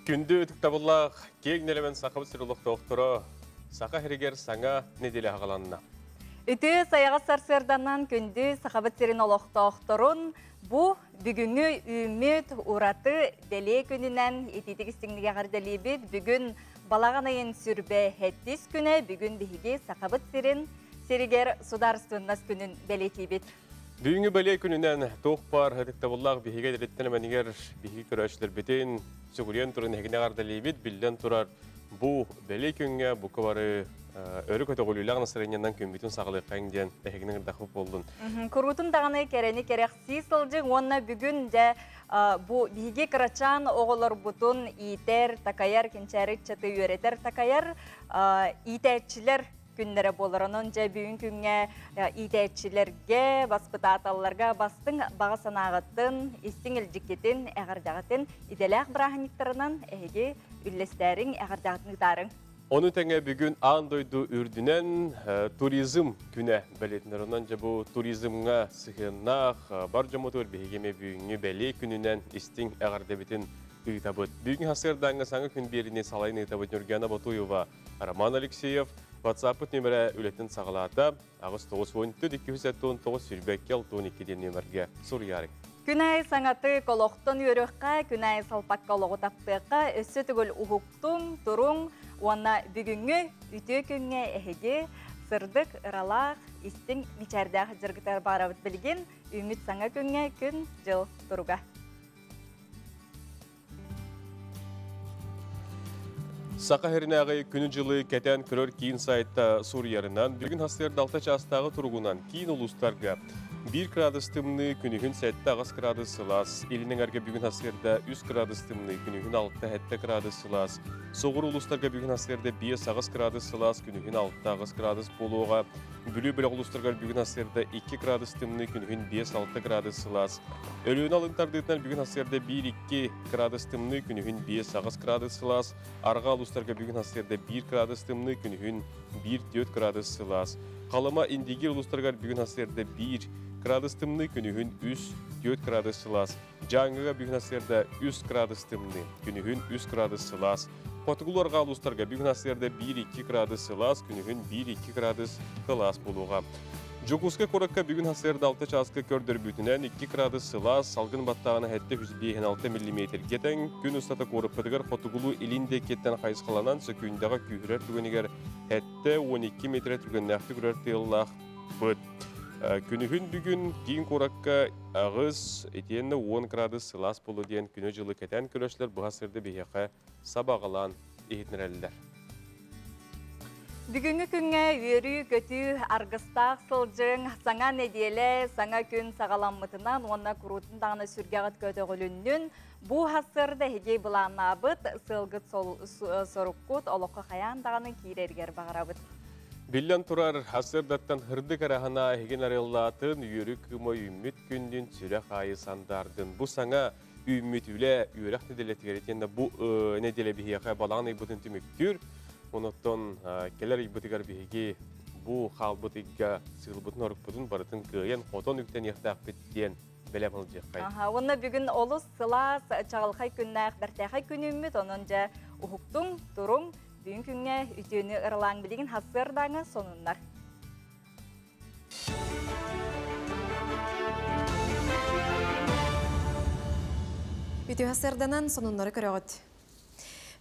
Күнді түктабыллақ кең нелемен сақыбы сырылық тоқтыры сақа херегер саңа неделі ағаланына. Үті саяға сарсырданнан күнді сақабыт сирин олықтоқтырын бұ бүгінгі үміт ураты дәле күнінен ететік істіңніге ғардалебет бүгін балаған айын сүрбе хәттіс күні бүгін бігі сақабыт сирин серегер сударыстығыннас күнін бәлетейбет. Бүгінгі бәле күнінен тоқ бар түктабыллақ бігі дәреттен мәнігер бігі көрәшілер бетен сүгірен тұрын әгіне ғардалебет білден тұрар бұ бәле күнге бұ көбары өрі көті ғолуйлағын сырайняндан көмбетін сағылы қайыңден әхігінің ұрдақып болдың. Күрутын дағаны кәрені керекси сылжың, онына бүгін де бұ биге қырачан оғылыр бұтын итер, такаяр, кенчәрі чаты өретер такаяр итәтчілер күнлері болыр. Оның жа бүгін күнге итәтчілерге, баспыта аталыларға бастың баға санағыттың, істің үлжіккетін, әғардағыттың, иделәқ бірағынықтарынан әйге үллестерің, әғардағыттың Оны тәңе бүгін андойду үрдінен туризм күні бәлетінерінен жа бұл туризмға сығынақ бар жамытыр бейгеме бүгінгі бәле күнінен істің әғардабетін ұйтабыт. Бүгін хасырдаңы саңы күн беріне салайын ұйтабыт Нұргана Батуева, Роман Алексеев, WhatsApp нөмірі үлетін сағылата, ағыз 9-14-209 сүрбәккел 12-ден нөмірге сұр ярық. Күнәй саңаты колоқтын өріққа, күнәй салпақ колоғы таптыққа, өсі түгіл ұхықтың, тұрың, оны бүгінгі үті күнге әхеге сырдық, ыралақ, істің мечәрдәқ жүргітер барабыт білген, үміт саңа күнге күн жыл тұруға. Сақа херінәғі күні жылы кәтен көрір кейін сайтта сұр ярынан, бүгін хастырды 6 жастағы тұрғынан кейін ұлыстарға 1 градус тымны күнігін сәтті ағыз градус сылас. Елінің әрге бүгін хастырда 3 градус тымны күнігін 6 градус сылас. Соғыр ұлыстарға бүгін хастырда 5 градус сылас, күнігін 6 градус болуға. Бүлі-бүлі ұлыстарға бүгін хастырда 2 градус тымны күнігін 5-6 градус сылас. Өліген алынтардығынан бүгін хастырда 1-2 градус тымны күнігін 5 градус сылас. Арға ұлыстарға бүгін хастырда 1 градус тымны күнігін 1-4 градус сылас. Қалыма индигер ұлыстарға бүгін хастырда 1 градус тымны күнігін 3-4 градус сылас. Жаңғыға бүгін хастырда 3 градус тымны күнігін 3 градус сылас. Потығыларға ұлыстарға бүгін хастырда 1-2 градус сылас, күнігін 1-2 градус қылас болуға. Жокусқа қораққа бүгін хастырда 6 часқа көрдір бүтінен 2 градус сылас, салғын баттағына әтті 156 мм кетен, күн ұстата қорып бұдығыр қотығылу илінде кеттен қайысқаланан сөкүйіндегі күйірер түгенігер әтті 12 метр түгеннәқті көрер тыйлақ бұд. Күнігін бүгін кейін қораққа ағыз етені 10 градус сылас болу дейін күні жылы кәтен көрішілер бұғасырды бейеқі сабағылан ехетнерелілер. Бүгінгі күнге өрі көті арғыстақ сылжың саңа неделі саңа күн сағаламытынан онна күрутын дағына сүргеғыт көті ғылүннің бұ хасырды хеге бұланна бұд сылғыт сорыққұт олыққы қаян дағының кейрергер бағарабыд. Білден тұрар хасырдаттан хырды қарағына еген арылатын үйірі күмі үміт күнден сүрі қайы сандардың. Бұ саңа үміт үлі үйірек неделетігеретенде бұ неделе бейеқі балағын бұтын түміктір. Оныттан келер бұтығар бейге бұ қал бұтыға сығыл бұтын орық бұтын барытын күйен қотон үктен еқтақ біттен бәлем ұл жеққай. Оны бүгін олыс сылас чағылқай күннәқ бәртәқай күн үміт, оның жа ұхықтың, тұрың, бүгін күнге үтені ұрылаң білеген хасырдаңы сонынлар. Үті хасырданан сонынлары көріғыд.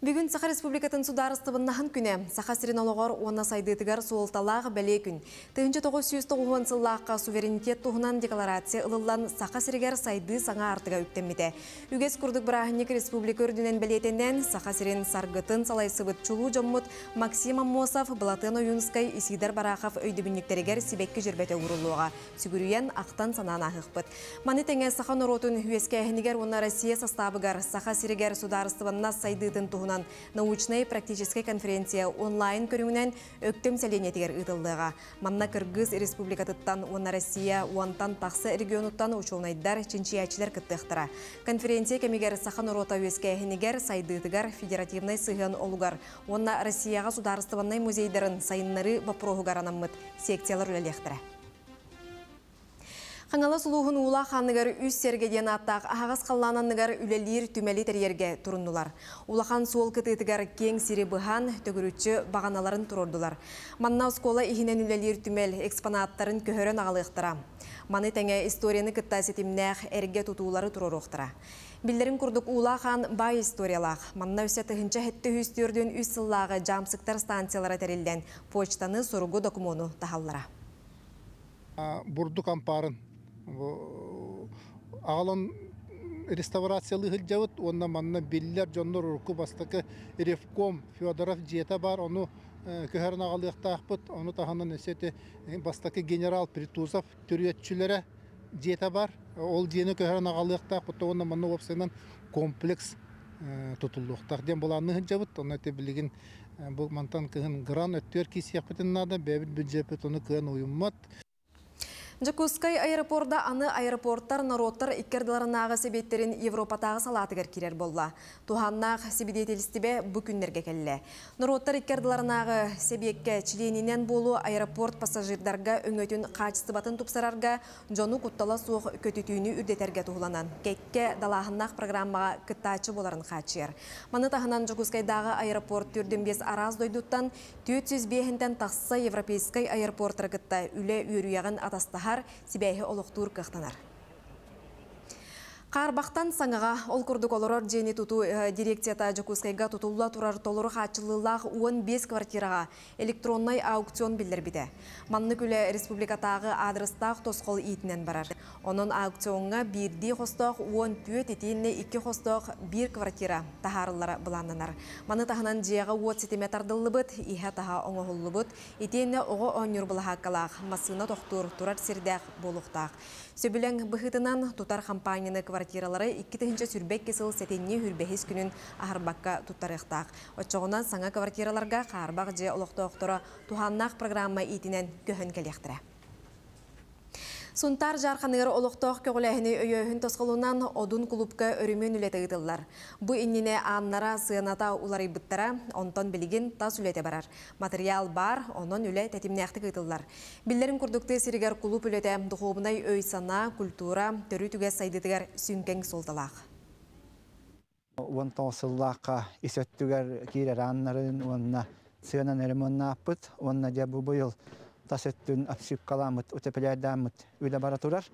Бүгін Саха Республикатын сударыстыбыннағын күні Саха Сиринологор онна сайдытыгар суылталағы бәле күн. 1990 сыллаққа суверенитет тұғынан декларация ылылан Саха Сиригер сайды саңа артыға үктеммеде. Үгес күрдік бірағынек республика үрдінен бәлетенден Саха Сирин саргытын салайсыбыт чулу жоммут Максим Аммосов, Балатын Оюнскай, Исидар Барахов өйдібінніктерігер сибеккі жүрбәті ұрылуға. Сүгірүйен ақтан санан ақықпыт. Маны тәңе Саха Норотын үеске әхінігер онна Россия составыгар Саха Сиригер сударыстыбынна сайдытын тұғынан туһунан научный практический конференция онлайн көрүңүнен өктөм сәленетигер ытылдыга. Манна Кыргыз Республикатыттан, уонна Россия, уантан тақсы регионуттан учулнайдар чинчиячилер кыттыктыра. Конференция кемигер сахан рота өскәһинигер сайдытыгар федеративный сыгын олугар. Уонна Россияга сударыстываннай музейдарын сайыннары вопрогугар анаммыт секциялар үлелектіре. Хаңала сулуғын ула ханныгар үс сергеден аттақ ағас қаллананныгар үлелер түмәли тәрерге тұрындылар. Улахан суол кытытыгар кең сири бұхан төгірүтчі бағаналарын тұрордылар. Манна скола ихинен үлелер түмәл экспонаттарын көхөрін ағалықтыра. Маны тәңе историяны кытта сетимнәқ әрге тұтулары тұрорықтыра. Биллерин курдук улахан бай историялақ. Манна өсі тұхынча хетті хүстірден үс сыллағы жамсықтар станциялары тәрелден почтаны соругу документу тахаллара. Бурдук ампарын ағалан реставрациялы хылжауыт, онна манна биллер жоннор урку бастакы Ревком Федоров жета бар, оны көхәрін ағалықтақ бұд, оны тағанын өсеті бастакы генерал Притузов түретчілері жета бар, ол жені көхәрін ағалықтақ бұд, онна манна опсайынан комплекс тұтылуқтақ ден боланы хылжауыт, оны әте білігін бұл мантан көхін гран өттер кейсияқ бітіннады, бәбіт бюджет оны көхін ұйыммат. Жакускай аэропорда аны аэропорттар народтар иккердаларынағы себеттерін Европатағы салатыгар кирер болла. Туханнақ себедетелістібе бұ күннерге келі. Народтар иккердаларынағы себекке членинен болу аэропорт пассажирдарға өңөтін қачыстыбатын тұпсарарға жону құттала соқ көтетүйіні үрдетерге туғыланан. Кекке далағыннақ программаға кыттачы боларын қачыр. Маны тағынан Жакускайдағы аэропорт түрден бес араз дойдуттан 405-тен тақсы европейскай аэропорттар кытта үлі үйрüяғын атастахар сибәйхі олықтуыр қықтанар. Қарбақтан саңыға ол күрдік олырар жені тұту дирекцията Жакускайға тұтулла тұрар толыры қачылылақ 15 квартираға электроннай аукцион білдер біде. Манны күлі республикатағы адрестақ тосқол итінен барар. Onun аукционға бірді қостақ 14 етейінне 2 қостақ 1 квартира тахарылары бұланынар. Маны тағынан жияға 10 сетиметрдылы бұд, иға таға оңығылы бұд, етейінне оғы оңыр бұлаға қалақ, масына тоқтур тұрар сирдәқ болуқтақ. Сөбілен бұхытынан тұтар компанияны квартиралары 2-тігінші сүрбек кесіл сәтенне хүрбәхес күнін ағырбаққа тұттарықтақ. Отчоғынан саңа квартираларға қарбақ же олықты-оқтыры туғаннақ программа етінен көхін кәлектірі. Сунтар жарқанығыр олықтоқ көгіләхіні өйөйін тосқылынан одун клубка өрімен үлеті ғытылар. Бұ инніне аннара сыйыната улары бұттара, онтон білген тас үлеті барар. Материал бар, онын үле тәтімнәқті ғытылар. Білдерін күрдікті сирігер клуб үлеті дұқуыбынай өй сана, культура, төрі түге сайдытығар сүнкен солдалақ. Онтон сыллаққа есөттігер кейрер аннарын, онына сыйынан әрімонна аппыт, онына жабы бұйыл тасеттін апсип каламыт, утепелердамыт үлі бара турар.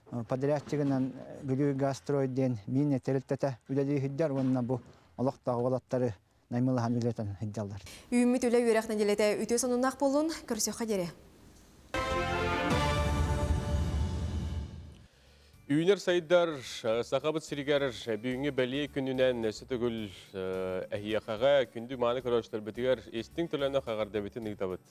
Подрядчигынан бүлі гастройден мине терілтеті үлелі хиддар, онына бұ олықтағы олаттары наймылыған үлетен хиддалар. Үйіммет үлі үйрәқнен делеті үті сонунақ болын, көрсеуға дере. Үйінер сайдар, сақабыт сиригер бүйінге бәлі күнінен сөтігіл әйеқаға күнді маны көрәуштар бітігер естің түләні қағарда бітін ұйтабыт.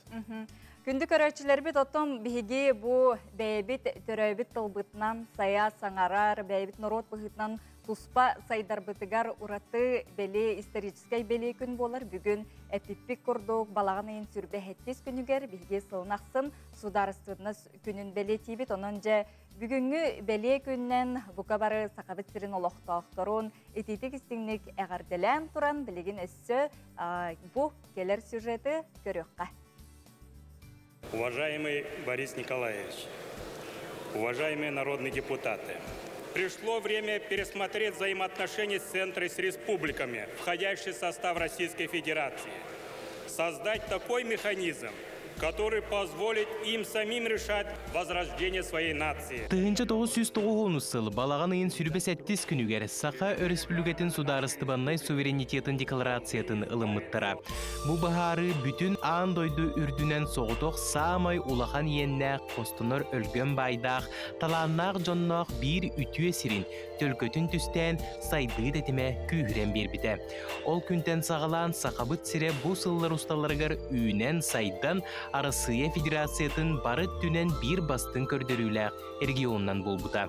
Күнді көрәучілер бит отым бігі бұ бәйбіт түрәйбіт тылбытынан сая саңарар, бәйбіт нұрот бұғытынан туспа сайдар бітігер ұраты бәлі историческай бәлі күн болар. Бүгін әпіппік күрдік балағын ең сүрбе әттес күнігер бігі сылнақсын сударыстығына күнін бәлі тейбіт. Оның жа бүгінгі бәлі күннен бұқа бары сақабыт сірін олықтақтырын ететік істіңнік әғарделен тұран білеген өссі бұ келер сюжеті көріққа. Уважаемый Борис Николаевич, уважаемые народные депутаты, пришло время пересмотреть взаимоотношения с центром и с республиками, входящие в состав Российской Федерации. Создать такой механизм, который позволит им самим решать возрождение своей нации. 1990 сыл балаған ең сүрбес әттес күнігер Сақа Республикатын сударыстыбаннай суверенитетін декларациятын ылымыттыра. Бұ бағары бүтін андойды үрдінен соғытоқ самай улахан еннәқ қостыныр өлгөн байдақ, таланнақ жоннақ бір үтіе сирин, төлкөтін түстен сайды дәтіме күйірен бербіді. Ол күнтен сағалан сақабыт сире бұ сыллар ұсталарығыр үйінен сайдан Арасыя Федерациятын бары түнен bir бастын көрдөрүләк регионнан болбута.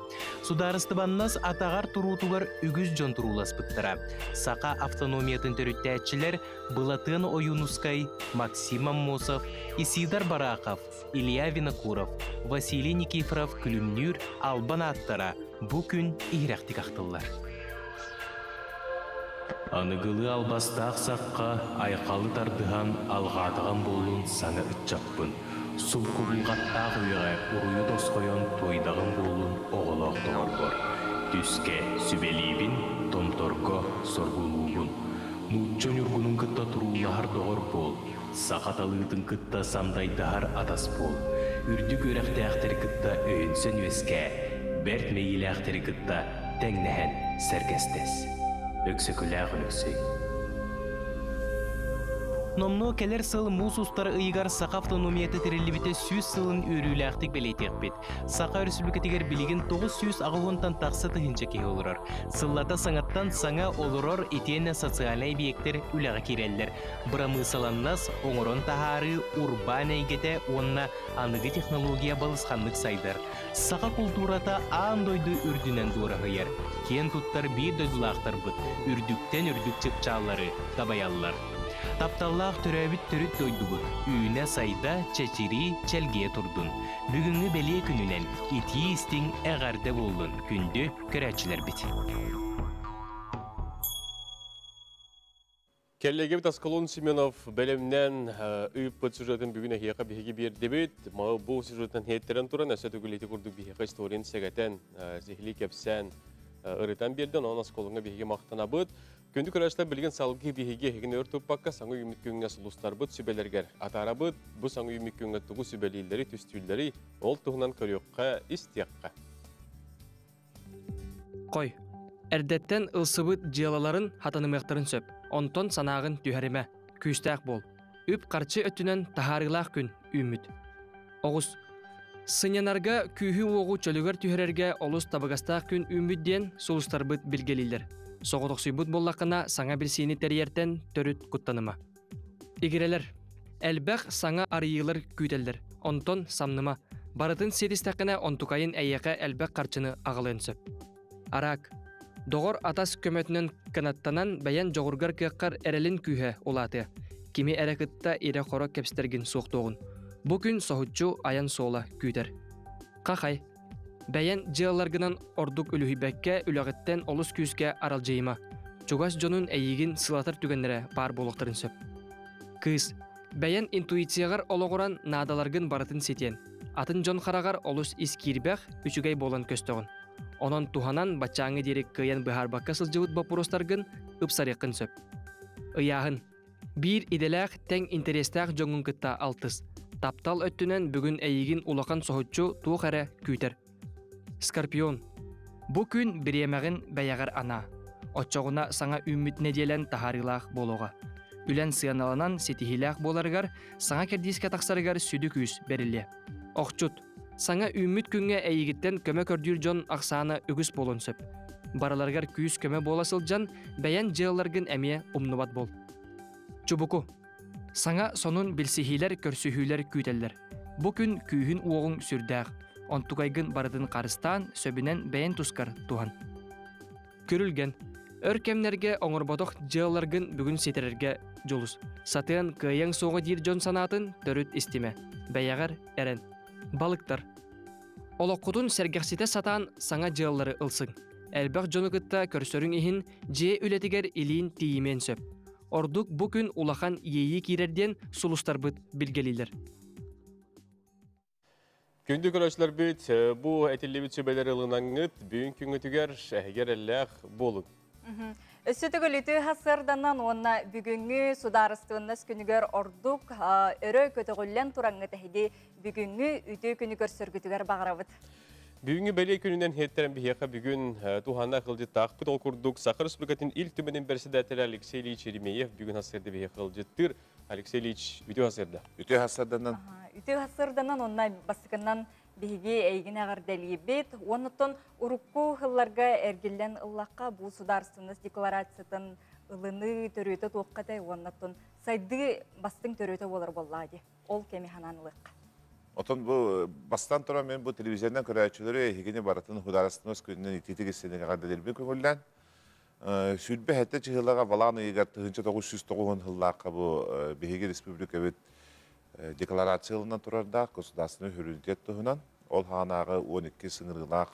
Сударыстыбаннас атагар турутугар үгүз жон туруласпыттыра. Сака автономиятын төрүттәчилер Былатын Оюнускай, Максим Аммосов, Исидар Бараков, Илья Винокуров, Василий Никифоров күлүмнүр албан аттара бу күн игрәктик актыллар. Аныгылы албастақ саққа айқалы тардыған алғадыған болуын саңа үтчаппын. Сул курулғаттақ үйіға ұруы досқойон тойдағын болуын оғылақ тоғырбор. Түске сүбелейбін, томторго соргулуғын. Нутчон үргінің кытта тұрулағар доғыр бол. Сақаталығытын кытта самдайдағар атас бол. Үрдік өрәқті әқтері кытта өйінсен өске. Бәрт мейлі әқтері кытта тәңнәхен сәркестес. Өксөкіләғын өксөй. Номно келер сыл мус устар ыйгар Сақа автономияты терелибите 100 сылын өрүләқтік белейтек бет. Сақа республикатигер билигин 900 ағығынтан тақсы тыхынча кей олырар. Сыллата саңаттан саңа олырор етені социальный объекттер үләға керелдер. Бұрамысаланнас оңырон тахары урбан әйгете онна анығы технология балысқанлық сайдар. Сақа культурата андойды үрдінен дуыра ғайар. Кен туттар bir дойдулақтар бұд. Үрдіктен үрдік чықчалары, табаяллар. Тапталлах төрәбіт түріт дойды бұд. Үйіне сайда чәчири чәлге тұрдын. Бүгінгі беле күнінен ити істің әғарды болдың. Күнді көрәтшілер біт. Келлеге бит Аскалон Семенов бәлемнен үйіппіт сюжетін бүгіне хеқа бейге берді бет. Мау бұл сюжеттен хеттерін тұран әсет үгілеті күрдік бейге историян сәгәтен зехли кепсән ұрытан берден, оның Аскалонға бейге мақтана бұд. Күнді көрәшілер білген салғы бейге хегін өр тұппаққа саңы үміт көнгә сұлыстар бұд сүбелергер. Атара бұд, бұл саңы үміт көнгә тұғы сүбелейлері, түстүйлері ол тұғынан көріққа, истияққа. Қой, әрдеттен ылсыбыт жылаларын хатанымықтарын сөп. Онтон санағын түйәріме, күйістәк бол. Үп қарчы өттінен тахарылақ күн үміт. Оғыз, сынянарға күйі оғу чөлігер түйәрерге олыс табығастақ күн үміттен сұлыстарбыт білгелейлер. Соғытық сүйбіт боллақына саңа бір сені тәрерттен төріт құттаныма. Игерелер, әлбәқ саңа арыйылар күйтелдер. Онтон самныма, барытын сетістәқіне онтукайын әйеқі әлбәқ қарчыны ағылын сөп. Арақ, доғыр атас көмөтінен канаттанан бәян жоғыргар кеққар әрелін күйе олаты. Кими әрекітті ире қора кепстерген соқтоғын. Бұ күн соғытчу аян сола күйтер. Қақай, бәян жыларгынан ордук үліхибәкке үләғіттен олыс күйіске аралжайыма. Чугас жонун әйігін сылатар түгенлері бар болуқтарын сөп. Кыз, бәян интуицияғар олығыран надаларгын барытын сетен. Атын жон қарағар олыс искирбәқ үчігей болан көстіғын. Онон туханан бачаңы дерек кыян быхарбакка сылжығыт бапуростаргын ыпсареккын сөп. Ыяғын, бір иделәқ тәң интерестәқ жоңын кытта алтыз. Таптал өттінен бүгін әйігін улақан соғытчу туық әрі күйтер. Скорпион, бұ күн біремәғін бәяғар ана. Отчоғына саңа үміт неделен тахарылақ болуға. Үлән сыяналанан сетихилақ боларғар, саңа кердиске тақсарығар сүді күйіс берілі. Оқчут, саңа үміт күнге әйігіттен көмі көрдір жон ақсаны үгіс болын сөп. Бараларғар күйіс көмі боласыл жан, бәян жыларғын әмие ұмнубат бол. Чубуку, саңа сонун білсихилер көрсүхүлер күйтелдер. Бұ күн күйін уоғын сүрдәғ. Онтугайгын барыдын қарыстан сөбінен бәйін тұскар туған. Көрілген, өркемнерге оңырбадық жыларгын бүгін сетерерге жолыз. Сатыян кыяң соғы дир жон санатын төріт істеме. Бәяғар әрен. Балықтар. Олыққудын сәргәқсеті сатан саңа жылары ылсың. Әлбәқ жоны кытта көрсөрің ихін же үлетігер илин тиімен сөп. Ордук бұ күн улахан ейі керерден сұлыстар бұд білгелейлер. Күнді көрәшілер бет, бұл әтелі бет сөбәлер ылынаңыт, бүйін күнгі түгер әгер әлләқ болын. Өссөтігі лүті хасырданан онна бүгінгі сударыстығыннас күнігер ордук өрі көтіғілен тұраңы тәхеді бүгінгі үті күнігер сөргітігер бағырабыд. Бүгінгі бәлей күнінен хеттерін бігеқа бүгін туғана қылжы тақпыт ол күрдік. Сақыр Республикатын ilk түмінен бәрсідәтілі Алексей Ильич Еремеев бүгін хасырды бігеқа қылжыттыр. Алексей Ильич, үті хасырды? Үті хасырданан? Үті хасырданан онна басықынан бігі әйгін ағыр дәлейбет. Онытын ұрыққу қылларға әргелден ұллаққа бұл сударсыныз декларациятын ылыны төрөтө туоккатай уоннаттон сайды бастың төрөтө болар боллаади. Ол кеми хананылык. Отон bu bastan tora men bu televizyondan көрәчүләре хигене баратын хударастын көндән итеге сенеге гаделбе көңелдән. Сүлбе хәтта җыһылага баланы егәр 1909 елларга бу Беге республика бит декларацияларынан турарда государственный хөрүнтет туһунан ол ханагы 12 сыңырылак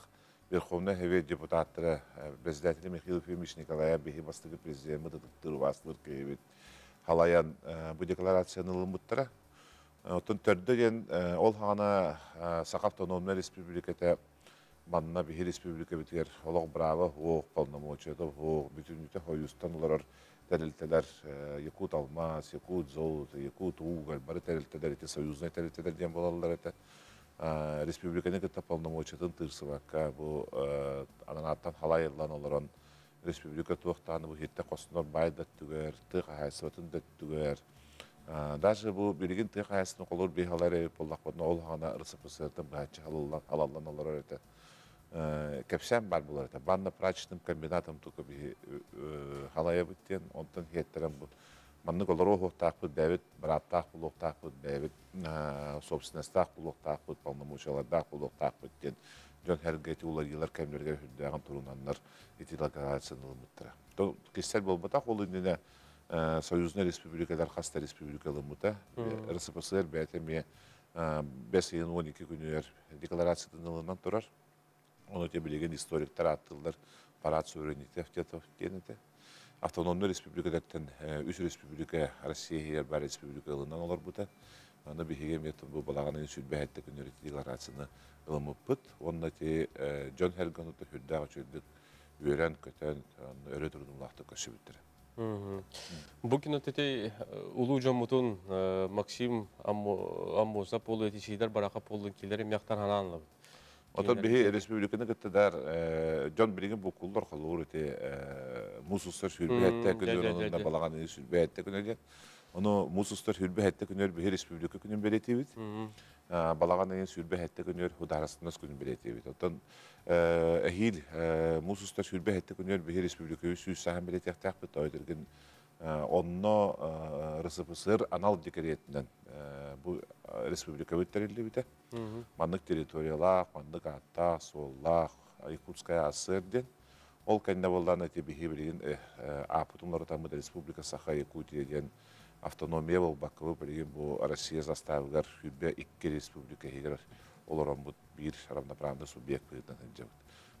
Верховный Совет депутаттары председатель Михаил Ефимович Николаев Беге бастыгы президент мыдыктыр васлыр кебет халаян бу декларацияны лымыттыра. Отын төрдеген ол хана Саха автономный республиката манна Беге республика битер олог браво о полномочияда о бүтүнүтө хоюстан олар тәрелтелер Якут алмаз, Якут золото, Якут уголь, бары тәрелтелер эти союзный тәрелтелер ден болалар это республиканы кытта полномочиятын тырсыбакка бу ананаттан халайыллан олорон республика туактаны бу хетте костунор байда түгер, тык хайсыбатын дөттүгер. Даже бу билигин тык хайсын колор бейхалары поллакпадна ол хана РСФСРтын бачы халаллан олар это кепсем бар булар это банна прачечным комбинатом только би халая биттен онтан хеттерем бу манны колору хохтак бу Давид браттак булуктак бу Давид собственностак булуктак бу полномочиялардак булуктак биттен жон хергети улар йылар кемлерге хүддәгән турунаннар итилакацияны мыттыра. То кисел болбата ол инде союзный республикалар хаста республикалар мыта РСФСР бәтеме 5 ел 12 күннәр декларациянан турар. Onu bilegen historikler attılar, parat suvereniteti denildi. Автономный республикадактан үч республика Россия бар республикаларынан олар бута. Аны бихиге метод бу балаганын сүлбәһәттә күннәр декларацияны ылымып бут. Онда те Джон Херганутта хүрдәгә чөйдек үйрән көтән өрө турдымлакты көсүбүттер. Бу кинотете улуу жомутун Максим Аммоза полу этишидер барака полу килери мяктар хананлы. Отон бихи республиканы кыттыдар Джон Бригин букуллар халур эти мусустар сүлбәһәттә күннәр онда балаганын сүлбәһәттә күннәр. Onu musustar hülbe hette günür bir respublika günün belirtiyit. Balağanın hülbe hette günür hudarasınız günün belirtiyit. Otan ehil musustar hülbe hette günür bir respublika süs sahan belirtiyet takbit ayırgın. Onunla RSFSR anal dekretinden bu respublika bittirildi bite. Manlık teritoriyalar, manlık hatta sollar, Yakutskaya asırden. Ol kendi bollarına tebihi bilgin aputumları tamı da respublika Saha Yakutiye'den автономия бол бакыбы билген бу Россия заставыгар хүбе 2 республика хигер олорон бу бир равноправный субъект бирден жеп.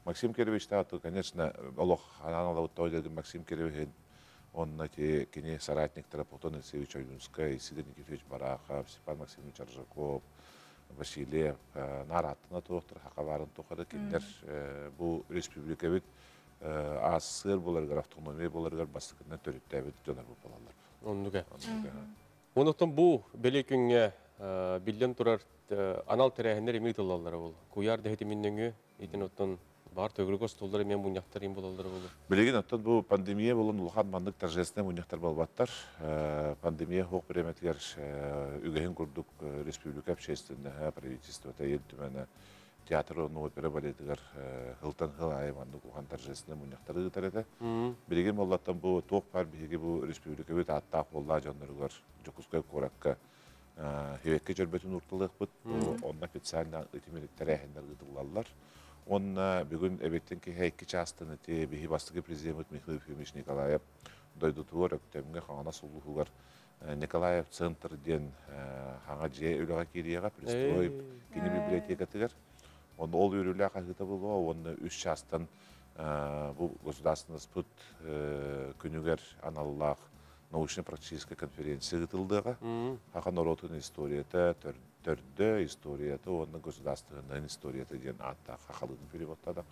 Максим Кирович таты, конечно, олох аналог тойдеги Максим Кирович он эти кине соратник Платон Алексеевич Ойдунская, Сидор Никифорович Барахов, Степан Максимович Аржаков, Василий Наратына тоқтыр хакабарын тоқады киндер бу республика бит асыр боларгар автономия боларгар бастыкынан төрүттө бит жонор бу балалар. Оннуга. Онуктан бу белекүнгө билден турар анал терехендер эми тылалары бол. Куяр дехети миннеңү итин оттон бар төгрөгө столдары мен буняктар им болалары бол. Билеген оттон бу пандемия болон улхан мандык торжественный буняктар болбаттар. Пандемия хок преметлер үгөһүн курдук республика общественного правительства та елтүмәне театр onu opera baletigar hıltan hıl aymandık uğan торжественный буняктары ытарыда. Билеген боллаттан бу тоқ бар биге бу республика бит аттак болла жандарыгар жокускай коракка хевекке жөрбөтүн уртулык бут. Онда специально итимеликтер эхендер гытылалар. Онна бүгүн эбеттен ки хейки частыны те биги бастыгы президент Михаил Ефимович Николаев дойду туор өктөмгө хана сулухугар Николаев центр ден хаңа же үлага кириега пристроив кини библиотека тигер. Он ол үрүлө кайта боло, он 3 частан бу государственный спут күнүгер аналлах научно-практическая конференция гытылдыга. Хака народун историята төрдө историята, он государственный историята ден атта хакалыгын переводтада.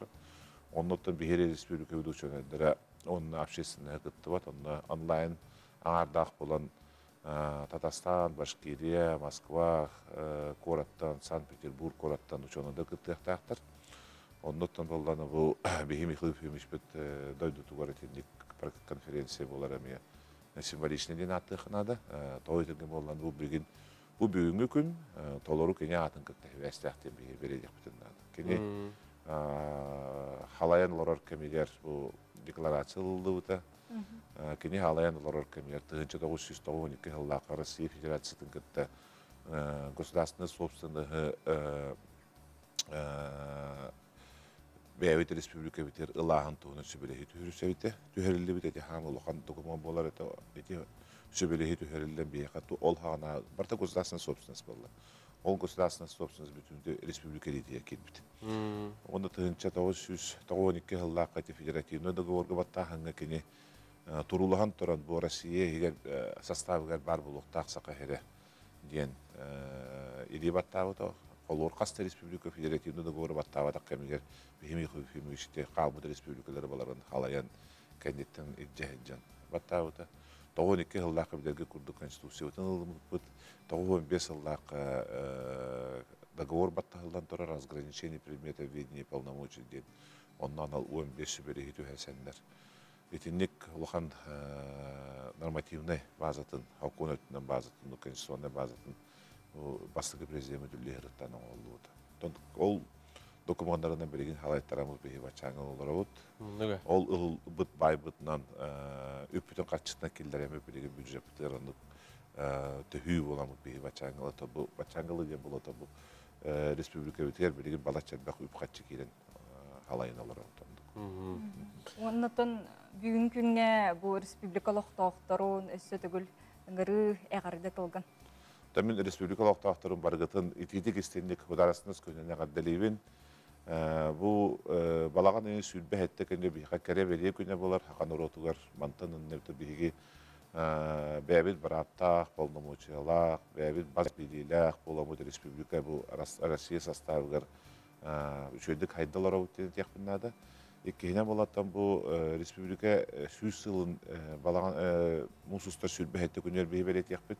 Оннотон бихери республика ведущийлери он общественный гыттыбат, он онлайн аңардак болон Татарстан, Башкирия, Москва, Кораттан, Санкт-Петербург, Кораттан ученыда кыттыктактар. Оннотон болланы бу Бихи Михаил Ефимович бит дойду тугар этинник конференция болар эми символичный ден аттыхнада. Тойдыргын болланы бу билген бу бүгүнгү күн толору кене атын кыттыктактар бередик битиннада. Кене халаян лорор кемилер бу декларациялылды бута. Kini halayan olor kemiyar 1992 yıllarda Россия Федерациясының кытта государственная собственность Бәйбет республика битер ылаһын туны сөбелеһи түһүрсәбите түһәрилле бите хамылыхан документ болар это эти сөбелеһи түһәрилле бияхату ол хана барта государственная собственность болла. Ол государственная собственность бүтүндө республика дития келбит. Онда 1992 йылларда федеративный договорга батта ханга кини турулахан туран бу Россия эгер составыгар бар булуктак сакаһере диен идибаттабыта Олор Каста Республика Федеративный договор баттавада кемигер бихимиху фимиште калбыт республикалары баларын халаян кандидаттан иджаһиджан баттавада 92 йылларда бидерге курдук конституциятын ылмыт 95 йылларда договор батталдан тора разграничение предметов ведения полномочий ден оннан ал 15 береги төһәсәннәр Этинник улахан нормативный базатын, хакунетнен базатын, конституционный базатын бастығы президент мүділеріттен олуыды. Ол документларынан береген халайттарамыз бейі бачаңы олар ауыд. Ол бұт бай бұтынан өппітін қатшытына келдерем өппілеген бюджет бұтыраны төхүй боламыз бейі бачаңылы. Бачаңылы ден бұл ота бұл республика өтер береген балачарбақ өп қатшы келен халайын олар ауыд. Оннатын бүгін күнге бұл республикалық тоқтарун өссі түгіл үңірі әғарыда тылған. Тамин республикалық тоқтарун барғытын итетік істенік құдарасыныз көніне ғадделейбін. Бұл балаған ең сүлбе әтті көнде бейқа кәрі бәле көне болар, хаған ұротуғар мантанын нәбді бейге бәбіл бараттақ, полномочиялақ, бәбіл баз бейдейлақ, боламыды республика бұл Россия составығар үшөлдік хайдалар ауыттені тияқпыннады. Еккейіне болаттан бұл республика сүйіз сылын балаған мұсыстар сүлбе әтті көнер бей бәле тияқпыд.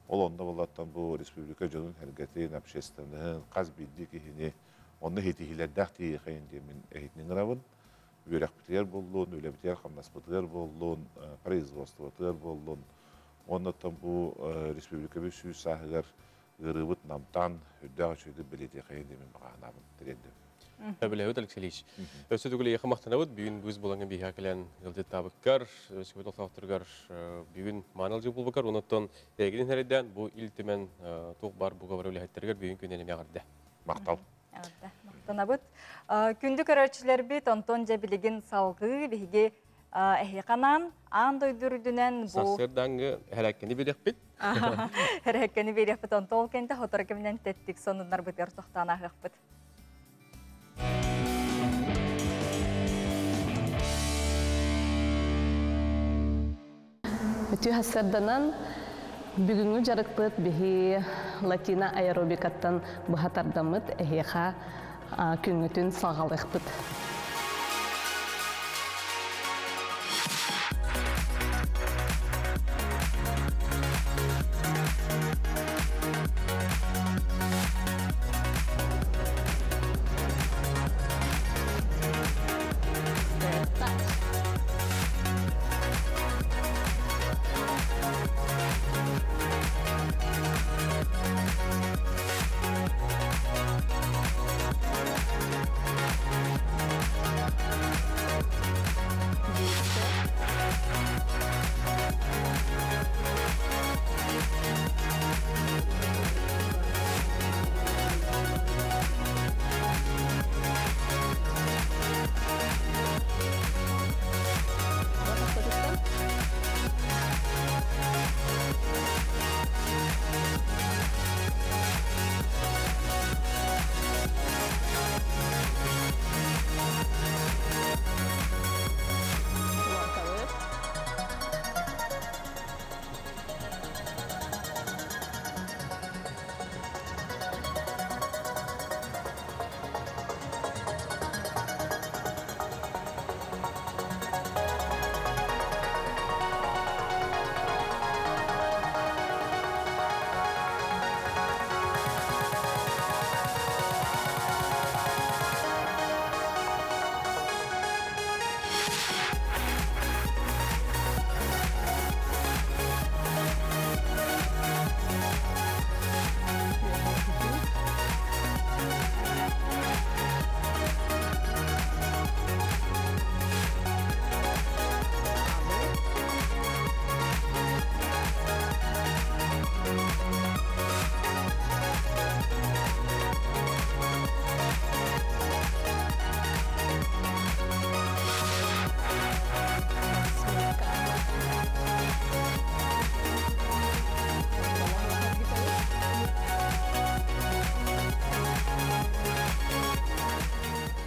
Ол онда болаттан бұл республика жолын әргәтейін, общественнің, қаз білді кейіне, онны хетихилердәқ тейіқайын демін әйтінің ұрабын. Өрәқ бітер болуын, өлі бітер қамнас бітер болуын, производство бітер болуын. Оннаттан бұл республика бір сүйіз сағығар ғырыбыт намтан үрдәғі шөйді білеті қайын демін бағанабын тіренді. Әбіләуд, Алексей Ильич. Өсі түгілі еқі мақтанауыд, бүгін бұз болаңын бейхі әкелен ғылды табыққар, өсі көтіл тақтырғар бүгін маңыл жыл болбақар, оныттан әйгінің әреден бұл үлтімен тоқ бар бұға бар өлі әттергер бүгін күненеме ағырды. Мақтал. Мақтанабыд. Күнді көрәтшілер бет, онтон жәбілеген салғы бейге әйқанан, аңды өйдірдінен бұл... Сасырдаңғы әрәккені берек бет? Әрәккені берек бет, онтол кенті хоторакемінен тәттік сонынлар бұд әртоқтан ағық бұд. Өтü hasardanan бүгүнгү жарыктык бихи латина аэробикаттан бахатардамыт эхеха күнгүтүн сагалыкпыт.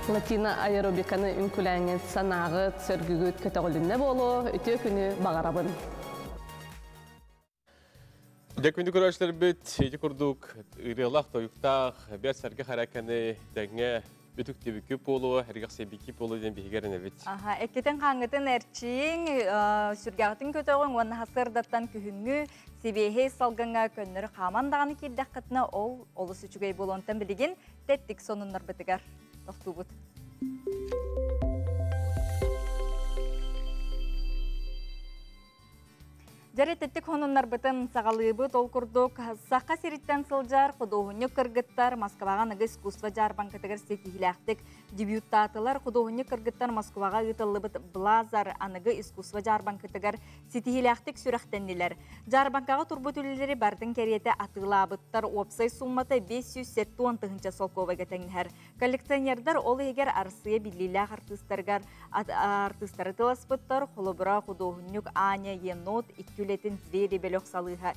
латина аэробиканы үнкүләңет санағыт сөргүгүт көтөгүлүнне болу өтө күнү багарабын. Дәкүнді көрәшілер бет, еті күрдік, үрелақ тойықтақ, бәр сәргі қараканы дәңе бүтік тебі көп болу, әргіқ себі көп болу ден бейгерін әбет. Әккетін қаңғытын әрчиң, сүргағытын көтөғын, оны хасырдаттан күхіңі, себейхей салғыңа көннері қамандағаны келдәқ қытына ол олысы чүгей болуынтан білеген, тәттік сонынлар бітігер. Тоқту бұд. Жареттеттік хонунлар бұтын сағалығы ол күрдік. Саққа серіттен сылжар, құдуғынны кыргыттар, Москваға нығы искусство жар банкетігір сетихиләқтік дебюттатылар. Құдуғынны кыргыттар Москваға ұтылы бұт Блазар анығы искусство жар банкетігір сетихиләқтік сүрәқтеннелер. Жар банкаға турбут үлілері бәрдің кәреті атыла бұттар опсай сумматы 570 солковайға тәңінер. Коллекционердар ол егер арсыя біліләқ артыстары тылас бұттар, қолыбыра құдуғыннық Аня Енот, Летин звери белек салиха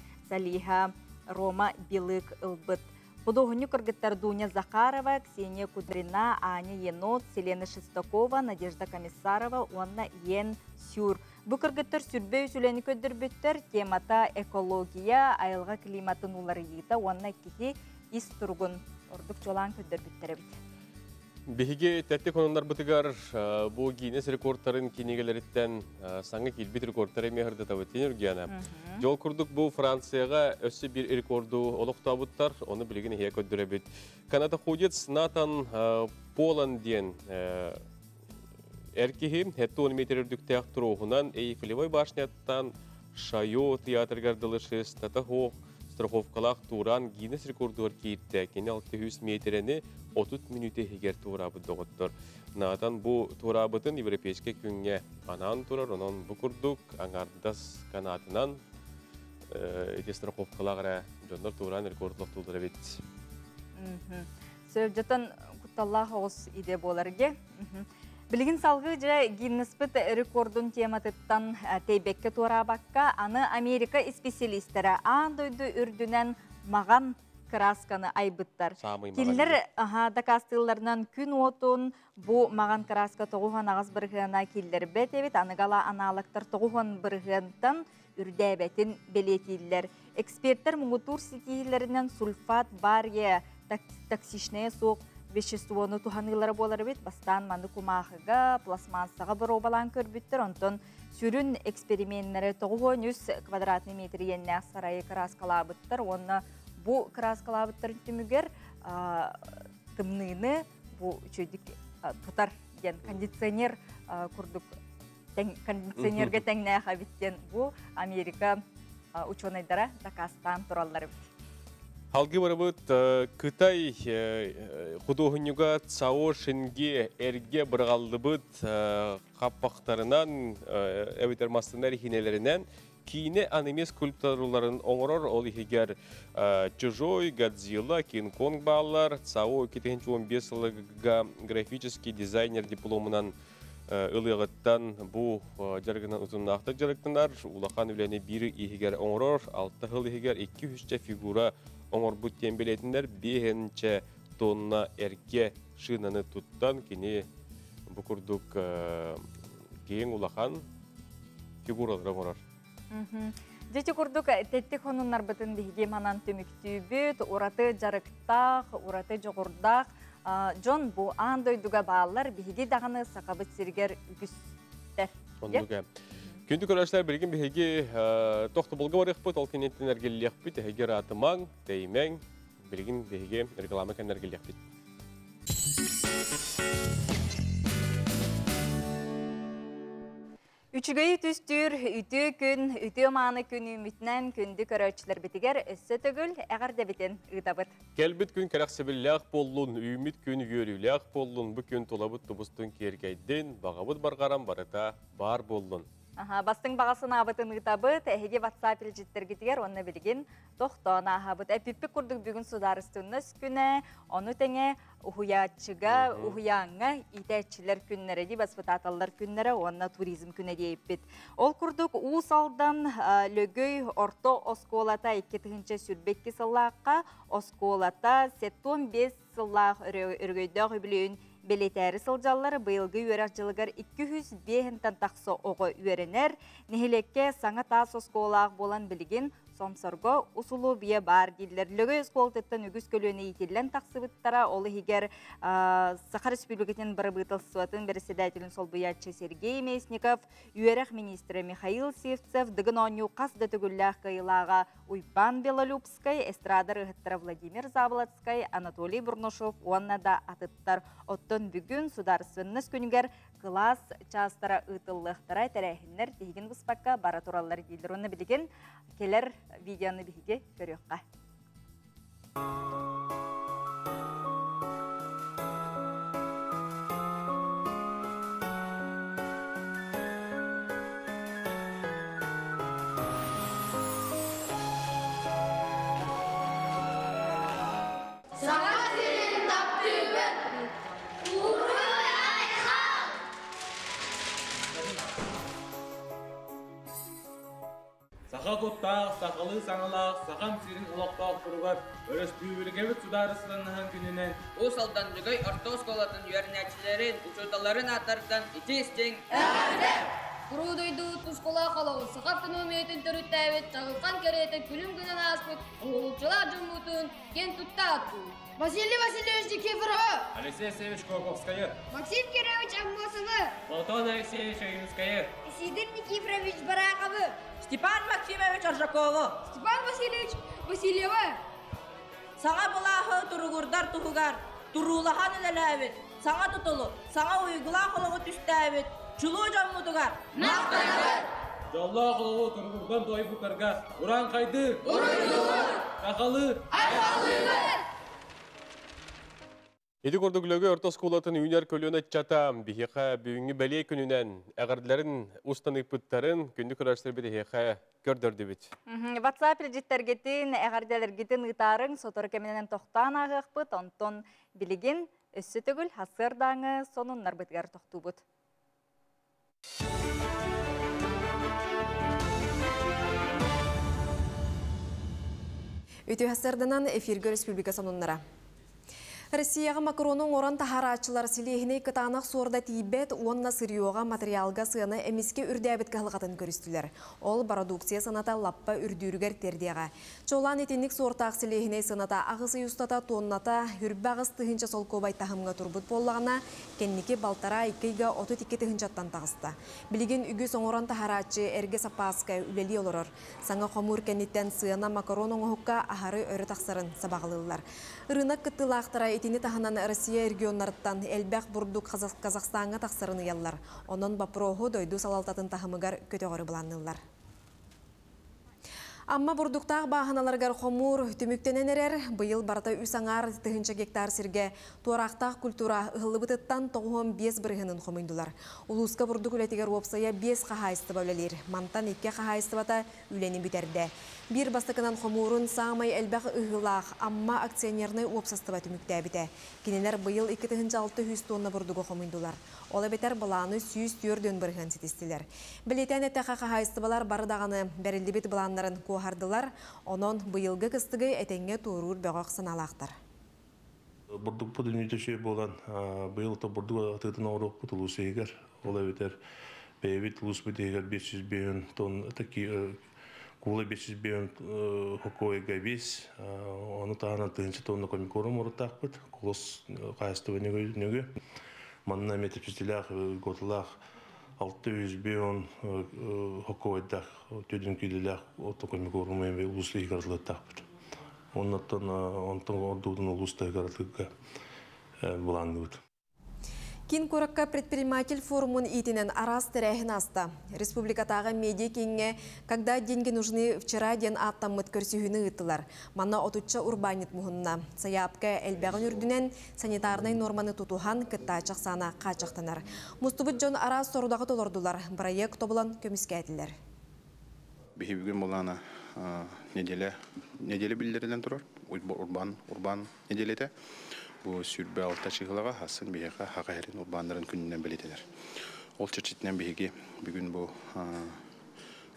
Рома Билык Илбыт. Художник кыргыттар Дуня Захарова, Ксения Кудрина, Аня Енот, Селена Шестакова, Надежда Комиссарова, Онна Ен Сюр. Бу кыргыттар сүрбе үсүлени көддөрбүттөр темата экология, айылга климатын улары йыта, онна кихи ис тургун ордук жолан көддөрбүттөр бит. Беге тәтті кононлар бұтығар бұл Гиннес рекордтарын кенегелеріттен саңы келбет рекордтары меғірді табыттен үргені. Жол күрдік бұл Францияға өсі бір рекорду олықта бұттар, оны білген еге көддірі бет. Канада ходец Натан Полан ден әркеге 10 метр үрдікті ақтыр оғынан Эйфелевой башняттан Шайо театргар дылышыз татахоқ страховкалақ туран Гиннес рекордуар кейтті. Кені 600 метрені 30 минуте егер турабыт доғыттыр. Натан бұл турабытын европейске күнге анан турар, онан бұл күрдік аңардас канатынан эти страховкалағыра жондар туран рекордлық тұлдыры бет. Сөйдетен құтталлағы оғыз иде боларге. Білген салғы жа Гиннеспіт рекордун тематыттан тейбекке турабаққа аны Америка специалистері андойды үрдінен маған красканы айбыттар. Келлер дакастыларынан күн отун бу маған краска тоғуған ағыз бірғына келлер бәтебет, анығала аналықтар тоғуған бірғынтан үрдәбәтін белетелер. Эксперттер мұңғытур сетейлерінен сульфат, бария, токсичная соқ, веществоны туханылары болар бет, бастан манды кумағыға, пластмассаға бір обалан көрбіттір, онтон сүрін эксперименттері 900 квадратный метр енне сарайы краскалабыттыр, оны bu kraskalabyttарын түмүгер тымныны бу чөйдік тутар ген кондиционер курдук кондиционерге теңнә хабиттен бу Америка ученыйдара Дакастан тураллары бит. Халгы барыбыт Кытай художнюга Цао Шенге эрге быргалдыбыт каппактарынан эвитермастынар хинелеринен Кине аниме скульптураларын оңорор ол егер Чужой, Годзилла, Кинг-Конг баллар, Цао 2015 жылыга графический дизайнер дипломынан ылыгыттан бу жаргынан узуннакты жарыктанар, улахан үләне бири егер оңорор, 6 жыл егер 200 фигура оңор бут тембелетиндер 5 тонна эрке шынаны туттан кини бу курдук кең улахан фигуралар оңорор. Жети курдук теттик хонуннар бытын биге манан төмүктүүбүт, ураты жарыктак, ураты жогурдак, жон бу андойдуга баалар биге даганы сакабыт сиргер үгүстер. Ондуга. Күндү көрөшлөр бирген биге тохто булга барык бут, ол кенеттен эргеллек бит, эгер атымаң, деймең, бирген биге реклама кенергелек бит. Үчүгөй түстүр, үтө күн, үтө мааны күн үмүтнен күнді көрөчілер бітігер өссө төгіл әғарда бітен ұйтабыт. Келбіт күн кәрәқсібілләқ болуын, үміт күн үйөріләқ болуын, бұл күн толабыт тұбыстың кергейден, бағабыт барғарам барыта бар болуын. Бастың бағасын абытын ұйтабыт, әйге WhatsApp елжеттер кетігер, оны білген тоқтауын ағабыт. Әпіппі күрдік бүгін сударыстыңыз күні, оны тәңе ұхуячыға, ұхуяңға итәтчілер күннері де, баспыт аталар күннері, онына туризм күні дейіп бет. Ол күрдік ұсалдан лөгөй орто осколата 2-тігінші сүрбекке сыллаққа, осколата 75 сыллақ үргөйді өбілейін Белетәрі сылжаллары быйылғы үйерек жылығар 205 тақсы оғы үйеренер, нехелекке саңа тас осколақ болан білген Сомсорго усулу бие бар дилер. Лөгө сколтеттен үгіз көлөне итилен тақсыбыттара олы хигер Сахар Республикатын бары бытылсуатын председателин солбуячы Сергей Месников, үйерек министрі Михаил Севцев, дыгын оню қас дөтігілләқ кайылаға Уйбан Белолюбскай, эстрадар ұғыттара Владимир Заволоцкай, Анатолий Бурнушов, онна да атыттар. Оттон бүгін сударсынныз күнігер класс частара ытыллықтара тәрәхінлер тегін бұспаққа бара туралар дейдір. Оны білген келер видеоны біге көріққа. Сақа құттақ, сақалы саңылақ, сақам сирін ұлақтақ тұруғар, өріс бүйбілгебіт сударысылынығын күнінен. Осалдан жүгей ортос қолатын үйернәтшілерін, ұшырдаларын аттардан итестен. Құрудойды тұшқыла қалауы, сақаптың өметін түрітті әвет, жағылқан керетін күлім күнін аспыт, ұлчылар жұмытын кен тұтта атту. Василий Васильевич Никифорова. Алексей Севич Колковская. Максим Кирович Аммосова. Платон Алексеевич Агинская. Сидор Никифорович Бараковы. Степан Максимович Аржакова. Степан Васильевич Васильева. Саңа бұлағы тұрғырдар тұғығар, тұрулахан үләләвет, саңа тұтылы, саңа ұйғыла қолығы түсті әвет, чулу жаммұдығар. Нақтайғыр. Жолла қолығы тұрғырдан дойы бұтарға, ұран қайды, ұрайдығы, қақалы, айқалығы. Еді көрдігілігі ортос қолатын үйнер көліні чатам, бейхеқа бүйінгі бәлей күнінен әғарділерін ұстанып бұттарын күнді көрәштір беді хеқа көрдірді біт. WhatsApp режиттергетін әғарділергетін ұтарын сотыр кәменен тоқтан ағық бұт, онтон білеген өссі түгіл хасырдаңы сонын нарбытығар тоқту бұт. Өте хасырданан эфиргі республика сонынлара. Россияға Макронның оран тахарачылар силейхіне кытанақ сорда тейбет, онна сырьоға материалға сыны әмеске үрдәбет калғатын көрістілер. Ол продукция сыната лаппа үрдүрігер тердеға. Чолан етінік сортақ силейхіне сыната ағысы юстата тонната үрбағыз тұхынша сол көбай тахымға турбут боллағына кеннеке балтара икейға 32 тұхыншаттан тағысты. Білеген үгі соңоран тахарачы әрге сапаска үлелі олырыр. Саңа қомур кеннеттен сына Макронның оғыққа ахары өрі тақсарын сабағылылар. Рынок кыттылақтара етіне таханан Россия регионларыттан әлбәқ бұрдық Қазақстанға тақсарыны яллар. Онын бапроғу дойду салалтатын тахымыгар көтеғыры бұланылар. Амма бұрдықтағы бағаналарғар қомур түміктенен әрер, бұйыл барата үсаңар тұхынша гектар сірге туарақтақ культура ұғылыбытыттан 95 бірғынын қомындылар. Улуска бұрдық үлетігер опсая 5 қағайысты бәулелер. Мантан 2 қағайысты бата үленін бітерді. Bir бастықынан қомурын сағымай әлбәқ ұғылақ, амма акционерны опсасты бәті мүкті әбіті. Кенелер бұйыл 2,600 тонна бұрдығы қомындылар. Ола бетер бұланы 104 бірген сетістілер. Білетен әттіға қағайыстыбалар барыдағаны бәрілді бет бұланларын қоғардылар, онын бұйылғы қыстығы әтенге туыруыр бәғақ саналақтар. Бұрдық бұд үнетіші болған бұйылта бұрдығы атытын ауырық бұтылусы егер. Ола бетер бәйбет ұлыс бұд егер 500 бейін тон Кулы 500 бейін хокойға бес, оны тағынан тұғыншы тонны комикорым ұрыттақ бұд, құлыс қайыстығы нөгі. Манна метапчетілях, ғотылақ 600 бейін хокойдақ, төдің күйлілях, оты комикорым әмбе ұлыслы егардылыттақ бұд. Онтың ордудың ұлысты егардылыға бұланды бұд. Кин Коракка предприниматель форумын итинен арас тәрәхін аста. Республикатағы медиа кенге, когда деньги нужны вчера ден аттаммыт көрсүйіні ұттылар. Манна отуча урбанит мұхынна. Саяпка әлбәғын үрдінен санитарный норманы тутухан кіттачақ сана қачақтанар. Мұстыбыт жон арас сорудағы толордулар. Проект тобылан көміске әтілер. Бихи бүгін болана неделе білдерден тұрар. Урбан неделеті. Бұл сүрбе алта чығылаға хасын бейеға хаға әрін урбандарын күнінен білетелер. Ол чырчетінен бейге бүгін бұл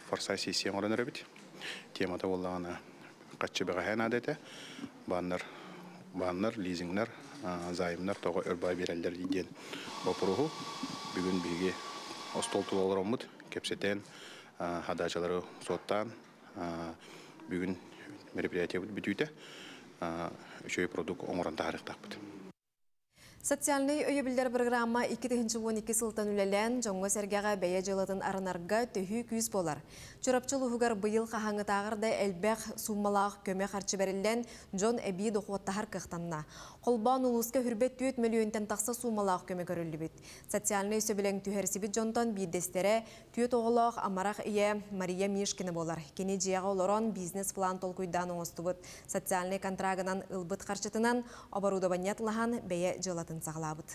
форсай сессиян ораныр өбіт. Темата олағына қатшы бәға ән адеті. Бандар баннар, лизингнар, займнар тоғы өрбай берелдер дейден опыруху. Бүгін бігі остол тулалар омыд, кепсетен, хадачалары соттан, бүгін мероприятие бүтүйті, үшөй продукт оңыран тарихтақ бұд. Социальный өйөбілдер программа 2012 сылтан үлелен жоңғы сәргеға бәйе жылатын арынарға төхі күйіз болар. Чорапчыл ұғығар бұйыл қағаңы тағырда әлбәқ суммалақ көме қарчы бәрілден Джон Эби доқуаттахар қықтанна. Қолбан ұлысқа хүрбет 4 миллионтен тақса суммалақ көме көрілі біт. Социальный сөбілен түйерсібіт Джонтон бейдестері түйет оғылақ амарақ ие Мария Мишкіні болар. Кені жияға оларон бизнес план толкуйдан оңысты бұд. Социальный контрагынан ылбыт қарчытынан оборудованиятлыған бәйе жылатын сағылабыд.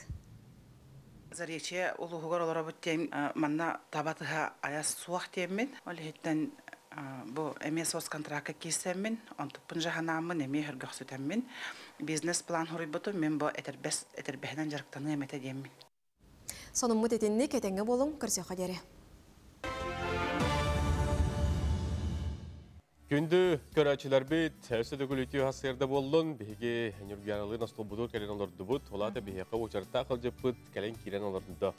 Зарече улуғығар олар бұд тем манна табатыға аяс суақ теммен. Олы хеттен бұл әмес ос контракка кесеммен, онтықпын жағанамын, әме хүргіқсүтеммен. Бизнес план хұрый бұты, мен бұл әтербәхінен жарықтаны әметі деммен. Сонын мұт етінні кетенгі болың көрсе қадері. Күнді көрәчілер бет, әседі күліті хасырда болын, беге әнергияналы настол бұдыр кәлен оларды бұд, олады беге очарта қылжып бұд, кәлен керен оларды да.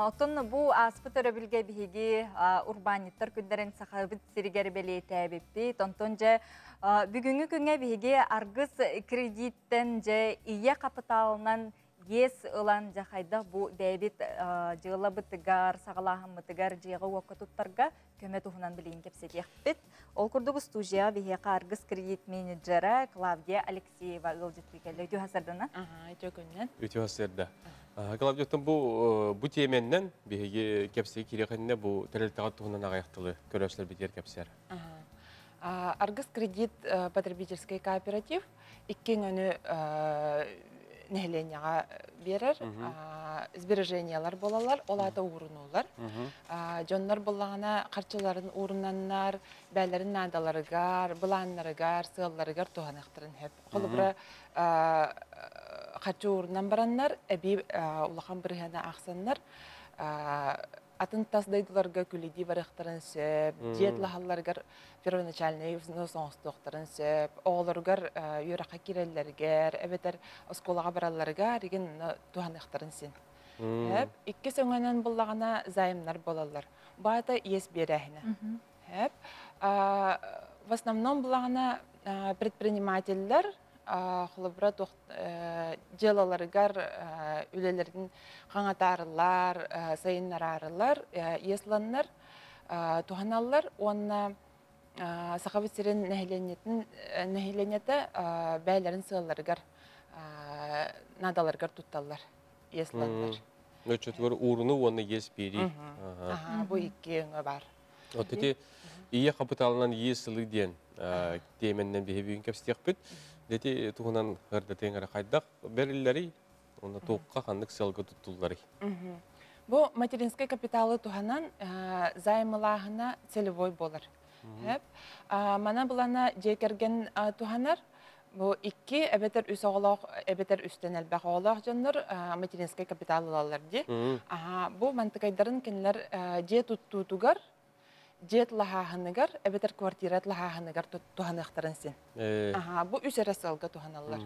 Отын бұл аспыт өрөбілге беге урбаниттар күндерін сақабыт сиригер бәлейті әбеппет. Онтон жа бүгінгі күнге беге арғыз кредиттен жа ие капиталынан ес ылан жақайда бұл бәйбет жылы бұттығар, сағалағын бұттығар жиғы уақытыттарға көмет ұғынан білейін кепсет еқпет. Ол күрдігі студия бейеқа арғыз кредит менеджері Клавдия Алексеева ұлжеттікелі. Өте хасырдына? Өте күннен. Өте хасырда. Клавдияттың бұл теменнен бейге кепсет кереқінне бұл тәрелтіға тұғынан ағаяқтылы көрәшілер бетер кепсер. Арғыз кредит потребительский кооператив иккен өні нәхленияға берер, сбережениялар болалар, олады урынулар. Жонлар болағына қарчыларын урынаннар, бәлерін надаларыгар, бұланларыгар, сығаларыгар туғанықтырын хеп. Қолы бұра қарчы урынан бараннар, әбей улақан бірғана ақсаннар, атын тасдайдыларға күледі барықтарын сөп, диетлахаларғар первоначальный соңыстықтарын сөп, оғыларғар үйрақа керелергер, әбетер осколаға бараларғар, еген туғанықтарын сен. Икке сөңінен болағына зайымнар болалар. Байта ес берәхіне. В основном болағына предпринимательлер, Құлыбыра желаларығар үлелердің қаңатарылар, сайыннар арылар, есланнар, туғаналар, онына сақабетсерін нәхиленеті бәйлерін сығаларығар, надаларығар тұтталар, есландар. Өтчетігір ұрыны оны ес бері. Бұл екі өңі бар. Өтті, ие қапыталынан есілі ден теменнен бейбейін кәпістек бүт. Дети туғынан ғырдатен ғара қайдақ бәрілері, оны тоққа қандық сылғы тұттылары. Бұл материнский капиталы туғанан займылағына целевой болар. Мана бұлана жекерген туғанар, бұл екі әбетер үс оғылақ, әбетер үстен әлбәқ оғылақ жанлар материнский капиталы алалар де. Бұл мантықайдарын кенілер же тұттуғар, Жет лахахыныгар, әбетер квартират лахахыныгар туғанықтарын сен. Бұл үс әрі салғы туғаналар.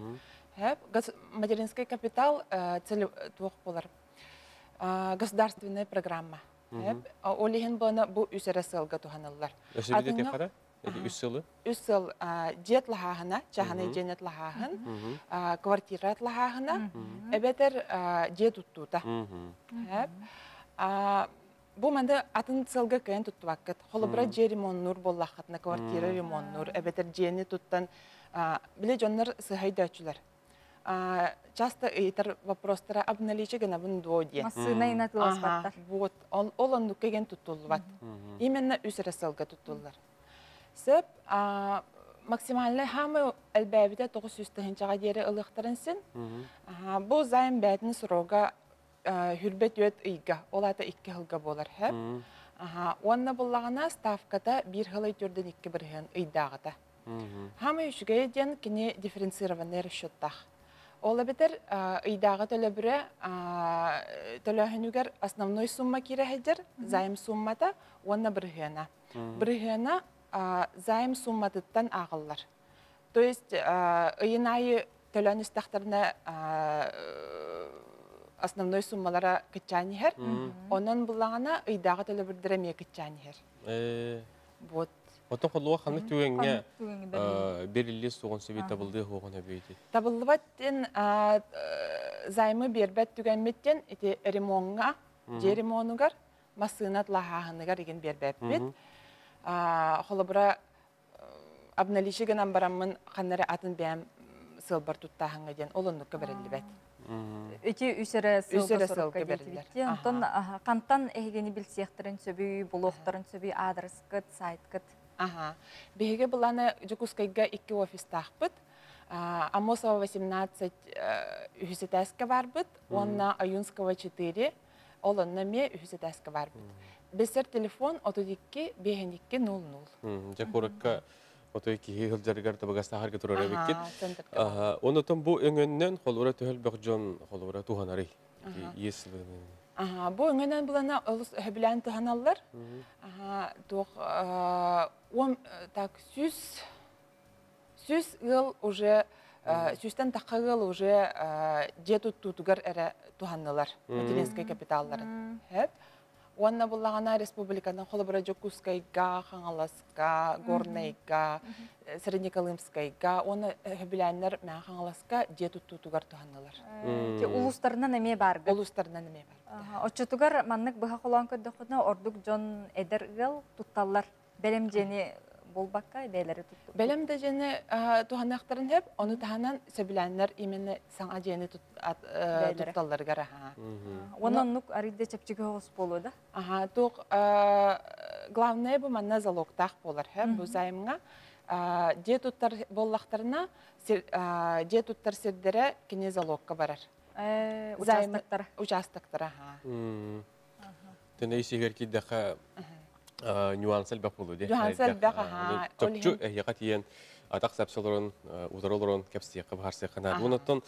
Материнский капитал туық болар. Государственная программа. Олеген бұл үс әрі салғы туғаналар. Өсі бедете қара? Үс сылы? Үс сыл жет лахахына, жағаны женет лахахын, квартират лахахына, әбетер жет ұттуыта. Бұл мәнді атын сылғы кәйін тұтты вақыт. Қолы бұра же ремоннур боллаққатына, квартира ремоннур, әбетер жені тұттан. Біле жонлар сығайды өтшілер. Часто етер вопростара обналиче гына бұн дуоде. Масына инатылас баттар. Ол онды кәйін тұттылы бат. Именно үсірі сылғы тұттылар. Сөп, максимальный хамы әлбәбіде 900-тігіншаға дері ылықтарын сен. Бұл зайын бәтіні сұрауға хүрбет өт үйгі, ол аты 2 ғылға болар. Онна болағына ставката 1 ғылы түрден 2 бірген үйдағыда. Хамы үшіге ден кіне дифференцированный расчеттақ. Ол әбетер үйдағы төлі бірі төліғінігер основной сумма керегедер, зайым суммата, онна біргена. Біргена зайым сумматыттан ағылар. То есть үйін айы төлөн истахтарына основной суммалара кытчанихер. Онон булаңана ыйдагы төлө бирдереме кытчанихер. Вот. Отон холлуга ханны түгенге берилли сугун сөбүй табылды хугун өбөйдү. Табылбаттен займы бербет түгенметтен ити ремонга, же ремонугар, масынат лахахыныгар еген бербеппет. Холобура обналичиген амбарамын ханнары атын бәм сылбар туттахыңа ден олоннукка берилибет. Ити үсере сылбар берилер. Онтон кантан эгени билсехтерин сөбүй, блогтарын сөбүй, адрескыт, сайткыт. Беге буланы Жукускайга 2 офис тахпыт. Амосова 18 үхүсетәскә барбыт, онна Аюнского 4, олонна ме үхүсетәскә барбыт. Бесер телефон 32 52 00. Жакуракка 32 хилжаргар табагаста харга турар беккет. Онотон бу өңөннөн холура төхөл бакжон холура туханары. Есил. Бу өңөннөн булана олус хөбүлән туханаллар. Тук так 100 ел уже 100-тен тақығыл уже жетут тутугар әрі туханнылар, материнский капиталларын. Онна буллагана республикадан холобра Жокускайга, Хаңаласка, Горнайга, Среднеколымскайга, оны хөбүләннәр мән Хаңаласка жетут тутугар туханнылар. Улустарынан эме баргы? Улустарынан эме бар. Очутугар маннык быха колан көддөкүнө ордук жон эдергел тутталлар. Белем жени болбакка эделери тутту. Белем де жени туханактарын хеп, оны таханан сөбүләннәр именно саңа жени тутталлар гара. Онон нук ариде чепчиге хос болу да? Тук главное бу манна залогтах болар хеп, бу займга же туттар боллактарына же туттар сердере кине залогка барар. Участоктар. Тene isihir ki daha nüansel bakulu de. Nüansel baka. Çokçu yakatiyen atak sapsaların udarolların kapsiye kabarsa kana. Bundan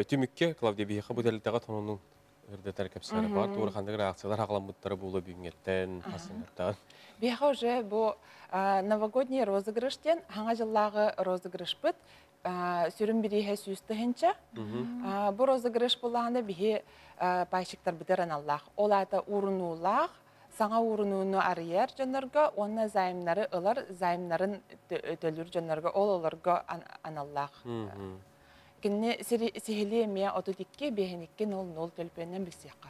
tümükke Claudia bir bu deltaga tonunun ırda kapsara var. Doğru kandığı reaksiyalar haqlanmıtları bulu büyüngetten hasınırdan. Bir hoje bu новогодний розыгрыштен хаңа жыллағы розыгрыш бит. Сөрүн бириһе сүстөһүнчө. Бу розыгрыш булганда бихи пайшыктар битерен Аллах. Олата урунулах, саңа урунууну арыяр жонорго, онна займнары ылар, займнарын төлүр жонорго, олорго аналлах. Кинне сихили эмия 32 52 00 төлпөнөн бисиякка.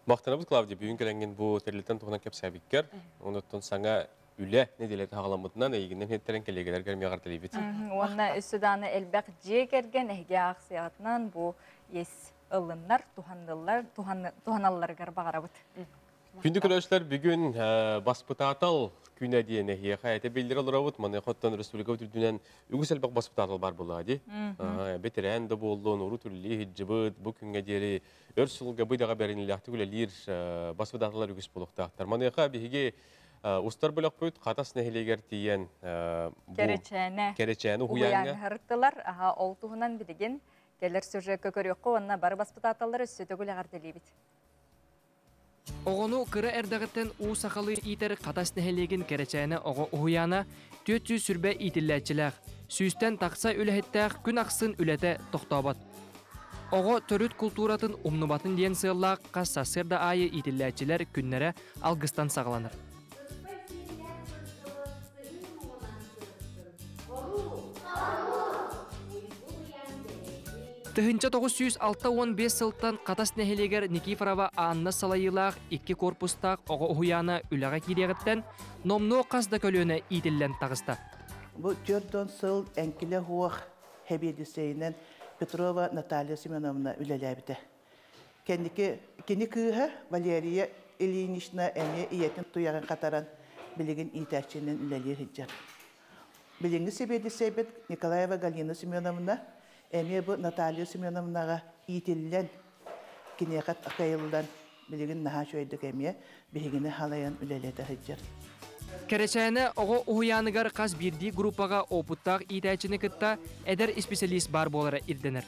Мактанабыз Клавдия бүгүн келенген бу терлитен тугунан кепсәбиккер. Онуттан саңа үле не дилет хагыламытынан эйгинен хеттерен келегелер кермегар телебит. Онна үсүданы элбек же керген эге аксыятынан бу ес ылымнар, туханалларга багарабыт. Күндү көрөчлөр бүгүн баспытатал күнө дейин хаяты билдире алабыт. Мына хоттон республика бүтүнөн үгүс элбек баспытатал бар булады. Бетерен да болду, нуру түрлү хиҗибыт бу күнгө дейин өрсүлгө быйдага бериниләхти күлелир баспытаталар үгүс булуктактар. Мына биге устар булак бүт катас нехилегер тиен керечене уянга хыртылар олтугунан билген келер сюжетке көрөккө онна бар баспытаталар өссөтөгүл агартелибит. Оғону кыры әрдағыттен уу сақалы итер қатас нәхелеген керечәне оғы уяна 400 сүрбе итилләчіләқ. Сүйістен тақса үләхеттәқ күн ақсын үләті тоқтабат. Оғы төрүт культуратын умнубатын ден сыйлақ қасса сырда айы итилләчілер күннері алғыстан сағыланыр. 1965 сылттан қатас нәхелегер Никифорова Анна Салайылақ 2 корпустақ оғы ұхуяна үліға керегіттен номну қазда көлөне итіллен тағыста. Бұл 4 сыл әңкілі хуақ хәбедісейінен Петрова Наталья Семеновна үлеләбіді. Кені күйі Валерия Ильинична әне иетін тұяғын қатаран білеген итәкченен үлелер хиджар. Біліңгі себедісейбет Николаева Галина Семеновна Әме бұ Наталья Семеновнаға итілілен кенеқат ақайылдан білеген наға шөйдік әме бігіне халайын үлелеті хиджар. Керечәне оғы ұхуяныгар қаз бірді группаға опыттақ итәчіні кітта әдір специалист бар болары ирденер.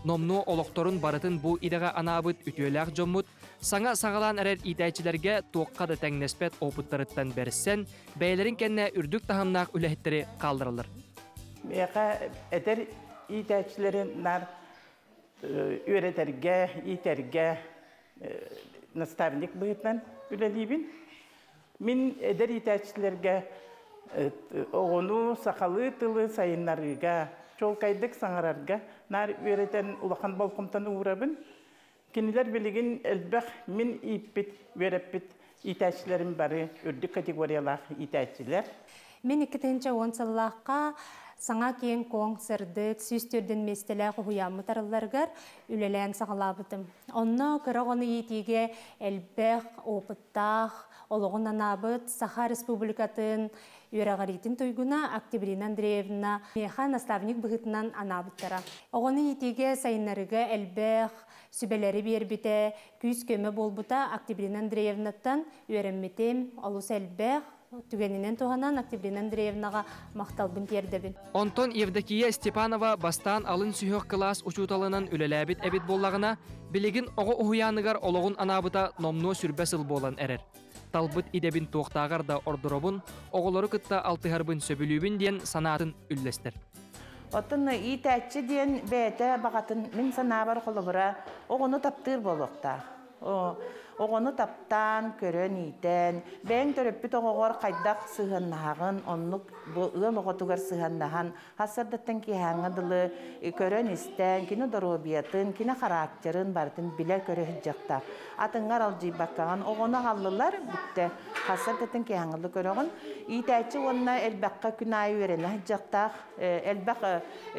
Номну олықторын барытын бұл идаға анабыт үтеләқ жоммут, саңа сағалан әрер итәчілерге тоққа да тәңнеспет опыттарыттан бәріссен, бәйлерін кәнне үрдік тахамнақ үләхеттері қалдырылыр. Меға әдір итәчиләрен нар өйрәтергә, итәргә наставник булып үләлибин. Мин эдер итәчиләргә оғыну, сақалы тылы сайынларыға, чолкайдық саңарарға, нар өйрәтен улақан балқымтаны уырабын. Кенелер білеген әлбәқ мен иппет, өрәппет итәчілерім бары үрдік категориялақ итәчілер. Мен 2-10 сыллаққа саңа кейін коң сырдық, сүйістерден местелі құғыямы тарыларғар үлелән сағалабытым. Онна кырағыны етеге әлбәқ, опыттақ, олығын анабыт, Саха Республикатын Үйрағаритин тойгуна Октябрина Андреевна меха наставник бұғытынан анабыттара. Оғыны етеге сайынарыға әлбәқ, сүбелері бербіте, күйіз көмі болбыта Октябрина Андреевнаттан үйрәмметем, олыс әлбәқ, түгенінен туғанан Октябрина Андреевнаға мақталбын тердебін. Онтон Евдокия Степанова бастан алын сүйіқ класс учуталынан үлеләбіт әбіт боллағына, білеген оғы ұхуяныгар олығын анабыта номно сүрбәсіл болан әрер. Талбыт идебін тоқтағар да ордыробын, оғылары күтті алтығарбын сөбілюбін ден санатын үллестер. Отын итәтчі ден бәйті бағатын мен санабар қолыбыра оғыны таптыр болуқта. Оғыны таптан, көрін итен, бәң төріппіт оғығыр қайдақ сығыннағын, онлық ұғын оғытығар сығыннағын, хасырдаттан кейхаңыдылы, көрін істен, кені дұрубиятын, кені характерін бардың біле көрі хүджіқтақ. Атыңғар алжи баққаған оғыны қалылар бітті, хасырдаттан кейхаңыды көріғын. Итәтчі онына әлбәққа күн айы өрені хүджіқтақ, әлбәқ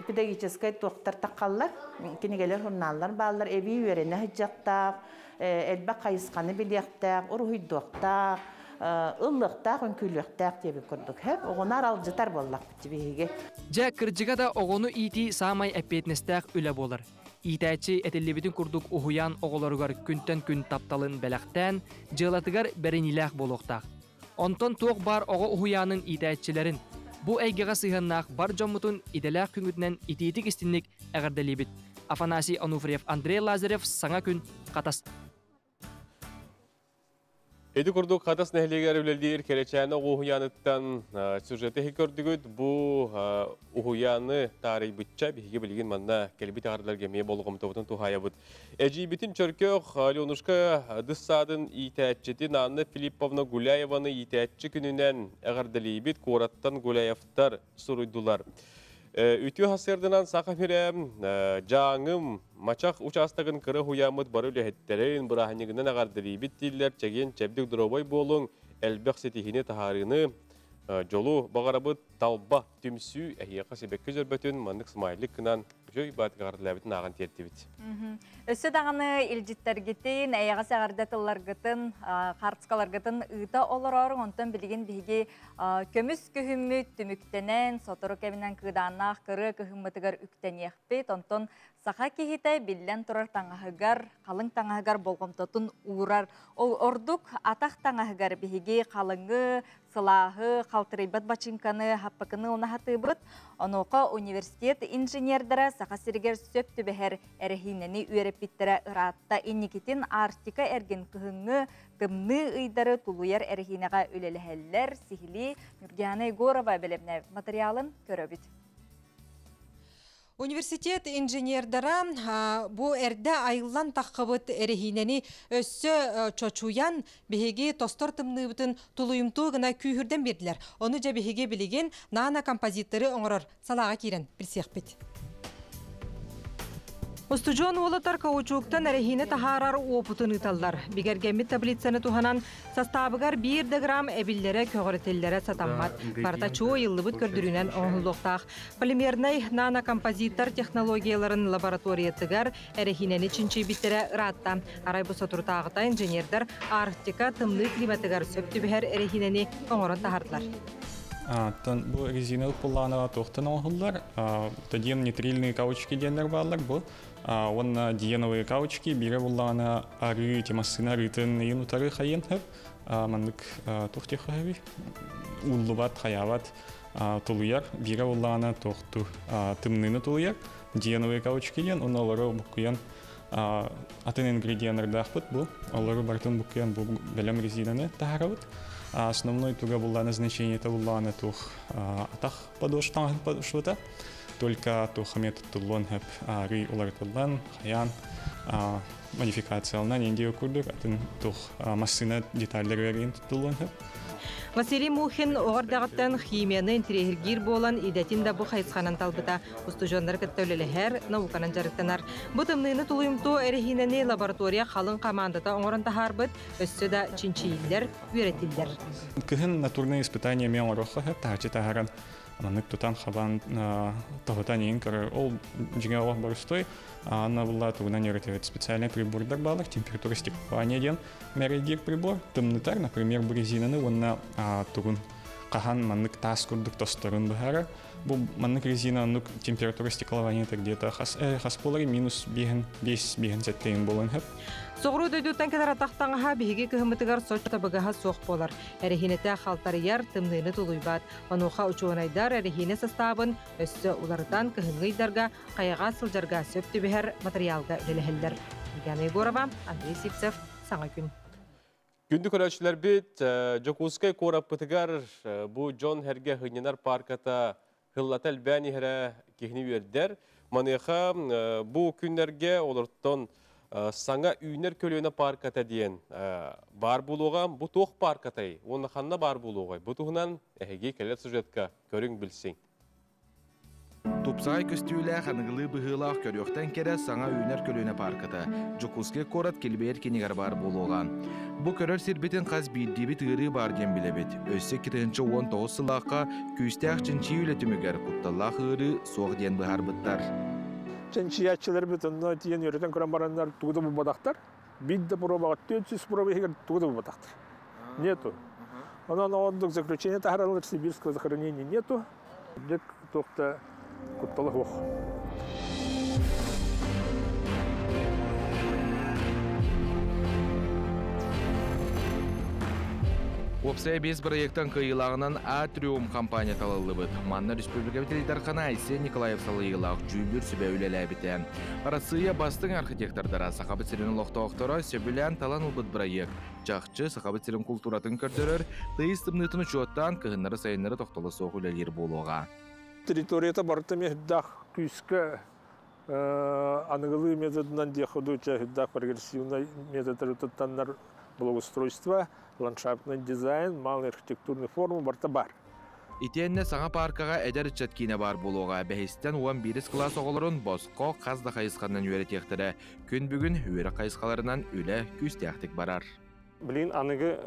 педагогическай тоқтар таққалар, кенегелер журналар балар, әбей өрені хүджіқтақ, әлбәқ қайысқаны білектәк, ұрғыйдуқтақ, ұллықтақ, үнкүйліктәк деп көрдік. Оғынар алжытар боллақ бітібеге. Жа кіржіға да оғыны ити самай әппетнестәк үлі болыр. Итәчі әтелебетін күрдік ұхуян оғыларығар күнтен күн тапталын бәләқтән, жылатығар бәрініләқ болуқтақ. Онтон тоқ бар оғы ұхуянын итәчілерін. Бұ әйгеға сыйғаннақ бар жомутын иделәқ күнгітінен итетік істінлік әғірделебет. Афанасий Ануфриев, Андрей Лазарев, саңа күн қатас. Эди курдук хатас нәһлегәр үлелдер керечәне уһуяныттан сюжеты көрдүгүт бу уһуяны тарый битчә биге билген манна келби тагырларга ме болгом тобутун тухаябыт. Эжи битин чөркөк Аленушка дыссадын итәччети Анна Филипповна Гуляеваны итәчче күнүнән әгәрделибит Кораттан Гуляевтар суруйдулар. Үтү хасырдынан сақамирем жаңым мачақ участагын кыры хуямыт бары үлехеттерин бұрахынегінен ағардырибит дейлер чеген чәбдік дұробой болың әлбәқ сетихіне тахарыны жолу бағарабыт талба түмсі әйеқа себекке жүрбәтін мандық смайлік кынан жөй батық ағардылабетін ағын тертебет. Өсі дағаны илжиттергетін, әйеға сәғардатыларғытын, қартысқаларғытын ұйта олар онтан білген бігі көміс күхімміт түміктенен, сотыру кәмінен күданақ кыры күхіммітігер үктен еқпет, онтан сақа кейітай білден тұрар таңағығар, қалың таңағығар болғымтатын ұғырар. Ол ордық атақ таңағығар бігі қалыңы, сылағы, қалтырайбат бачынканы, хаппакыны онағаты бұд, оноқа университет инженердері сақа сіргер сөп түбәхер әріхинені үйеріп біттірі ұратта инникетін Арктика әрген күхіңі кымны ұйдары тулуяр әріхинеға өлеліхәлілер сихили Нургияна Егорова бәлемне материалын көрөбіт. Университет инженердара бу эрде айыллан таққыбыт әріхинені өссі чочуян бігеге тостор тымныбытын тулуымту гына күйірден берділер. Оны жа бігеге білеген нана композиторы оңырыр. Салаға керен білсеқпет. Устужон олатар каучуктан әріхіне тахарар опутын ыталдар. Бігергемит таблицаны туханан составыгар 1 грамм әбіллері көгірітелері сатаммат. Барта чуо йыллыбыт көрдірінен оңылуқтақ. Полимернай нанокомпозитор технологияларын лабораториятыгар әріхинені чинчи биттері ыратта. Арай бұса тұртағыта инженердар Арктика тымны климатыгар сөптүбігер әріхинені оңырын тахардылар. Бұл резиналық бұлланыға тоқтын оңылдар. Таден нейтрильные каучки денлер балар бұл. Онна диеновые каучки бире бұлланы ары темасына рытын ең ұтары қайын хөп. Мандық тоқты қойы. Уллыбат, қаяват тұлыяр. Бире бұлланы тоқты тымныны тұлыяр. Диеновые каучки ден, оны олары бұқыян атын ингредиенлерді ақпыт бұл. Олары бартын бұқыян бұл бәлем резинаны тағарабыт. Основной туга была назначение это была на тух атах подошвата. только туха методтуллон хэп рый улартыллан хаян модификациялынан индио курдук атын тух массына детальдер верин туттуллон хэп. Василий Мухин оғырдағыттан химияны интерегир болан идәтин да бұ қайысқанан талбыта. Устужондар кіттәулелі науканан жарықтанар. Бұтымныны тұлуымту әрехинені лаборатория қалың командата оңырын тахарбыт, өссі да чинчийлер, үйретілдер. Кыхын натурные испытания мен ороқы хэп, тағачы тағаран Анык тутан хабан тохотан инкар ол жиге оқ барыстой ана була тугунан өретевет специальный прибордар балык температура стеклования ден мерегир прибор тымнытар, например, резинаны онна тугун кахан маннык тас курдук тостарын бахара бу маннык резина анук температура стеклования где-то хас полари минус беген 5 беген сеттейн болан хэп. Соғыру дөйдуттан кедара тақтаңаға бігеге көхімітігар соқ табығаға соқ болар. Әрехинеті қалтарыяр тымныны тұлуйбат. Онуға ұчуынайдар әрехине састабын өссі улардан көхімгейдарға қаяға сылжарға сөп түбігер материалға үлелігілдер. Яна Егорова, Андрей Сипцев, Саңа күн. Күнді көрәшілер бет, Жокускай корап бұтығар бұ Джон Херге ғыненар парката ғыллатал бәні хәрі кехіне вердер. Манеға бұ күнлерге олырттон саңа үйнер көлөне парката дейін бар болуға, бұ тоқ паркатай, оны қанна бар болуға. Бұтығынан әйге кәлет сюжетка көрің білсең. Тупсағай көстүйлі қанығылы бұғылақ көріқтен кері саңа үйнер көлөне парката. Жокуске корат келбейер кенегар бар болуған. Бұ көрір сербетін қаз бейдебет ғыры бар ден білебет. Өсі 19 сылаққа көстәқ чынчи үлетімігер құтталақ ғыры соқ ден бұғар бұттар. Чынчиятчылар бүтінна тиен өретен көрен барандар туғды бұл бадақтар. Бидді пробаға 400 проба егер туғды бұл бадақтар. Нету. Онан ондық заключение тағаралар сибирского захоронения нету. Дек тоқта құтталық оқ. Опсай бес проекттан кыйылағынан Атриум компания талылы бұд. Манна республика бітелейдарқана Айсе Николаев салыйылақ жүйілдер сөбе үлелі әбіті. Арасыя бастың архитектордара сақабыт сирен лоқтауқтара сөбілен талан ұлбыд проект. Жақчы сақабыт сирен культуратын көрдірір, тыйыстымнытын учоттан кығынлары сайынлары тоқталы соқ үлелер болуға. Территорията бартыме хүддақ күйіскі анығылы методынан деходуча хүддақ прогрессивный методар тұттанлар благоустройство, ландшафтный дизайн, малый архитектурный форма барта бар. Итенне саңа паркаға әдер чаткине бар болуға бәхістен 11 класс оғылырын босқо қазда қайысқаннан өре тектірі. Күн бүгін өре қайысқаларынан үлі күстяқтық барар. Білін анығы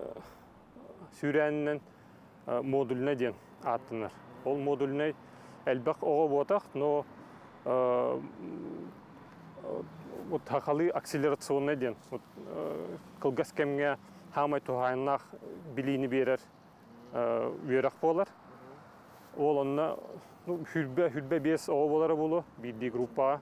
сүйрәнінен модуліне ден аттыныр. Ол модуліне әлбәқ оғы ботақ, но тақалы акселерационный ден. Қылғас кәмге хамай туғайынақ білейіні берер өйрақ болар. Ол онына хүрбе бес оғы болары болу, бірді группаға.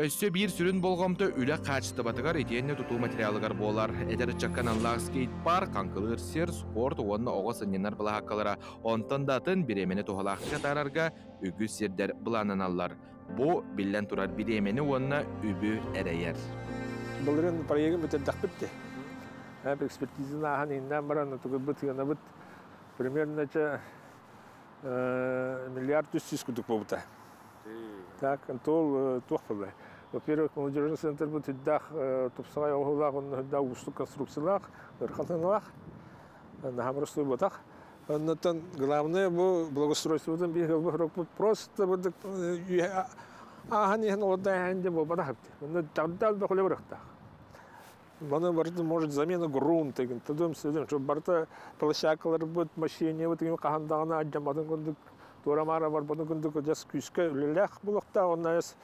Өссө бір сүрін болғамты үлі қачты батығар етенне тұту материалығар болар. Әдір чаккан аллақ скейт-парк, қанқылыр сер, спорт, онына оғы сынненар бұла хаққалара. Онтан датын біремені тұғалақ қатарарға үгі сердер бұланан аллар. Бұ білден тұрар біремені онына үбі әрәйер. Бұлырын проегін бүтәддақ бітті. Экспертизін ағын еннен бараны тұғы бұтығына бұт. Примерно миллиард 300 күдік болыта. Так, антол тухпылай. Во-первых, молодежный центр будет дах тупсагай оғылақ, он да усту конструкциялақ, верхотынлақ, нахамростой ботақ. Оннан главное бұл благоустройстводан бейгіл бұхырық просто бұдық ағын ехін одай әнде бұл бадақыпты. Оны тағдал бұқылы бұрықтақ. Оны барды может замена грунта, тудым сөзім, что барта площакалар будет машине, вот им қағандағына аджамадың күндік Турамара бар, бұны күндік өдес күйіске үліләқ бұлықта, онна әс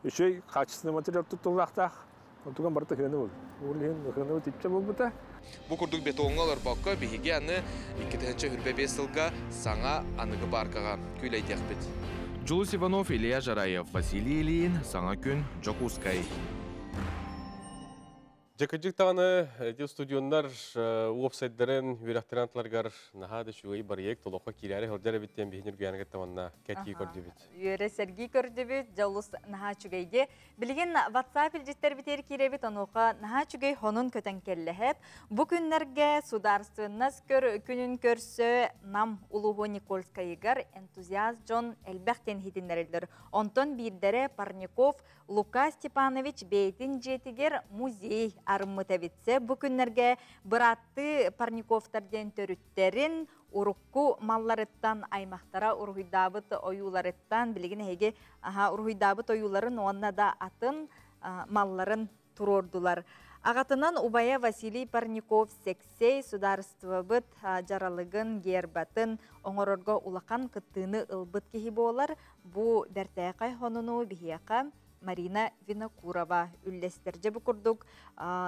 үшей қачысыны материал тұттылақтақ. Онтуған барта хені бол. Олеген хені өтіпче бол бұта. Бұ күрдік бетоңғалар баққа бейге әні 2-ші үрбе 5 сылға саңа анығы барқаға күйләйдек бет. Джулус Иванов, Илья Жараев, Василий Ильин, Саңа күн, Жокускай. Жекажик тағаны студиондар уопсайдарын үйрәқтірантыларғар нағады шуғай барыек толуққа келәрі хөрдері біттен бейінер гүйәнігет таманна кәткі көрді біт. Үйері сәргі көрді біт, жаулыс наға чүгейге. Білген WhatsApp үлжеттер бітер келе біт, онуға наға чүгей хонын көтен келләхеп. Бұ күнлерге сударствыннас күнін көрсі нам Улуғу Никольскайығар энтузиаст Джон әлбәқтен хитінлерілдір. Онтон бірдері Парников Лука Степанович бейтін жетігер музей арымы тәбетсе, бұ күнлерге бұратты Парниковтарден төріттерін урукку малларыттан аймақтара урхуйдабыт оюларыттан білген әйге урхуйдабыт оюларын онна да атын малларын турордулар. Ағатынан Убая Василий Парников сексей сударствабыт жаралығын гербатын оңорорға улақан кыттыны ылбыт кехи болар. Бұ дәртәйқай хонуну бихияқа Марина Винокурова үллестерже бұкұрдық.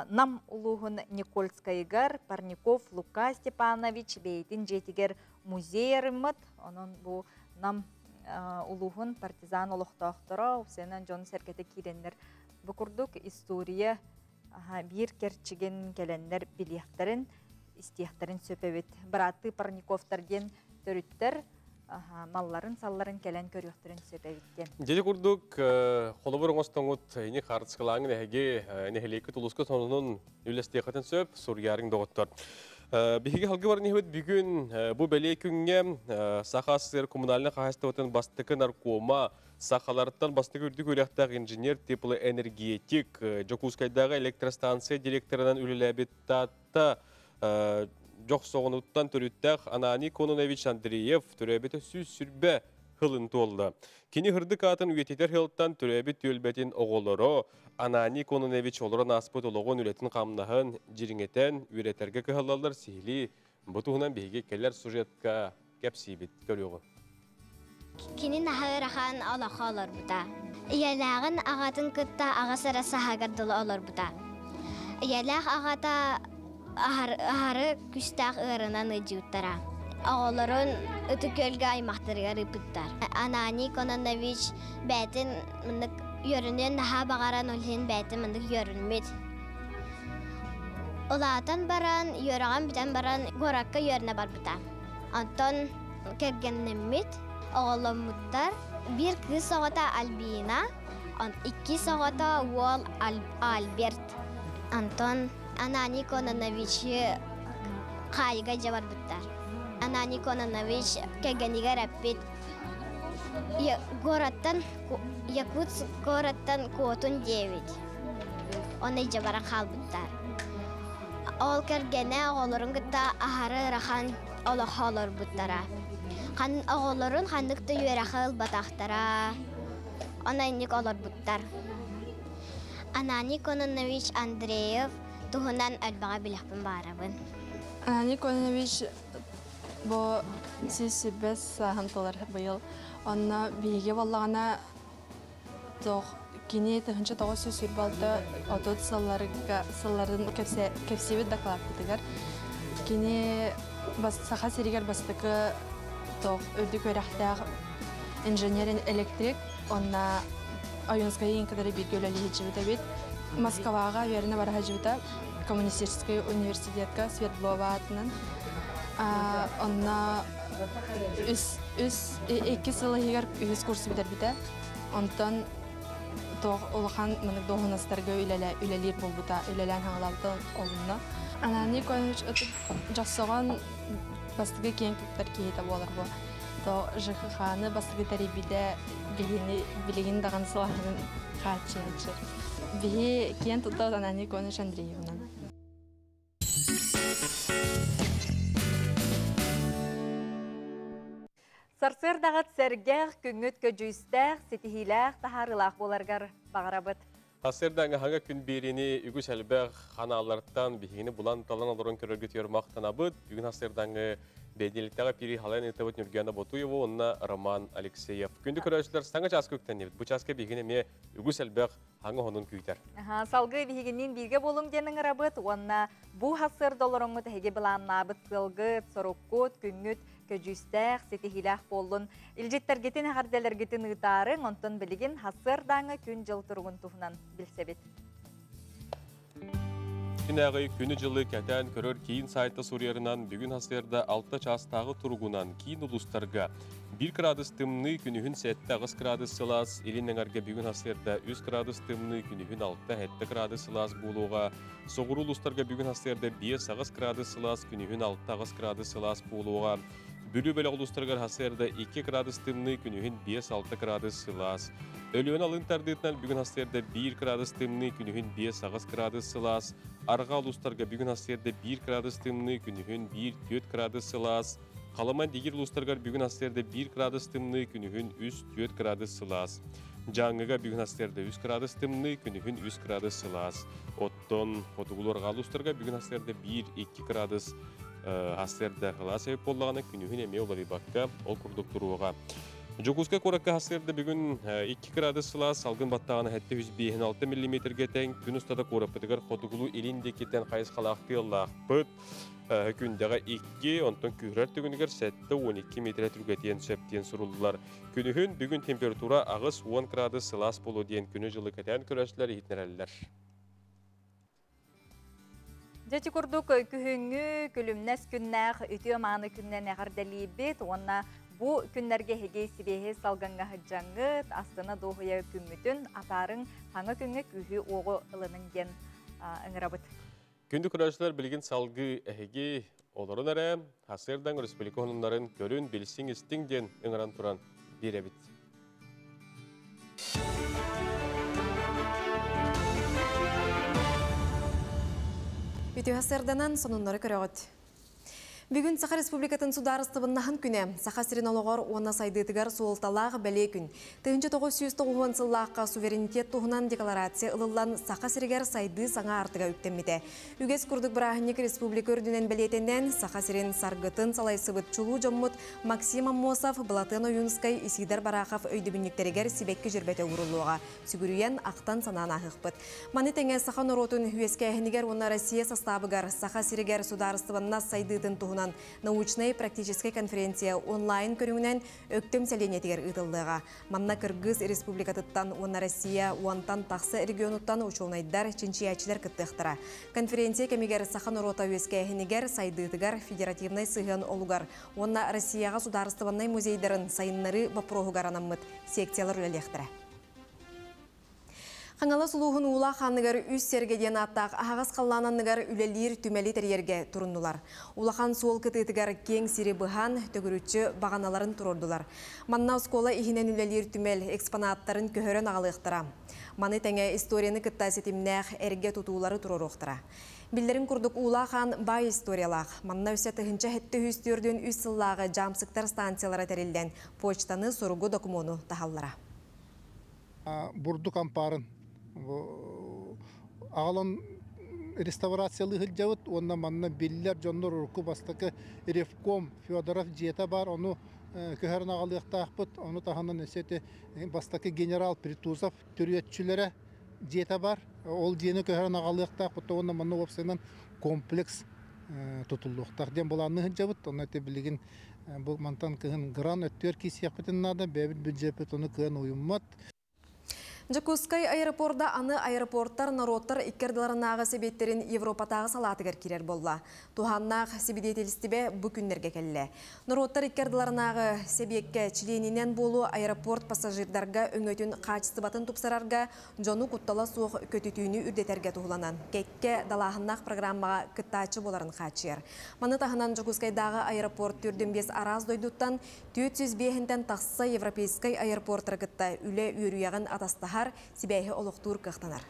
Нам улуғын Никольскайығар Парников Лука Степанович бейтін жетігер музей арымыт. Onun bu нам улуғын партизан олықтақтыра, сенен Джон Серкеті керенлер бұкұрдық. История bir керчіген келендер білияқтарын, істияқтарын сөпебет. Біраты Парниковтарген төріттер, малларын, салларын келен көріқтарын сөпебеттен. Деді күрдік, қолы бір оңыстыңыт, ені қарытсқылаңын әге, нәхелейкі тұлысқы сонының үлестеқатын сөп, сұргарың доғыттар. Бихиге халгы бар нехвет бүгін бұл бәлей күнге сақасыр коммунальны қағастығытын бастықы наркома, сақаларыттан бастығы үрдік өряқтағы инженер теплы энергетик, Жокускайдағы электростанция директорынан үліләбеттатта жоқ соғынуттан түріттәқ Анани Кононович Андреев түрәбеті сүз сүрбә хылын толды. Кені хырдық атын үйететер хылттан түрәбет төлбәтін оғылыры Анани Кононович олырын аспыт олығын үлетін қамнағын жиріңетен үйретерге кығылалар сейлі бұтығынан бейге келер сюжетка кәпсейбет көріғі. Кені нахайрахан алақа олар бұта. Иялағын ағатын күтті ағасыра сахагардылы олар бұта. Иялақ ағата ағары күстақ ұрынан ұджуттара. Ағаларын үті көлге аймақтырға рыпыттар. Анани Кононович бәтін мұндық йөрінен наха бағаран олхен бәтін мұндық йөрінмет. Олатан баран, йөріған бітен баран ғораққа йөріне бар бұта. Антон кергеннемет. Oğlumutlar bir kız oğata Albina, iki oğata oğul Albert. Anton Anani Kononovich'i kayıga cevap bittar. Anani Kononovich kegeniga rapid. Gorattan Yakutsk gorattan Kotun 9. Onu cevara kal bittar. Ol kergene oğulların gıtta aharı rahan olahalar bittara. Oğulların xandıqda yörəxil bataqtara, onaynik olar buttar. Anani Kononovich Andreev tuğunan albağa bilaqpın barabın. Anani Kononovich bu süsübes sahantalar bayıl. Onna bilgi vallağına kini tığınca toğa süsür balda otod salların kefsevi daklap bitigar. Kini sağa seriger bastıqı ördük öğrektağ injenerin elektrik, onna Ayonskaya kadar bir göleli hicivde bit. Moskvaga yerine var hicivde Kommunistiskaya Üniversitetka Svetlova adının. Onna iki sılı higar ühes kursu biter bite. Ondan olağan mınık doğunastarga ülelir bol buta, ülelen hanılavda olunna. Anani Kononovich ötüp jassoğan bastığı kenklikler kiyete bolar bu. To jıhıxanı bastığı taribide bilgini dağın sılahının kaçı açır. Bihi kent tuttağı Anani Kononovich Andreev'nan. Sarsır dağıt sergəq, küngüt köcüystəq, setihiləq, taharılaq bolargar bağırabıt. Hasırdan hangi gün birini ügüs elbaq kanallardan bihini bulan talan alırın körülgü tüyürmaqtan abıd. Bugün hasırdan bedelliktəğe piri halayan etabıt nürgüyanda botuyevo, onna Roman Alekseyev. Gündü körüsülər sanı ças kökten evit. Bu çaske bihini me ügüs elbaq hangi honun küyter. Salgı bihiginin birge bolum denin arabıt, onna bu hasır dolorunu tehege bilan nabıt sılgı, sorokut, küngüt, köcüstəq, setihiləq bolun. İlcetlər getin hardeler getin ıtarın, ondan bilgin hasır dağı gün jıl turgun tuğunan bilsebet. Binagı günü жылы keten körör кейін сайты сурьерынан бүгін асырда 6 частағы тұрғынан кейін ұлыстарға 1 градус тымны күнігін сәтті 9 градус сылас, елінен арга бүгін асырда 3 градус тымны күнігін 6-7 градус сылас болуға, соғыр ұлыстарға бүгін асырда 5-9 градус сылас, күнігін 6-9 градус сылас болуға, Bülü bölü uluslararası hasarda 2 gradus tımны günühün 5-6 gradus sılas. Ölüyen alın tardığından bugün hasarda 1 gradus tımны günühün 5-9 gradus sılas. Arga uluslararası bugün hasarda 1 gradus tımны günühün 1-4 gradus sılas. Kalaman digir uluslararası bugün hasarda 1 gradus tımны günühün 3-4 gradus sılas. Жаңыга бүгін астерді 3 градус тымны, күнігін 3 градус сылас. Оттон, отуғыларға алыстарға бүгін астерді 1-2 градус астерді қыла себеп болағына күнігін әме олары баққа ол күрдік тұруға. Жокузка қораққа астерді бүгін 2 градус сылас, алғын баттағына әтті 156 мм тең, күн ұстада қорапыдығыр қотуғылу елінде кеттен қайыз қалақты олақ бұд. Күндегі 2, онтон күрер түгінігер 7-12 метр түргетен сөптен сұрылдылар. Күнігін бүгін температура ағыз 10 градус сылас болу дейін күні жылы кәтен көрәшілер етінерәлілер. Жәті күрдік күхіңі күлімнәс күннәқ үтіе маңы күннен әғардәлі бет, онна бұ күннерге хеге сибеге салғанға ғыджаңғыт, астына доғыя күммітін, атарын хаңы күнгі күхі оғы ылының ген ыңырабыт. Күнді күрәшілер білген салғы әхеге оларын әрі, Хасырдан Республика онындарын көрін білсің істің ден ыңыран тұран беребіт. Үті Хасырданан сонынлары көріғыт. Бүгін Саха Республикатын сударыстыбыннағын күні Саха Сиринологор оны сайдытығар суылталағы бәле күн. 1990 сыллаққа суверенитет тұғынан декларация ылылан Саха Сиригер сайды саңа артыға үктеммеді. Үгес күрдік Брахынник Республика үрдінен бәлетенден Саха Сирин саргытын салайсыбыт чулу жоммут Максим Аммосов, Балатын Оюнскай, Исидар Барахов өйдібініктерігер сибекке жүрбәті ұрылуға. Сүгірүйен ақтан санан ағықпыт. Маны тәңе Саха Норотын үеске әхінігер оны Россия составыгар Саха Сиригер сударыстыбынна сайдытын тұғынан научная и практическая конференция онлайн көріңінен өктім сәленетігер ұтылдыға. Манна Кыргыз Республикатыттан, оны Россия, уантан тақсы регионуттан учылнайдар чинчиячилер кыттықтыра. Конференция кемегер Сахан Орота өске әхінігер сайдытыгар федеративный сығын олугар. Оны Россияға сударыстываннай музейдерін сайыннары бапроғығар анаммыт секциялар үлелектірі. Қаңалы сұлуғын ула қанығар үз сергеден аттақ ағас қаллананығар үлелер түмәлі тәрерге тұрындылар. Улахан суол кытытығар кең сири бұхан төгірүтші бағаналарын тұрырдылар. Манна ұскола ихінен үлелер түмәл экспонаттарын көхөрін ағалықтыра. Маны тәңе историяны кытта сетімнәқ әрге тұтулары тұрырықтыра. Білдерін күрдік улахан бай историялақ. Манна өсі тұхынча хетті хүстірден үз сыллағы жамсықтар станциялары тәрелден почтаны сұрғы документу тахаллара. Бурду кампарын ағалан реставрациялы ғылжауыт, онна манна биллер жоннор ұрқы бастықы Ревком Федоров жета бар, оны көхерін ағалықта ақпыт, оны тағанан өсеті бастықы генерал Притузов түретчілері жета бар, ол жені көхерін ағалықта ақпыт, онна манна опсайынан комплекс тұтылуқтақ. Ден бұл анны ғылжауыт, оны өте білігін бұл мантан күйін ғыран өттер кейсі яқпытыннады, бәбіт бүджепет оны күйін ұйыммат. Жакускай аэропорда аны аэропорттар народтар иккерділарынағы себеттерін Европатағы салатығыр керер болла. Туханнақ себедетелістібе бұ күннерге кәлі. Народтар иккерділарынағы себекке членінен болу аэропорт пассажирдарға өңөтін қачыстыбатын тұпсарарға жону құттала соқ көтітүйіні үрдетерге туғыланан. Кекке далағыннақ программаға күттачы боларын қачыр. Маны тағынан Жакускайдағы аэропорт түрдің бес араз дойдуттан 405-тен тақсы европейскай аэропорттар күтті үлі үйрүйяғын атастаға сибәйі олықтуыр қықтанар.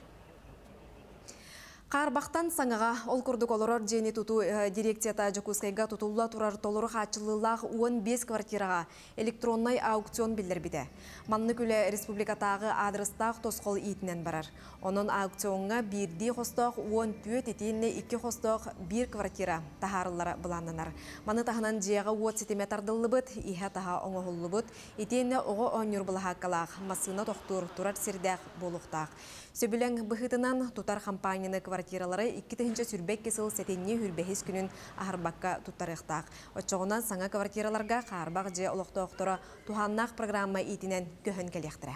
Қарбақтан саңыға ол күрдік олырар жені тұту дирекцията Жакускайға тұтулла тұрар толыры қачылылақ 15 квартираға электроннай аукцион білдір біді. Манны күлі республикатағы адрестақ тосқол итінен барар. Оның аукционға бірді қостақ 14 етейіне 2 қостақ 1 квартира тахарылары бұланынар. Манны тағынан жияға 10 сетиметрдылы бұд, иға таға оңығылы бұд, етейіне оғы оңыр бұлаға қалақ, масына тоқтур тұрар сердәқ болуқтақ. Сөбілен бұхытынан тұтар компанияны квартиралары 2-тігінші сүрбек кесіл сәтенне хүрбәхес күнін ағырбаққа тұттарықтақ. Отчоғынан саңа квартираларға қарбақ же олықты оқтыры туханнақ программа итінен көхін кәлектірі.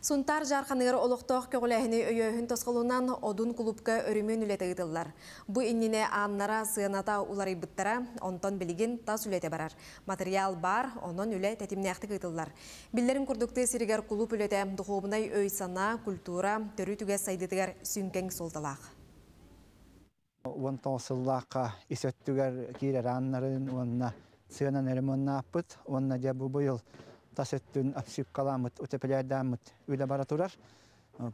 Сунтар жарқанығыр олықтоқ көгіләхіні өйөйін тосқылуынан одун клубка өрімен үлеті ғытылар. Бұ инніне аннара сыйыната улары бұттара, онтон білігін тас үлеті барар. Материал бар, онын үле тәтімнәқті ғытылар. Білдерін күрдікті сирігер клуб үлеті дұқуыбынай өй сана, культура, төрі түге сайдытығар сүнкен солдалақ. Онтон сыллаққа исөттігер кейлер аннарын, онына сыйынан әрімонна аппыт, онына жабы бұйыл тасеттін апсып каламыт, утепелердамыт үлі бара турар.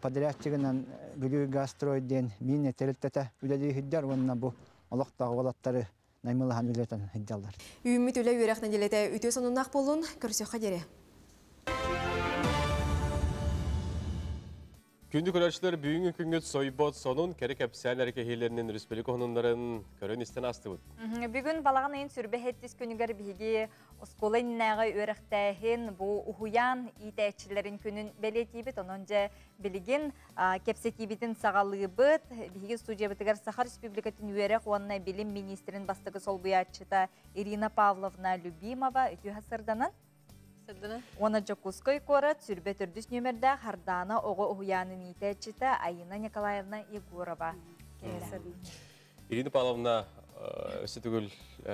Подрядчығынан бүлі гастройден мине терілтеті үлі хиддар, онына бұ олықтағы олаттары наймылыған үлетен хиддалар. Үйіммет үлі үйрәқнен делеті үті сонунақ болуын көрсеуға дере. Күнді көрәшілер бүйінгі күнгіт сойбот сонун керек әпсән әрекехейлерінің республика онындарын көрін істен асты бұд. Бүгін балаған айын сүрбе хеттіз күнігер бігі оскола иннағы өріқтәхін бұл ұхуян итәчілерін күнін бәлетейбіт, онынca білген кепсетейбітін сағалы бұд, бігі студия бұтығар Сахар Республикатын өріқ онына білім министрін бастығы сол бұятчыта Ирина Павловна Любимова үті ғасырданын. Оны Жокускай корат сүрбе түрдіс нөмірді Хардана оғы ұхуянын итәчіті Айына Николаевна Егорова. Ирина Павловна өсі түгіл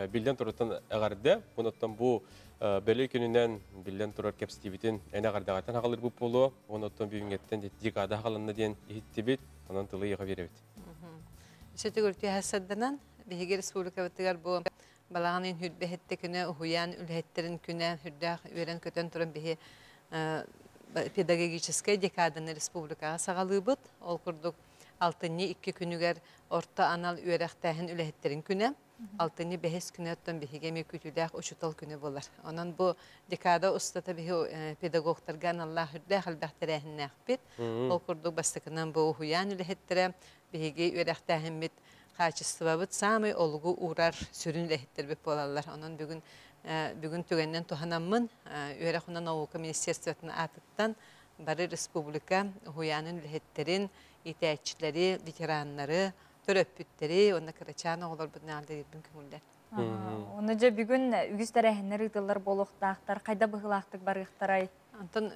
білден тұрыттан әғарды. Бұныттан бұл бәлі күнінен білден тұрар кепстебетін әне ғардағаттан ағалыр бұл болу. Оныттан бүйінгеттен декада ағалынна дейін ехеттебет, онан тылы еға беребет. Өсі түгіл түйәсәддінен Беге Республика бұттығар бұл балағанын хүрбе хетті күні, ұхуян үлхеттерін күні, хүрдәқ өрен көтен тұрын бейі педагогическай декаданы республикаға сағалы бұд. Ол күрдік 6-2 күнігер орта анал өрәқтәхін үлхеттерін күні, 6-5 күні өттен бейге мекүтіләқ ұшытал күні болар. Онан бұл декада ұстата бейі педагогтарған Аллах хүрдәқ әлбәқтері әхін әқпет. Ол күрдік бастықынан бұл ұхуян үлхеттері бейге өрәқтәхін бет Качествобыт самый олгу урар сүрін ләхеттер біп болалар. Онан бүгін түгеннен туханамын, өрәқуна наука министерствотын атыттан бары республика хуянын ләхеттерін, итәчілері, ветеранлары, төрөппүттері, онна кырачаны олар бұдын алды ербін күмілдер. Оны жа бүгін үгістер әхінер ұйтылар болуқтақтар, қайда бұғылақтық барықтарай? Антон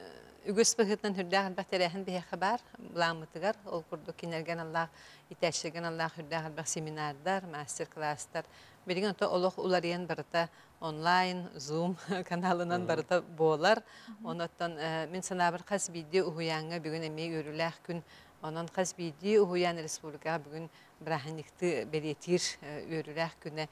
үгіс бұғытынан хүрдәғіл бәттерәхін бейе қабар, бұламытығар, ол күрді кенерген Аллах, итәшілген Аллах хүрдәғіл бәқ семинардар, мастер-класстар. Береген ота олық улариян барыта онлайн, Zoom каналынан барыта болар. Онаттан мен санабыр қас бейді ұхуянға бүгін әмей өріләқ күн, онан қас бейді ұхуян республикаға бүгін бірахынлықты беретир өріләқ күні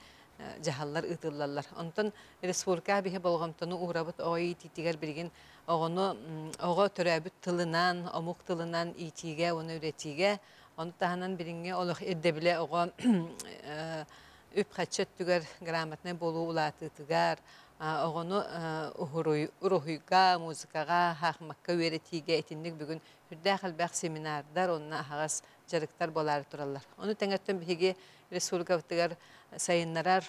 жахаллар ытыллалар. Онтан республика бихе болғамтаны уğrabıt оғай титигер берген оғы төрәбіт тылынан, омуқ тылынан итиге, оны үретиге, оны тағынан бірінге олық ердебіле оғы үп қатшет түгер грамотны болу улатытыгар, оғыны ұрухыйға, музыкаға, хақмаққа өретиге етіндік бүгін үрдәқ әлбәқ семинардар, онына ағас жарықтар болары тұралар. Оны тәңеттен біге республика бұттығар сайынларар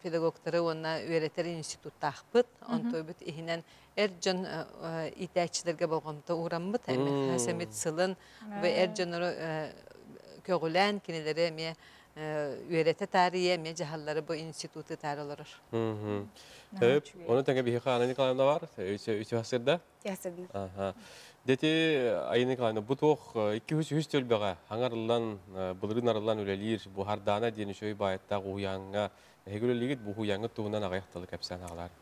педагогтары онына өретер институтта ақпыт, онтой бұт ихінен әр жон итәчілерге болғанымда ұрамбыт, әсемет сылын, әр жонары көгілән кенелері әме өреті тарие, әме жағалары бұл институты тары оларыр. Оны тәңе бейхі Айына Николаевна бар, өте ғасырда? Ғасырда. Дети Айына Николаевна, бұт оқ 200 төлбеға аңарылан, бұлырын арылан өлелер, бұ хардана дені шөй байыттағы ұяңға, әйгілелігіт бұ ұяңғы туынан ағаяқтылы кәпсән ағалар.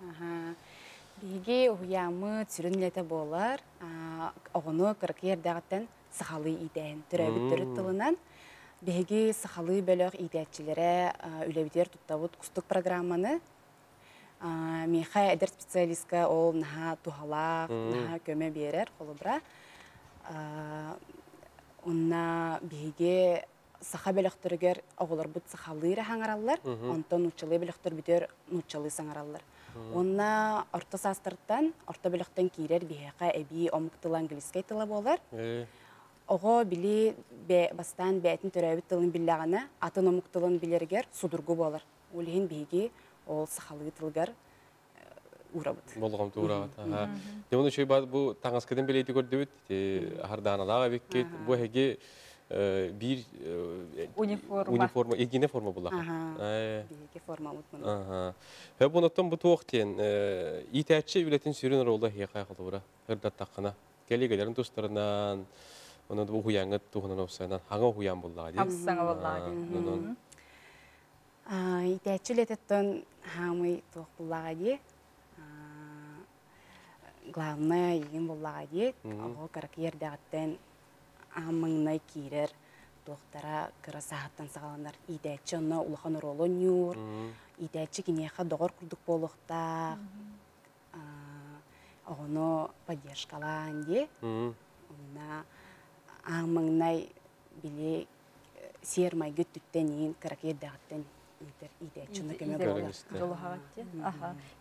Биге ұяңы түрінлеті болар, оғыны қырық ердағыттан сақалы идәйін түрәбіт түрі тылынан. Биге сақалы бөліқ идәтчілері үләбідер тұттауыт құстық программаны. Меха әдір специалистка ол наға тухалақ, наға көме берер, қолыбыра. Онна биге саха бөліқтірігер оғылар бұд сақалыйры хаңаралар, онтан ұчылы бөліқтір бітер ұчылы саңаралар. Онна орта састырттан, орта бөліқтен кейрер бейеқа әбей омықтылы англискай тылы болар. Оғы білі бастан бәйтін түрәбіт тылын біліғаны, атын омықтылын білергер судырғы болар. Олығын бейге ол сақалы тылғар ұғырабыд. Болғамды ұғырабыд. Демоны шөй бады бұл таңасқыдың білейді көрді өт, харданалаға беккет, бұл әге bir uniforma, egine forma bula. Ege forma utmanı. Ve bundan bu toğten itaatçı ületin sürün rolda hiyaqaya qıldı bura. Hırdat taqına. келегелерин тустарынан, оны бу хуяңыт туһунан опсайнан хаңа хуян буллади. Апсаңа буллади. Итәчилететтен хамый тух буллагади. Главное еген буллагади. Ого карак ердәгәттен амыңнай кирер. Доктора кырасахаттан сагаланар. Итәче онна улахан роло нюр. Итәче кинеха догор курдук болукта. Огоно поддержкалан ди. Онна амыңнай биле сермай гөттүттен карак ердәгәттен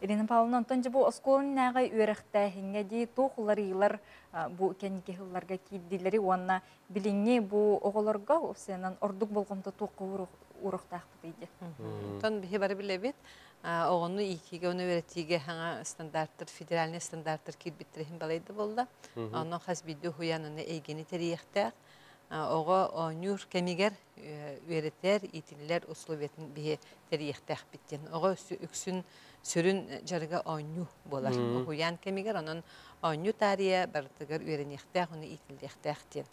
Ирина Павловна, онтон же бу осколын нағай үйрәқтәхінге де тоқылар бу кәнеке хылларға кейділері онна біліңне бу оғыларға осенан ордық болғымда тоқы ұрықтақ бұдайды. Тон бихи бары біле бит, оғыны икиге оны өретиге хаңа стандарттыр, федеральный стандарттыр кейд біттірехін балайды болды. Оның қас биді хуяныны әйгені тәрияқтақ. Оға онюр кемигер өретер, итинлер условиятын бихи тәрияқтақ біттен. Оға үксін сүрін жарыға оню болар. Хуян кемигер, оның оню тария бартығыр өренектақ, оны итинлектақ ден.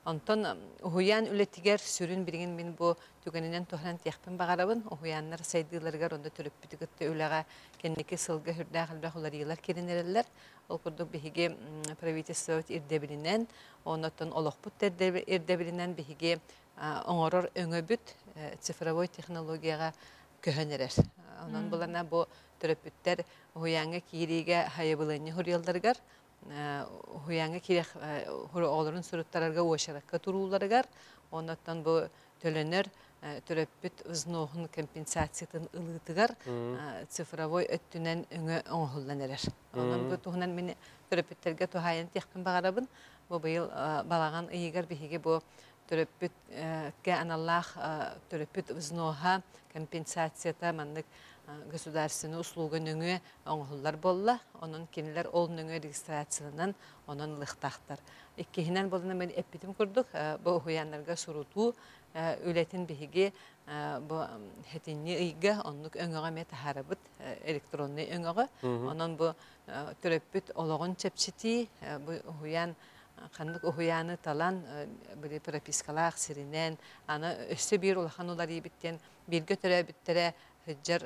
Онтон хуян үлетігер сүрін бірген мен бұл түгенінен тоғынан тияқпен бағарабын. Хуянлар сайдыларғар, онда түріп бүтігітті өліға кеннеке сылғы хүрдәқ албақ олар елар керінерелер. Ол күрдік бігіге правительство ирдебілінен, онытын олықпұт ирдебілінен бігіге оңырыр өңі бүт цифровой технологияға көхөнерер. Онын бұлана бұл түріп бүттер хуяңы кейреге хайыбылыны хүрелдергар, хуяңы керек оларын сүріттарарға өшірікке тұруларығар, онытын бұл төленер түрөппіт ұзноғын компенсациятын ылытығар цифровой өттінен өңі оңғылданырыр. Онын бұл тұғынан мені түрөппіттерге тұхайын текпін бағарабын. Бұл бұйыл балаған ұйығар бігеге бұл түрөппітке аналлах түрөппіт ұзноға компенсацията мандық государственный услугын өңі оңғылдар болла. Onun kendiler olun öngü registrasyonundan onun lıhtaqtar. İkkihinen boluna men epitim kurduk. Bu huyanlarga surutu ületin bihigi bu hetinni ıyga onluk öngüge met harabıt elektronlu öngüge. Onun bu töröpüt oloğun çepçiti bu huyan kandık huyanı talan böyle propiskalar sirinen ana üstü bir olahan oları bitten bir götüre bittere hıccar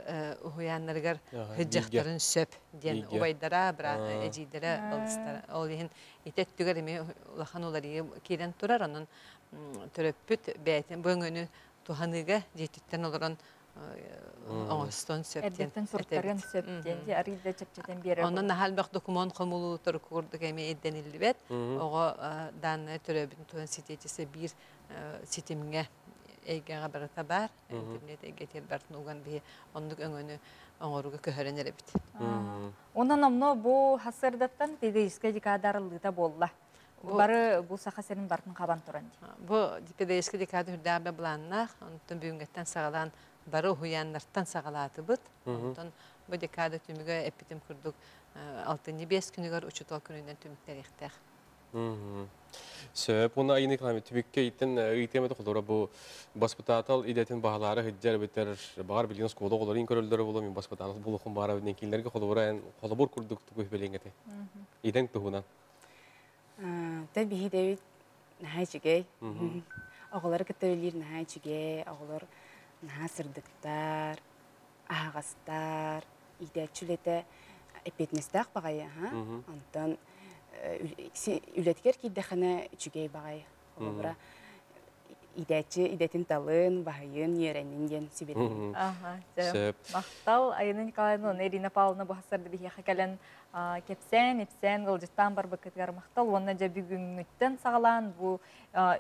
huyanlargar hıccakların söp diyen obaydara bra ecidere alыстara olihin itet tügerimi olahan oları kiren turar onun töröpüt beytin bu önü tuhanıga jetitten olaran Ağuston september. Erdetten sortların september. Arıyla çepçeten bir yere. Onun halbak doküman kamulu turkurduk emi eddenilibet. Oğa danı töröbün tuhan sitecisi bir sitemine eygene barata bar. İnternete getir bartın ugan bir onduk önünü oğuruga köhörenere bit. Ondan amno bu hasırdattan pedagojik dikadarlığı bolla. Barı bu saha senin bartın kaban turan. Bu pedagojik dikadı hürdâbe bulanlar. Ondan büyüngetten sağlan barı huyanlardan sağalatı bud. Ondan bu dekada tümüge epitim kurduk. 6-5 günügar uçutol gününden tümükler ihtiyar. Söp ona ayını kılami tümükke itten ıйtемет қолдора bu баспытатал идетін бағалары hıccar бетер бағар білген скола қолдары көрөлдері болу мен баспытатал бұлықын бара біден кейлерге қолдора қолабор күрдік түгі белеңгеті. Иден тұғынан. Tabii de nahayçıgey. Oğulları kıtırılır nahayçıgey, oğullar nahasırdıklar, ağastar, idetçülete epetnesdaq bağaya. Ondan ületiker ki dexene çügey bağaya. Oğullara idetin talın, bağayın, yerenin siberin. Maqtal Ayının Nikolayevna, Irina Pavlovna bu hasarda bir hekalen kepsen, epsen, gılcıttan bar bakıtgar maqtal. Ondan ja bügüngütten sağlan bu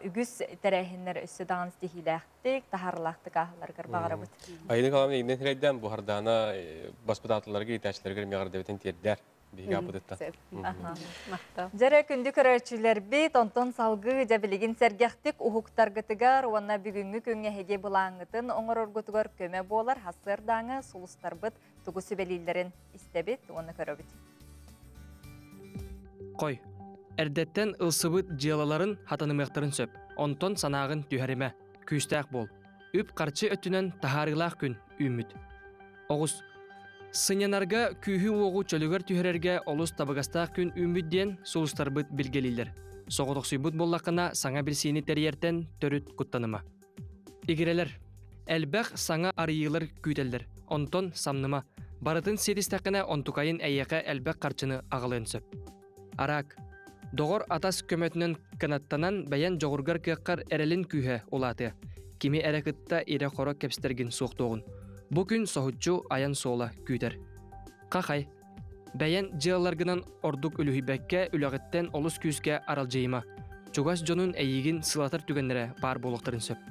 ügüs terehinler üssü dağınız dehiləxtik, taharlaqtık ahlargar bağıra bud. Ayını Nikolayevna inden hiraydan bu hardana baspatatlılarga itaçlarga meğar devletin terder. Jere kündü körörçüler bit, onton salgı jabiligin sergahtik uhuktargıtıgar, onna bügüngü künge hege bulağıtın, oңыр orgutugar köme bolar, hasır dağını, sulustar bit, tugusu belillerin istebit, onu köröbit. Koy, erdetten ılsıbıt jılaların hatanımıqtарын söp, onton sanağın tüherime, küstaq bol. Üp qarçı ötünen taharılaq gün ümüt. Oğuz, Сынянарга күйі оғу чөлігер түйерерге олыс табығастақ күн үмідден солыстарбыт білгелейлер. Соғытықсүйбыт боллақына саңа білсейіні тәріертен төріт құттаныма. Игерелер, әлбәқ саңа арыйылыр күйтелдер. Онтон самныма. Барытын седістәқіне онтукайын әйеқі әлбәқ қарчыны ағылын сөп. Арақ, доғыр атас көмөтінен канаттанан бәян жоғыргар кеққар әрелін күйе олаты. Кими әрекітті ире қоры кепстерген соқтоғын. Бұ күн соғытчу аян сола күйтер. Қақай, бәян жиаларгынан ордук үліхібәкке үліғіттен олыс күйіске аралжайыма. Чугас жонун әйігін сылатыр түгенлері бар болуқтарын сөп.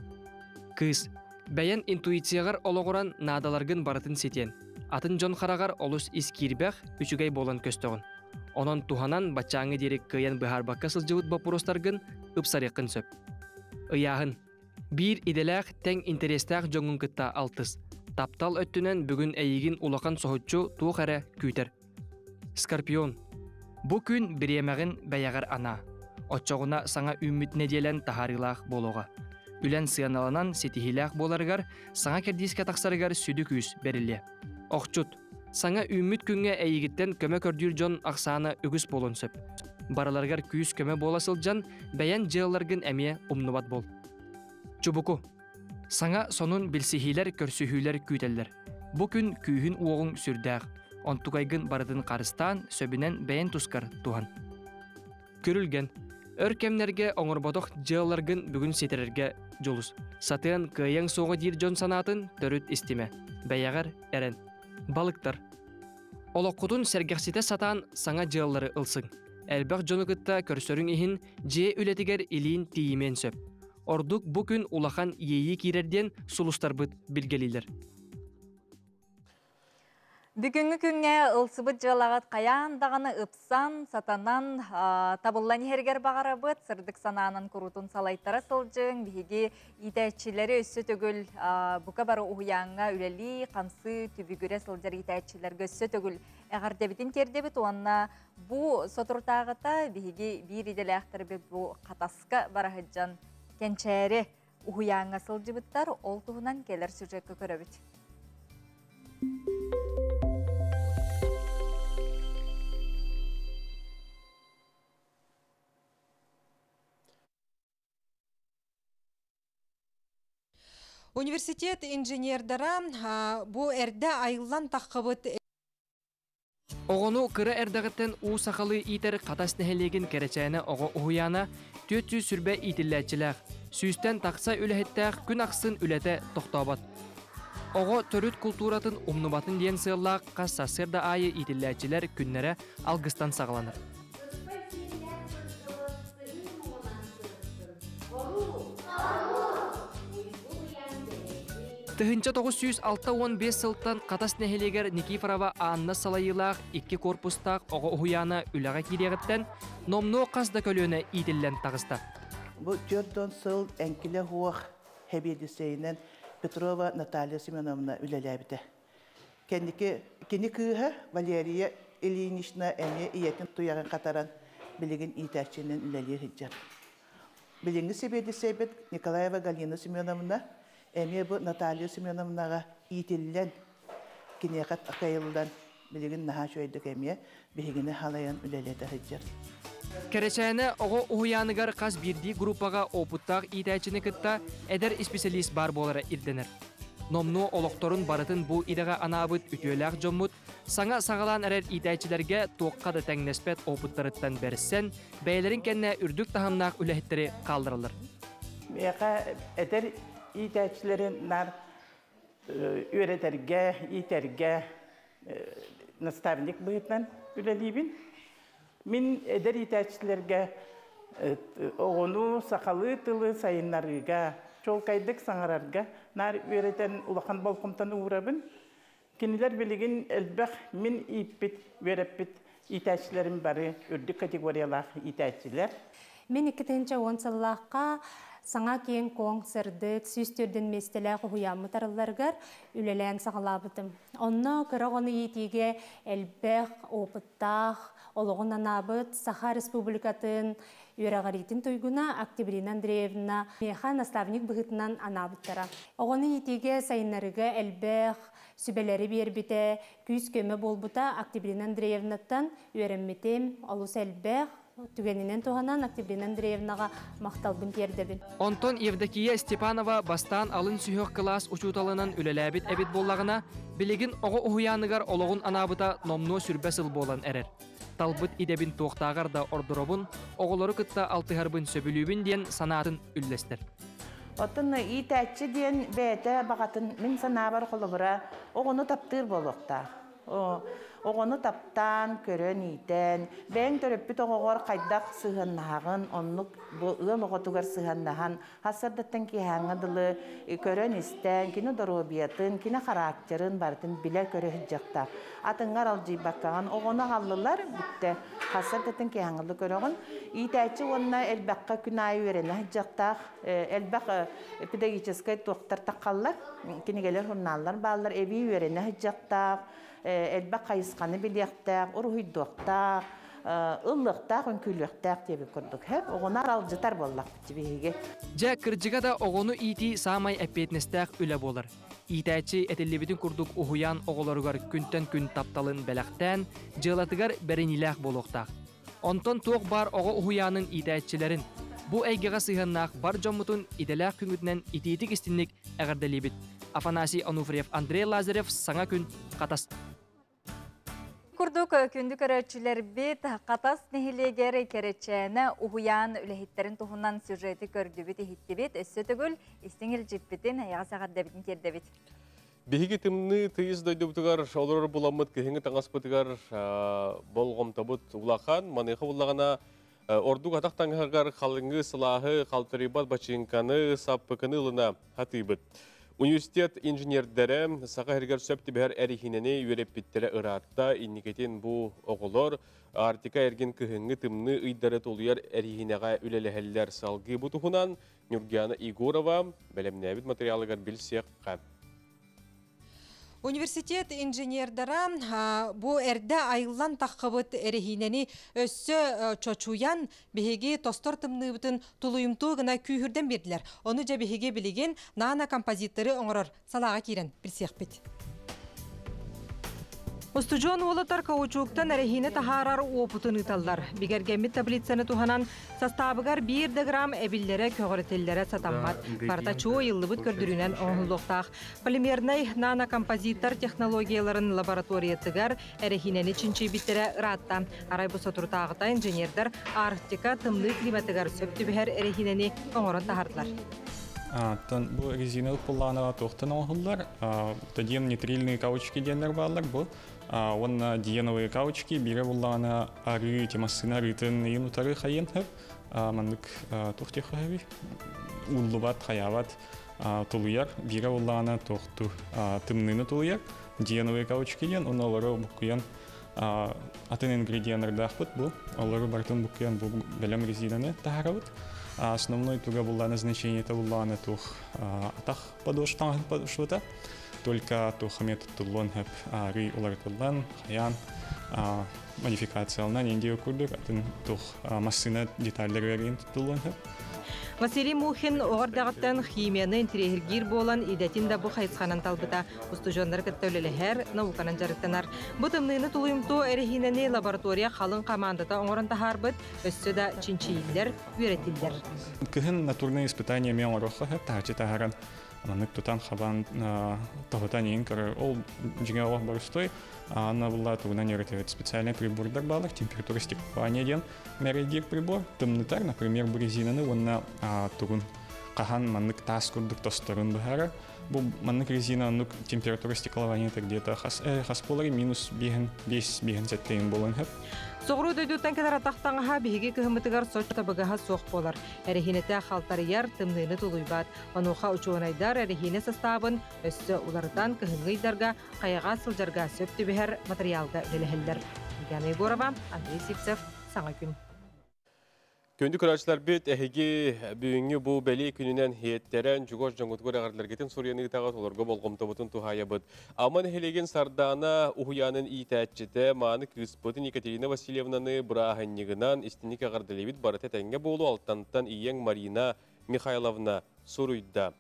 Кыз, бәян интуицияғар олығыран надаларгын барытын сетен. Атын жон қарағар олыс искирбәқ үчігей болан көстіғын. Онон туханан бачаңы дерек кыян бұхарбаққа сылжығыт бапуростаргын ұпсарекін сөп. Ыяғын, бір иделәқ тәң интерестәқ жоңын кытта алтыз. Таптал өттінен бүгін әйігін улақан соғытчу туық әрі күйтер. Скорпион, бұ күн біремәғін бәяғар ана. Отчоғына саңа үміт неделен тахарилақ болуға. Үлән сыяналанан сетихилақ боларғар, саңа кердиске тақсарығар сүді күйіс берілі. Оқчут, саңа үміт күнге әйігіттен көмі көрдір жон ақсаны үгіс болын сөп. Бараларғар күйіс көмі боласыл жан, бәян жыларғын әмие умнубат бол. Чубуку, саңа сонун білсихилер көрсүхүлер күйтелдер. Бұ күн күйін уоғын сүрдәғ, онтуғайгын барыдын қарыстан сөбінен бәйін тұскар туған. Көрілген, өркемнерге оңырбодық жыларғын бүгін сетерерге жолус. Сатыан кыяң соғы дир жон санатын төрүт истеме. Бәяғар әрен. Балықтар. Олоққудun сәргәқсите сатан саңа жыллары ылсың. Әлбәқ жоны кытта көрсөрің ихин же үлетігер илин тиімен сөп. Ордук бұ күн улахан ейі кирерден сулустарбыт білгелейлер. Бүгінгі күнге ылсыбыт жылағат қаяндағаны ыпсан, сатанан табыллан ергер бағарабыт, сырдық сананын құрутын салайттара сылжың, бейге итәтчілері өссі төгіл бұқа бары ұғыяңға үләли, қамсы түбігіре сылжар итәтчілерге өссі төгіл әғардебітін тердебіт, онына бұ сотыртағыта бейге бір иделі әқтірбі бұ қатасқа барахыджан кенчәрі ұғыяңға сылжыбыттар, ол тұғынан келер сюжетке көрөбіт. Университет инженердара бу эрде айыллан таққыбыт. Оғыну кыры әрдағыттен ұсақалы итер қатас нәхелеген кәречәйіні оғы ұғыяна 400 сүрбе итілләтчіләқ. Сүйістен тақса үләхеттәқ күн ақсын үләті тоқтабат. Оғы төрүт культуратын умнубатын ден сыйлақ қас сасырда айы итілләтчілер күннері алғыстан сағыланыр. Тыхынча 965 сылттан қатас нәхелегер Никифорова Анна Салайылақ 2 корпустақ оғы ұхуяна үліға керегіттен номну қазда көлөне итіллен тағыста. Бұл жөрден сыл әңкілі хуақ хәбедісейінен Петрова Наталья Семеновна үлеләбіді. Кені күйі Валерия Ильинична әне иетін тұяғын қатаран білігін итәчінен үлелер хиджар. Біліңі себедісейбет Николаева Галина Семеновна әме бұл Наталья Семеновнаға итілден кенеқат ақайылдан білігін наға шөйдік әме білігіні халаян үлелеті хиджар. Кәречәйіні оғы ұхуянығар қаз бірді группаға опыттақ итәчіні күтті әдер специалист бар болары ирденер. Номну олықторын барытын бұл идаға анабыт үтөләқ жоммут, саңа сағалан әрер итәчілерге тоққады тәңнеспет опыттарыттан бәріссен, бәйлерін кәнне үрдік тахамнақ үләхеттері қалдырылыр. Бәйқа әдер итәчілерін нар өретерге, итерге наставник бұйытнан үлелейбін. Мен әдер итәчілерге оғыну, сақалы тылы сайынларыға, чолкайдық саңарарға, нар өретен улақан балқымтаны ұғырабын. Кенелер білігін әлбәқ мен иппет, өреппет итәчілерім бары үрдік категориялақ итәчілер. Мен 2010 сыллаққа саңа кейін коң сырдық, сүйістерден местелі құхуямы тарыларғар үлелән сағалабытым. Онна кырағыны етеге әлбәқ, опыттақ, олығын анабыт, Саха Республикатын Үйрағаритин тойгуна Октябрина Андреевна меха наставник бұғытынан анабыттара. Оғыны етеге сайынарыға әлбәқ, сүбелері бербіте, күйіз көмі болбыта Октябрина Андреевнаттан үйренметем, олыс әлбәқ, түгенінен туғанан Октябрина Андреевнаға мақталбын кердебін. Онтон Евдокия Степанова бастан алын сүйіқ класс учуталынан үлеләбіт әбіт боллағына, білеген оғы ұхуяныгар олығын анабыта номну сүрбәсіл болан әрер. Талбыт идебін тоқтағар да ордыробын, оғылары күтті алтығарбын сөбілюбін ден санатын үллестер. Отын итәтчі ден бәйті бағатын мен санабар қолыбыра оғыны таптыр болуқта. Оғыны таптан, көрін итен, бәң төріппіт оғығыр қайдақ сығыннағын, онлық ұғын оғытығар сығыннағын, хасырдаттан кейхаңыдылы көрін істен, кені дұрубиятын, кені характерін бардың біле көрі хүджақта. Атыңғар алжи баққаған оғыны қалылар бітті, хасырдаттан кейхаңыды көріғын. Итәйчі онына әлбәққа күн айы өрені хүджақтақ, әлбәқ педагогическай тоқтар таққалар, кенегелер журналар балар, әбей өрені хүджақтақ, әлбәқ қайысқаны білектәк, ұрғыйдуқтақ, ұллықтақ, үнкүйліктәк деп көрдік. Оғынар алжытар боллақ бітібеге. Жа кіржіға да оғыны ити самай әппетнестәк үлі болыр. Итәчі әтелебетін күрдік ұхуян оғыларығар күнтен күн тапталын бәләқтән, жылатығар бәрініләқ болуқтақ. Онтон тоқ бар оғы ұхуянын итәчілерін. Бұ әйгеға сыйғаннақ бар жоммутын иделәқ күнгітінен итетік істінлік әғірделебет. Афанасий Ануфриев, Андрей Лазарев, саңа күн қатас. Күрдік күнді көрәтшілер бет қатас нехилегері керечәні ұғыян үләхеттерін тұхынан сюжеті көрдібет ехеттебет, өссі түгіл, істеңел жетбетін аяға сағат дәбетін кердебет. Беге тімні тыйыз дойдыбытығар, олар бұламыд көхіңі таңаспытығар болғым табыт ұлақан, манеқы ұлағана ордук атақтаңғығар қалыңғы сылағы қалтырибат бачинканы саппықыны ұлына хатыбыт. Университет инженердері саға әргер сөпті бәр әрихінені үйереп біттері ұратта инникетен бұл оғылар артика әрген күхіңі тымны ұйдары толуяр әрихінеға үлелі салғы бұтығынан Нюргияна Игорова бәлемнәбіт материалығар білсек қап. Университет инженердара бу эрде айыллан таққыбыт әрихинени өссі чочуян бігеге тостор тымныбытын тулуымту гына күйірден берділер. Оны жа бігеге білеген нана композиторы оңырыр. Салаға кейрен білсек бет. Устужон олатар каучуктан әрихіне тахарар опытын ыталдар. Бігергеммит таблицаны туханан составыгар 1 грамм әбіллері көгірітелері сатаммат. Парта чуы йыллыбыт көрдірінен оңылуқтақ. Полимернай нано-композитор технологияларын лабораториятыгар әрихинені чинчи биттері ратта. Арай бұса тұртағыта инженердар Арктика тымны климатыгар сөпті бігер әрихинені оңырын тахардылар. Бұл резиналық пұлланыға тоқтын оғылар. Таден нитрильные каучки денлер балар бұл. Онна диеновые каучки бире бұлланы ары темасына рытын ең ұтары қайын хөп. Мандық тоқты қайы. Уллыбат, қаяват тұлыяр. Бире бұлланы тоқты тымныны тұлыяр. Диеновые каучки ден, оны олары бұққыян атын ингредиенлерді ақпыт бұл. Олары бартын бұққыян бұл бәлем резинаны тағарабыт. Основной туга было назначение это было на тух атах подоштан подошвата, только тух метод тулон хеп ри улартулан хаян модификация на индию курдук атын тух массина детальдер верин тулон хеп. Василий Мухин оғырдағыттан химияны интерьергир болан идәтін да бұ қайысқанан талбыта. Устужондар кіттәулелі әр науканан жарықтанар. Бұтымныйны тұлуымту әрихинені лаборатория қалың командата оңырын тахарбыт, өссі да чинчийлер, үйретілдер. Кіхін натурные испытания мен орыққа әп тағычы тағаран. Анық тұтан қабан тағытан ең көрі. Ол жеңе оқ барыстой. Она была тугна неретевет специальный прибор дорбалых, температура стеклования ден мерегир прибор. Тымнытар, например, резинаны, он на тугун кахан маннык тас курдук тостарын бахара. Бу маннык резина нук температура стеклования где-то хасполари минус беген 5 беген сеттейн болан хеп. Соғыру дөйдуттан кедер атақтаңға бігеге көхімітігар соқта бұғаға соқ болар. Әрихинеті қалтарияр тымныйны тұлуйбат. Онуға ұчуынайдар әрихине составын өсті улардан көхімгейдарға қаяға сылжарға сөпті бігер материалға үлелігілдер. Гена Егорова, Андрей Сипцев, Саңа күн. Köndü kıraçlar bit ehigi büyüngü bu beli gününen hiyetteren jugos jangutgur ağırlargetin Suriyanı itagat olurga bolgomta butun tuhaya bıt. Aman helegen sardana uhuyanın itaatçıda manı kıspıdın Ekaterina Vasilyevna'nı bırahannyigınan istinik ağırdalebit baratetenge bolu altantan iyen Marina Mikhailovna Suruyda.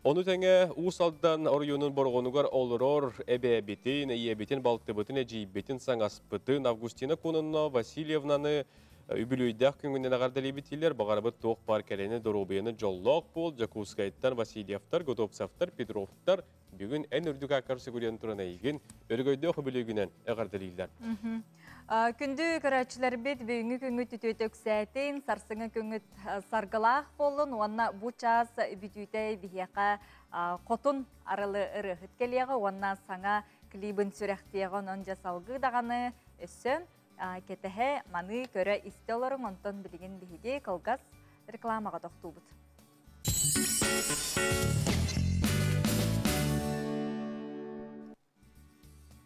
Onu tenge usaldan oriyonun borgonugar oluror ebebitin, eyebitin, baltıbitin, ecibitin, sangaspıtın, Avgustina Kononno Vasilyevna'nı Übülüydək küngünden ağardali bitiler, bağarabıt toğ parkeleni, dorobiyeni, jolloq bol, Jakuskayttan, Vasilyevtar, Godopsavtar, Petrovtar, bugün en ürdük akar siguriyan turana ilgin, örgöydü öbülügünen ağardaliler. Күнді көрәтшілер бет бүйінгі күнгіт үтөтөк сәтін, сарсыңы күнгіт сарғылақ болын, онна бұ час бүтүйті бігеқа қотын арылы ұрығыт келеғі, онна саңа клибін сүрәқтеғін он жасалғы дағаны өссі, кетіхе маны көрі істі оларың, онтон білген бігі қылғас рекламаға тоқту бұд.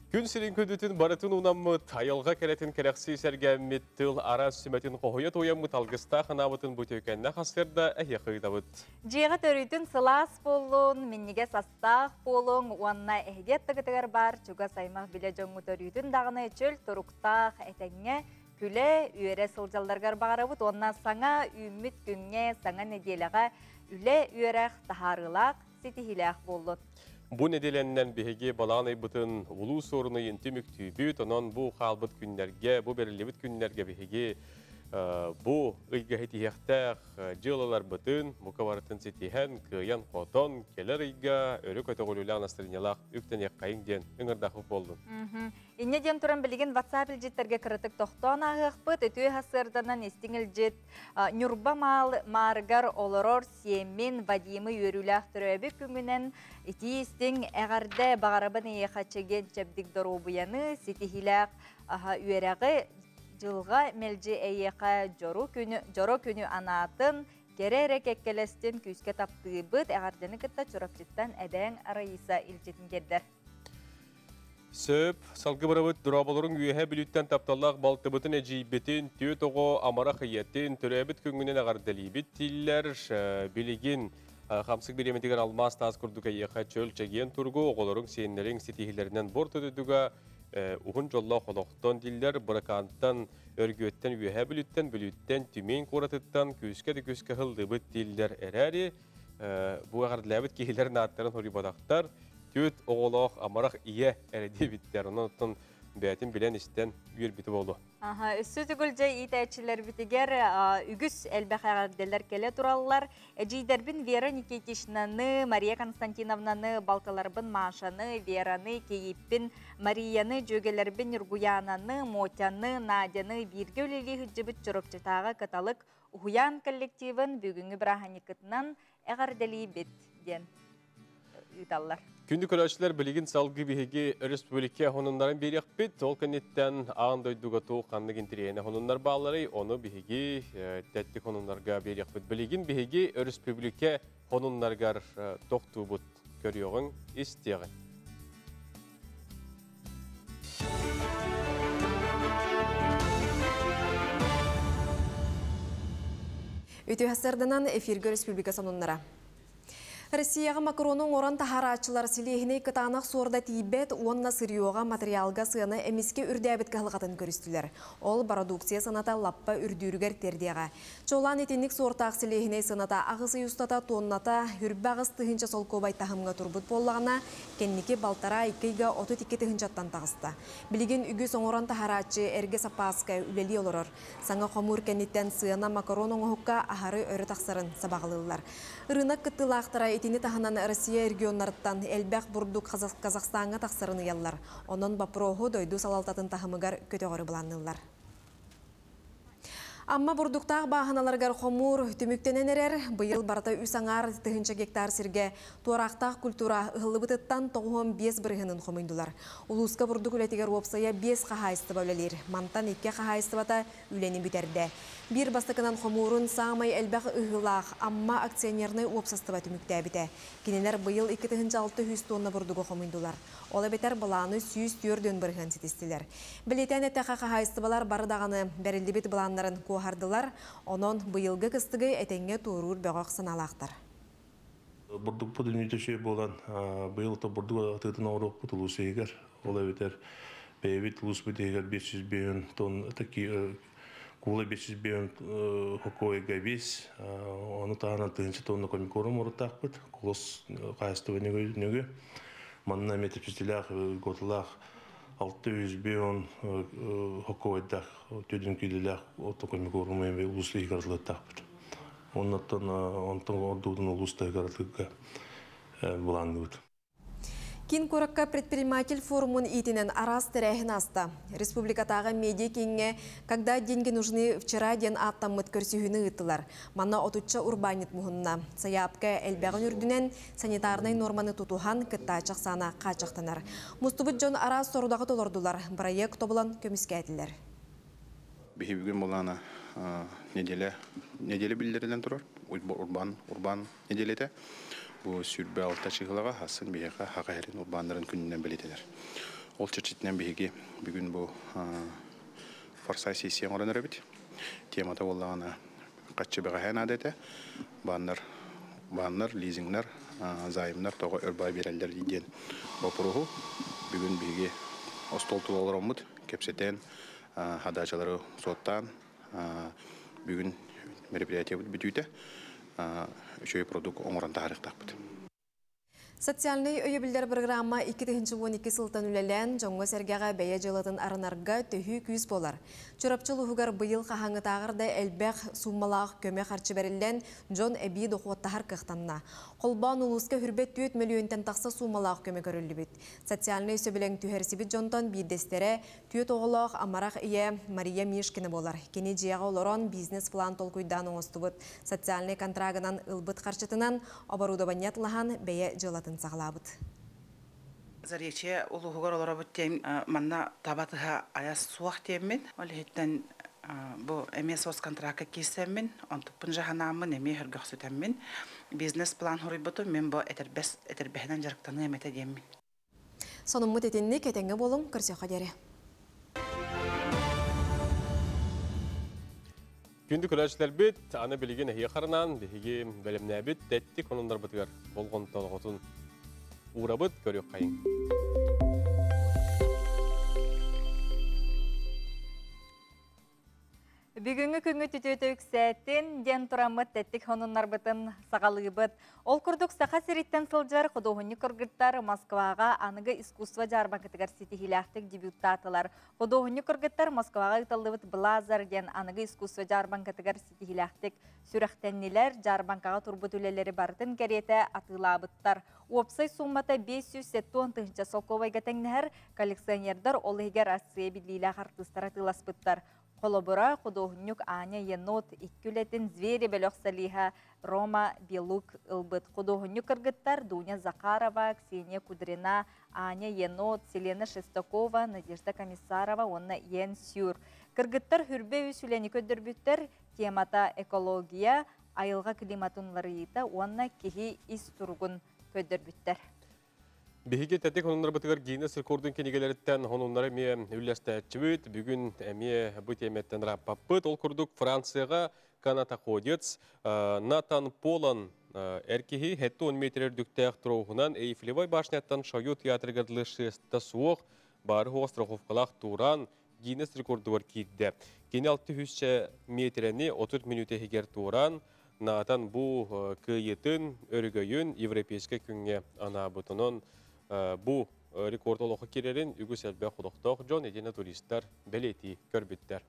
Күн сирин көдүтін барытын унаммыт, айылға кәретін кәрәқсі сәргәммет тыл ара сүмәтін қоғойет ойаммыт алғыста қанабытын бұтөкәнне қасырда әйе қыйдабыт. Жиға төрүйтін сылас болуын, меннеге састақ болуын, уанна әйгет тігітігер бар, чуға саймақ біле жоңғы төрүйтін дағыны чөл тұруқтақ әтәңе күлі үйере сылжалдарғар бағарабыт, онна саңа үміт күнге, саңа неделіға үлі үйереқ тахарылақ, сетихиләқ болуын. Bu nedelenden bihege balağın aybıtın ulu sorunu yentümük tübüt, onun bu qalbıt günlerge, bu berilebit günlerge bihege bu ıygaheti yektaq jılalar bıtın, mukavaratın setihen, kıyan qoton, keler ıyga, örü kötügülülen astırınялақ üktен yakkayın den ыңырдақып болдun. Инне ден туран білген WhatsApp илжеттерге кырытык тоқтон ағықпыт, өтүй хасырданан естің илжет Нюрба маргар олорор семен Вадимы өріләқ түрөбі күнгінен ити естің әғарды бағарабын еқачыген чәбдік дорубияны сетихиләқ үйерәғі жылға мәлжі әйеқа жоро күні анатын керерек әккелестен күйіске тапты бұд әғардені кітті чұрапчыттан әбәң арайыса илжетін кердер. Сөп, салғы бұрабыт дұрабылырың үйеге біліттен тапталақ балтыбытын әжейбетін, түйет оғы амара қиеттен, түрәбіт күнгінен ағардалибет тиллер, білеген қамсық береметеген алмас таз күрдігі еқа чөл чәген тұрғы, оғылырың сенлерің сетихілерінен бор төдідігі, ұғын жолла қолоқтон диллер, бұраканттан, өргөттен үйеге біліттен, түмен қоратыттан, көскеді көске ғылдыбыт диллер әрәрі, бұл ағардалабыт кейлерін аттарын хори бодақтар, Түйет оғылақ амарақ ие әрәде біттер, оның бәтін білен істен үйер біті болу. Үсі түгілже итәтшілер бітігер үгіс әлбәқ ағарделер келе туралылар. Әжейдербін Вера Никитишнаны, Мария Константиновнаны, Балталарбын Машаны, Вераны, Кейіппін, Марияны, Жөгелербін Үргуянаны, Мотяны, Надяны, Бирге өлелі хүджібіт жұрықчытағы каталык ұхуян коллективін бүгінгі біраханикытынан әғардели бет ден үйталылар. Күнді көрәшілер білеген салғы бігеге республика хонунларын берек бет, ол кәнеттен ағындойдуға тоқ қанды кентерейіне хонунлар бағалары, оны бігеге тәттік хонунларға берек бет. Білеген бігеге республика хонунларғар тоқту бұд көріоғын істеғін. Өте хасарданан эфирге республика сонунлара. Россияға макаронның оран тахарачылар силехіне кытанақ сорда тейбет, онна сырьоға материалға сыны әмеске үрдәбет қағылғатын көрістілер. Ол продукция саната лаппа үрдүргер тердеға. Чолан етінік сортақ силехіне саната ағысы юстата тонната үрбағыз тұхынша сол көбай тахымға турбут боллағына, кеннеке балтара иккейға 32 тұхыншаттан тағысты. Білеген үгі соңоран тахарачы әрге сапаска үлелі олырыр. Саңа қомур кеннеттен сына макаронның ұққа ахары өрі тақсарын сабағылылар. Рынок кыттылақтара етіне таханан Россия регионнарыттан әлбәқ бұрдық Қазақстанға тақсырыны яллар. Онын бапроғу дойду салалтатын тахымыгар көтеғыры бұланылар. Амма бұрдықтағы бағаналарғар қомур түміктенен әрер, бұйыл барата үсаңар тұхынша гектар сірге туарақтақ культура ұғылы бұтыттан 95 бірғының қомындылар. Улуысқа бұрдық үлетігер опсая 5 қағайысты бәулелер, мантан 2 қағайысты бата үлені бітерді. Bir бастықынан қомурын сағымай әлбәқ ұғылақ, амма акционерны опсасты ба түмікті әбіті. Кенелер бұйыл 2,600 тонна бұрдығы қомындылар. Ола бетер бұланы 104 дөн бірген сетестілер. Білетен әттәқа қағайысты балар барыдағаны бәрілді бет бұланларын туохардылар, онон быйылгы кыстыгы этеңге тууруур бөгөк саналактар. Бурдук бу дүнүйдө шүй болан быйыл то бурдук атытын орук бутулуусу эгер ола бетер бейбит лус бутегер 500 бейон тонн таки кула 500 бейон хокой габис оны тагына тыгынчы тонна комикорум орутакпыт колос кайстыбы нөгө манна метепчилах готулах 600 бейон хокойдах төдүн килелах отокомикорум эме луслы игарлыктакпыт онтон ордудун улустай гаратыгга буландыбыт. Кин Коракка предприниматель форумун итинен арас тирәһин аста. Республикатагы медиа кеңге, когда деньги нужны вчера ден аттаммыт көрсүһүнү ыттылар. Манна отучча урбанит мухунна. Саяпка элбәгын үрдүнен санитарный норманы тутухан кыттачак сана качактанар. Мустубут жон арас сорудагы толордулар. Проект тобулан көмүскәтилер. Бихибген болана неделе билдерден турар. Урбан неделете. Бу сүрбе алта чыгылага хасын бияка хакайрын урбандарын күнүнөн белетелер. Ол чечитнен биги бүгүн бу форсай сессия ораныр бит. Темата боллагана каччыбага ханадете баннар лизингнер займнар тога өрбай берелдер деген бопуру бүгүн биги остол тулаларымыт кепсетен хадачалары соттан бүгүн мероприятие бүтүйтө үшөй продукт оңоран тарихтакпыт. Социальный өйөбілдер программа 2012 сылтан үлелен жоңғы сәргеға бәйе жылатын арынарға төхі күйіз болар. Чорапчыл ұғығар бұйыл қағаңы тағырда әлбәқ суммалақ көме қарчы бәрілден Джон Эби доқуаттағар қықтанна. Қолбан ұлысқа хүрбет 4 миллионтен тақса суммалақ көме көрілі біт. Социальный сөбілен түйерсібіт Джонтан бейдестері түйет оғылақ амарақ ие Мария Мишкіні болар. Кені жияға оларон бизнес план толкуйдан оңысты бұд. Социальный контрагынан ылбыт қарчытынан оборудованиятлыған бәйе жылатын сағылабыд. Зарече улуғығар олара бүттен манна табатыға аяс суақ теммен. Ол хеттен бұл әмес ос контракка кесеммен, онтықпын жағанамын әме хүргіқ сүтеммен. Бизнес план хұрый бұты мен бұл әтербәхінен жарықтаны әметі деммен. Соның мұт етеніне кетенге болың көрсе қадері. Күнді көрәшілер бет, аны білген әйе қарынан, бігеге бәлімнә бет, дәтті конындар бұтығар болғын толғытын ұғырабыт көрек қайын. Бүгінгі күнгі түтөтөк сәттен ден тұрамыт тәттік хонынар бұтын сағалығы бұт. Ол күрдік сақа сереттен сылжар құдуғыны күргіттар Москваға анығы искусства жарбанкетігер сетихиляқтық дебютатылар. Құдуғыны күргіттар Москваға ұтылды бұт Блазар ден анығы искусства жарбанкетігер сетихиляқтық сүрәқтеннелер жарбанкаға турбут үлелері бартын кәреті атылабыттар. Опсай суммата 570 тыңча солковайға тәңнәр коллекционердар олығығар Асия бидлейлі қартыстар атыласпыттар. Колобора художник Аня Енот иккүлетін звери бөлөк салиха Рома Белук ылбыт. Художник кыргыттар Дуня Захарова, Ксения Кудрина, Аня Енот, Селена Шестакова, Надежда Комиссарова, онна Йен Сюр. Кыргыттар хүрбе үсүлені көддірбіттер темата экология, айылға климатынлары ета, онна кехи ис тургун көддірбіттер. Беге тәтек онындар бұтығар Гиннес рекордын кенегелеріттен онынлары ме үлләстәтчібіт, бүгін әме бұт еметтен раппаппыт. Ол күрдік Францияға канатаходец Натан Полан әркеғі 10 метрер дүктәқ тұрғынан Эйфелевой башнеттан шаю театргадылы шесті суық бары остраховқалақ туран Гиннес рекорды бар кейді. Кені 600 метрені 30 минуты егер туран Натан бұ күйетін өргөйін европейске күнге ана бұтының bu rekord oluqı kerерин үгіс әлбә құдықтық жон едені туристер бәлеті көрбіттер.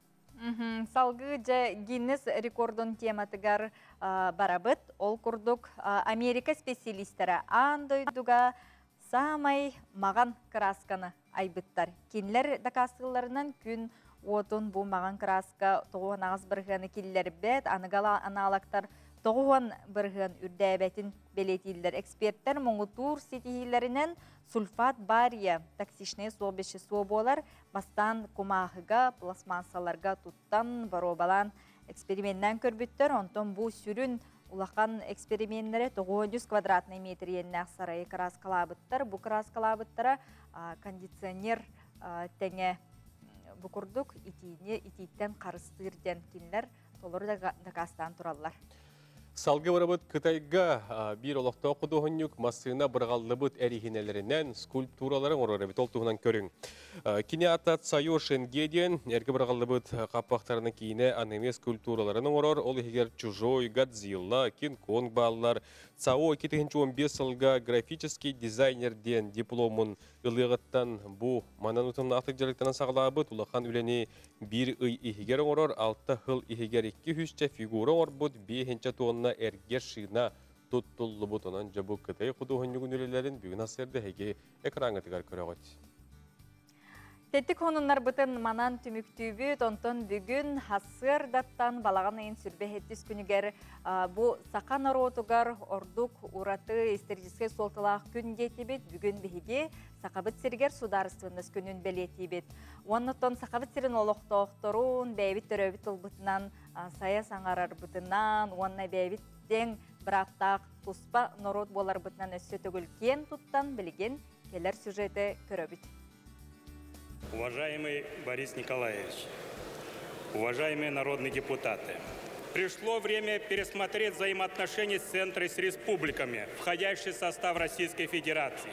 Салғы жа Гиннес рекордын тематыгар барабыт, ол күрдік Америка специалистері андойдуға самай маған красканы айбыттар. Кенлер дақасыларынан күн отын бұл маған краска тоғуан ағыз бірғаны келілер бәт, анығала аналақтар тоғуан бірғын үрдәбәтін белетілдер. Эксперттер мұңғытур сетихилерінен сульфат бария токсичный суобеші суоболар бастан кумағыға, пластмассаларға туттан баробалан эксперименттен көрбіттер. Онтон бұл сүрін улақан эксперименттері 900 квадратный метр еннәқ сарайы краскалабыттар. Бұл краскалабыттара кондиционер тәңе бұқырдық ититтен қарыстырден кенлер толору да кастан тураллар. Салғы барабыт Кытайга bir олықта құдығынюк масына бірғалыбыт әрихинелерінен скульптураларын орары бітол туғынан көрің. Кіне атат сайо шенгеден әргі бірғалыбыт қаппақтарының кейіне аниме скульптураларының орар, ол егер Чужой, Годзилла, Кинг-Конг балылар, ЦАО 2015 жылға графический дизайнерден дипломын ылығыттан бұ мананутын ақтық жерліктенен сағылабыт, ұлақан үлені бір үй ихигер орар, 6 хыл ихигер 200 фигура орбыт, 5 туғынна әргер шығына тұттылы бұтынан жабу Кытай құдығынюгын үлелерін бүгін асырды әге экранғытығар көріғыт. Теттік онынлар бұтын манан түміктүйбі, онтон бүгін хасыр даттан балаған ең сүрбе-хеттіс күнігер бұ сақан оротугар ордук ураты истерическай солтылақ күн детебет, бүгін бігі сақабыт сергер сударыстығыныз күнін белетебет. Онытон сақабыт серін олықтоқтырун, бәйбіт төрөбіт ұлбытынан, сая саңарар бұтынан, онына бәйбіттен бір аптақ тұспа норот болар бұтынан өссі төгіл кен тұттан білген келер сюжеті көрөбіт. Уважаемый Борис Николаевич, уважаемые народные депутаты, пришло время пересмотреть взаимоотношения с центром с республиками, входящие в состав Российской Федерации.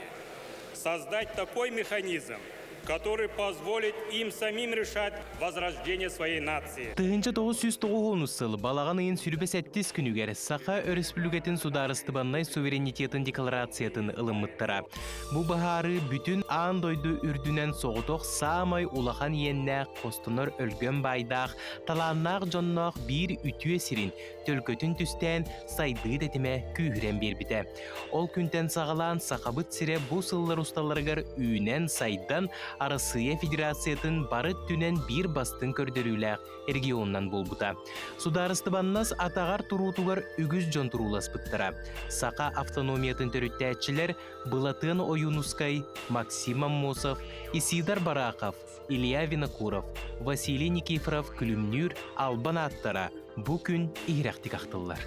Создать такой механизм, который позволит им самим решать возрождение своей нации. 1990 сыл балаған ең сүрбесеттіз күнігер Сақа Республикатын сударыстыбаннай суверенитетін декларациятын ылымыттыра. Бұл бағары бүтін андойды үрдінен соғытоқ самай улахан енне қостыныр өлген байдақ, таланнақ жоннақ бір үтіе сирин төлкөтін түстен сайды детіме күйірен бербіті. Ол күнтен сағалан сақабыт сире бұл сыллар ұсталарығар үйінен сайдан Арасыя Федерациятын барыт түнен бір бастың көрдіріләк регионнан болбыта. Сударыстыбаннас атағар турутугар үгіз жон турулас бұттыра. Сақа автономиятын төріттәтчілер Былатын Оюнускай, Максим Аммосов, Исидар Барақов, Илья Винокуров, Василий Никифоров күлімнүр албан аттара бұ күн играқтик ақтылар.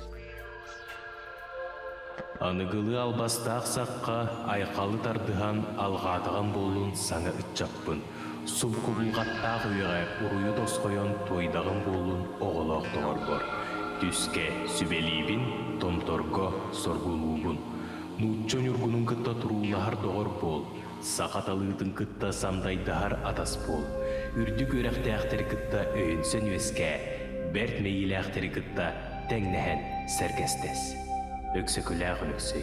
Анығылы албастақ саққа айқалы тардыған алғадыған болуын саңа үтчаппын. Суб құбылғаттақ үйеға ұруы досқойын тойдағын болуын оғылақ тоғырғыр. Түске сүбелейбін, томторго соргулуыбын. Нұтчон үргінің күтті тұрулағар доғыр бол. Сақаталығытын күтті самдайдағар атас бол. Үрдік өрәқті әқтері күтті өйінсен өске. Бәрт мейлі әқтері күтті тәңнәхен сәркестес. Өксөкіләғын өксөй.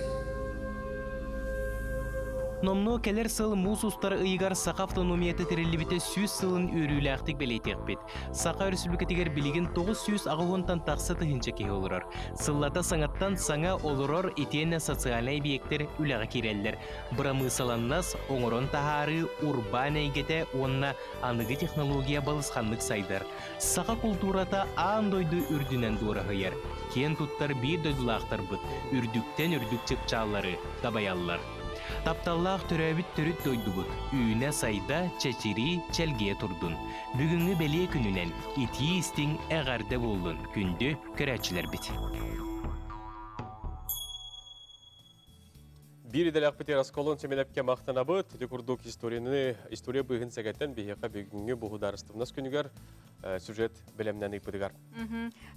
Номно келер сыл мус устар ыйгар Сақа автономияты терелібіте 100 сылын өрілі ақтық белейтек бет. Сақа Республикатегер білеген 900 ағылғынтан тақсы тұхынча кей олырар. Сыллата саңаттан саңа олырар етені социалай объекттер үліға керелдер. Бұрамы саланнас оңырон тахары урбан әйгеті онына анығы технология балысқанлық сайдар. Сақа культурата андойды үрдінен дуыры ғайар. Кен туттар бір дөйділақтар бұд. Үрдіктен үрдік чықчалары, табаяллар. Тапталлақ түрәбіт түріт дойдығыт. Үйіне сайда чәчері чәлге тұрдын. Бүгінгі бәле күнінен ити істің әғарды болдың. Күнді көрәтшілер біт. Bir idələk bitər askolun semeləpkə maqtana бұд. Түкірдік история бұғын сәгәттен бейеқа бүгінгі бұғы дарыстығыныз күнігер сюжет білімнен ұйпыдығар.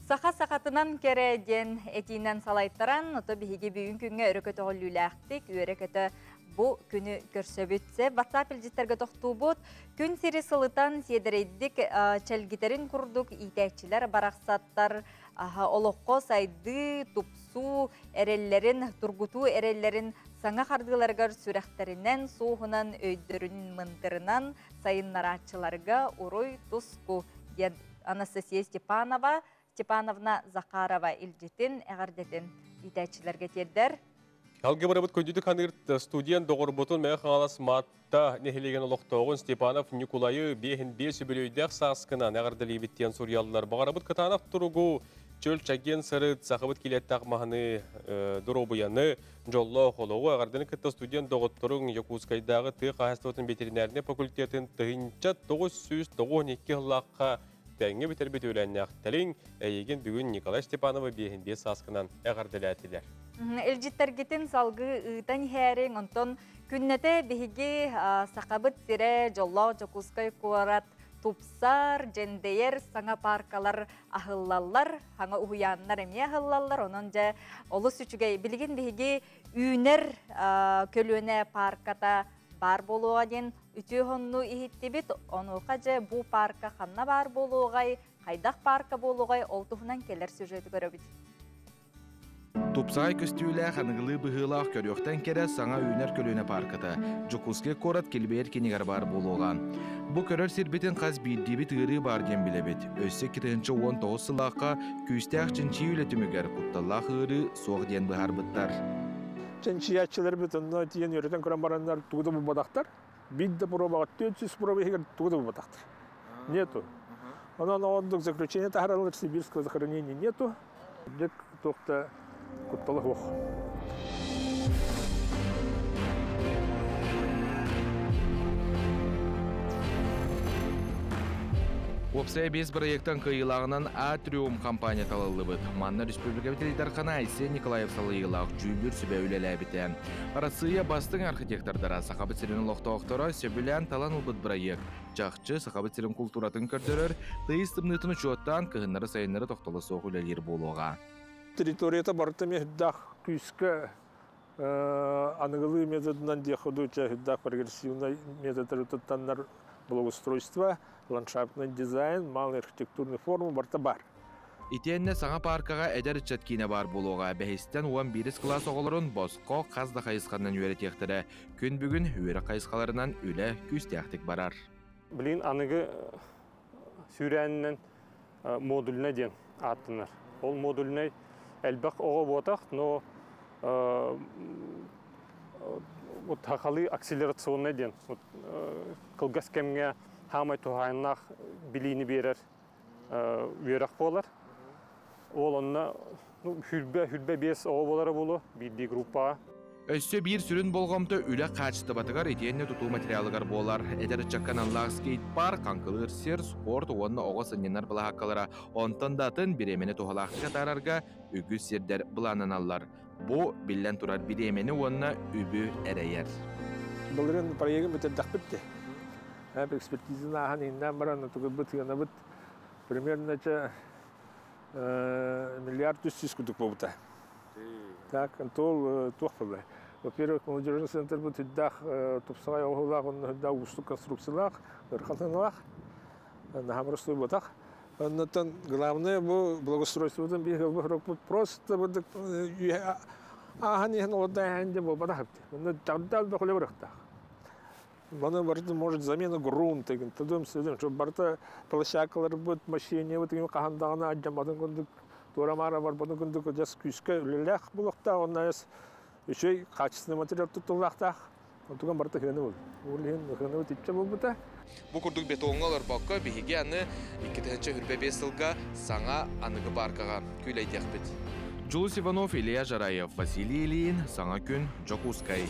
Сақа-сақатынан кереден әтейінен салайттаран, ұты бейге бүгін күнге өрекеті ғоллюлі әқтік, өрекеті бұ күні көрсөбітсе. WhatsApp үлжеттерге тоқту бұд. Күн сері сылытан седірейдік чәлгітерін күрдік, итәкчілер, барақсаттар, олыққо сайды, тупсу, әреллерін, тургуту әреллерін саңа қардыларғар сүрәқтерінен, суғынан, өйдірін мындырынан, сайыннаратчыларға урой туску. Анастасия Степановна Захарова илжетін, әғардетін итәкчілерге тердер. Алғы барабыт көндіді қанырт студиян доғыр бұтын мәе қағалас матта нехелеген олықтауғын Степанов Николайы бейін бесі бөлейдәқ сағысқынан әғардылы ебіттен сұриялылар. Бағарабыт қытанақ тұрғу чөл чәген сырыт сақыбыт келеттақ мағыны дұробыяны жолы қолуғы әғардыны күтті студиян доғыттырың Якутскайдағы тұй қағыстығытын ветеринаріне факультетін тұйынча 992 ғылаққа тәңе бітер бет өләнне ақталың әйеген бүгін Николай Степановы бейін бес сағысқынан әғардылы әтілер. Элжиттергетін салғы ұйтан хәрің, онтон күннәті бейге сақабыт сире жоллау Якутскай куарат тупсар, жендейер, саңа паркалар ахыллалар, хаңа уяннар эме ахыллалар, онон же олыс үчүгей билген биги үйнер көлөне парката бар болуға ден үтü хонну ихиттибит, онуқа же бу парка ханна бар болуғай, қайдақ парка болуғай, олтуғынан келер сюжеті көрөбіт. Тупсай көстүйлә ханығылы бұғылақ көріқтен кере саңа үйнер көлөне парката. Жокуске корат келбейер кенегер бар болуған. Бұ көрер сербетін қаз бейдебет ғыры бар ден білебет. Өссе 19 сылаққа күстәқ чынчи үлетімігер құтталақ ғыры соқ ден бұғар бұттар. Чынчиятчылар бүтінна тиен өретін көрен барандар туғды бұл бадақтар. Бидді пробаға 400 проба егер туғды бұл бадақтар. Нету. Онан отдық заключение тахаралар сибирского захоронения нету. Дек тоқта құтталық оқ. Опсай бес проекттан кыйылағынан Атриум компания талылы бұд. Манна республика бітелейдарқана Айсе Николаев салыйылақ жүйбір сүбә үлелі бітен. Парасыя бастың архитектордара сақабыт сирен лоқтауқтара сөбілен талан ұлбыд проект. Жақчы сақабыт сирен культуратын көрдірір, тыйыстымнытын учеттан кығынлары сайынлары тоқталы соқ үлелер болуға. Территорията бартыме хүддақ күйіскі анығылы методынан деходуча хүддақ прогрессивный методы тұттанлар благоустройство, ландшафтный дизайн, малый архитектурный форма барта бар. Итенне саңа паркаға әдер чаткине бар болуға бәхістен 11 класс оғылырын босқо қазда қайысқаннан үйері тектірі. Күн бүгін үйері қайысқаларынан үлі күстяқтық барар. Білін анығы сүйрәнінен модуліне ден аттынар. Ол модуліне әлбәқ оғы ботақ, но тақалы акселерационный ден. Қылғас кәмге хамай туғайынақ білейіні берер үйерақ болар. Ол онына хүлбә бес оғы болары болу, білді группаға. Өссө бір сүрін болғамты үлі қачты батығар етенне тұту материалығар болар. Әдір чаккан анлақ скейт-парк, қанқылыр сер, спорт, онына оғы сынненар бұла хаққалара. Онтандатын біремені туғалақты қатарарға үгі сердер бұланын алар. Бұ білден тұрар біремені онына үбі әрейер. Бұлырын проегін бүтілдақ бітті. Әп экспертизін ағын еннен баран тұғы бұт, ғана бұт. Примерно миллиард 300 күдік болута. Так, антол туақпылай. Во-первых, молодежный центр будет хиддах тупсагай оғылақ, он хиддах устук конструкциялақ, ырқатынлақ, нахамростой ботақ. Оннан главное бұл благоустройстводан бейгі просто бұдық ағын ехін оғыдай әнде бұл бадақ әпті. Оннан тағдал бақылы бұрықтақ. Бұны барты может замена грунта, тадым сөзім, что барты площакалар будет, машине, вот қағандағына аджамадың күндік Турамара бар, бұны күндік жас күйіскі үлеләқ бұлықта, онна әс үшей қачысыны материал тұттылақтақ. Онтуған барты хені бұл. Олеген хені типче бұл бұта. Бұл күрдік бетоңғалар баққа бейге әні 2-5 сылға саңа анығы барқаға күйләйтек біт. Джулус Иванов, Илья Жараев, Василий Ильин, Саңа күн, Джокускай.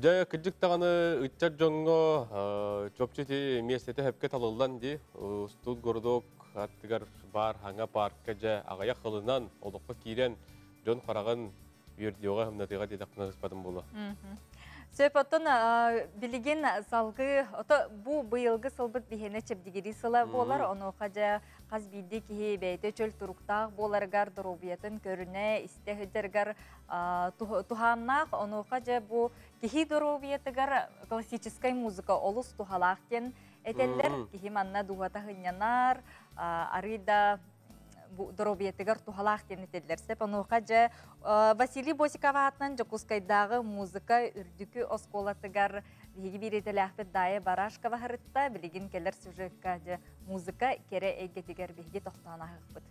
Жая кыджык тағаны үтчар жоңго чопчети местеті хөпке талылдан ди. Студ гордок аттыгар бар хаңа паркка жа ағая қылынан олыққа кейрен жон қарағын үйердеуға хымнатыға дедаққына ғыспадым болу. Сөйпаттан білеген салғы, бұ бұйылғы сылбыт бігені чепдегері сыла болар, оны қажа қаз бейді кеге бәйті чөл тұрықтақ боларғар дұрубиятын көріне істехідергар туханнақ, оны қажа бұ кеге дұрубиятығар классическай музыка олыс тухалақтен әтелер, кеге манна дуғата ғынянар, арыда дұрубиятығар тухалақтен әтелер. Сеп, оны қажа Василий Босикова атынан Жокускайдағы музыка үрдікі осколатығар бейгі беретелі ақпет дайы барашқава ғырытта білеген келер сюжетка музыка кере әйгетігер бейге тоқтан ағық бұд.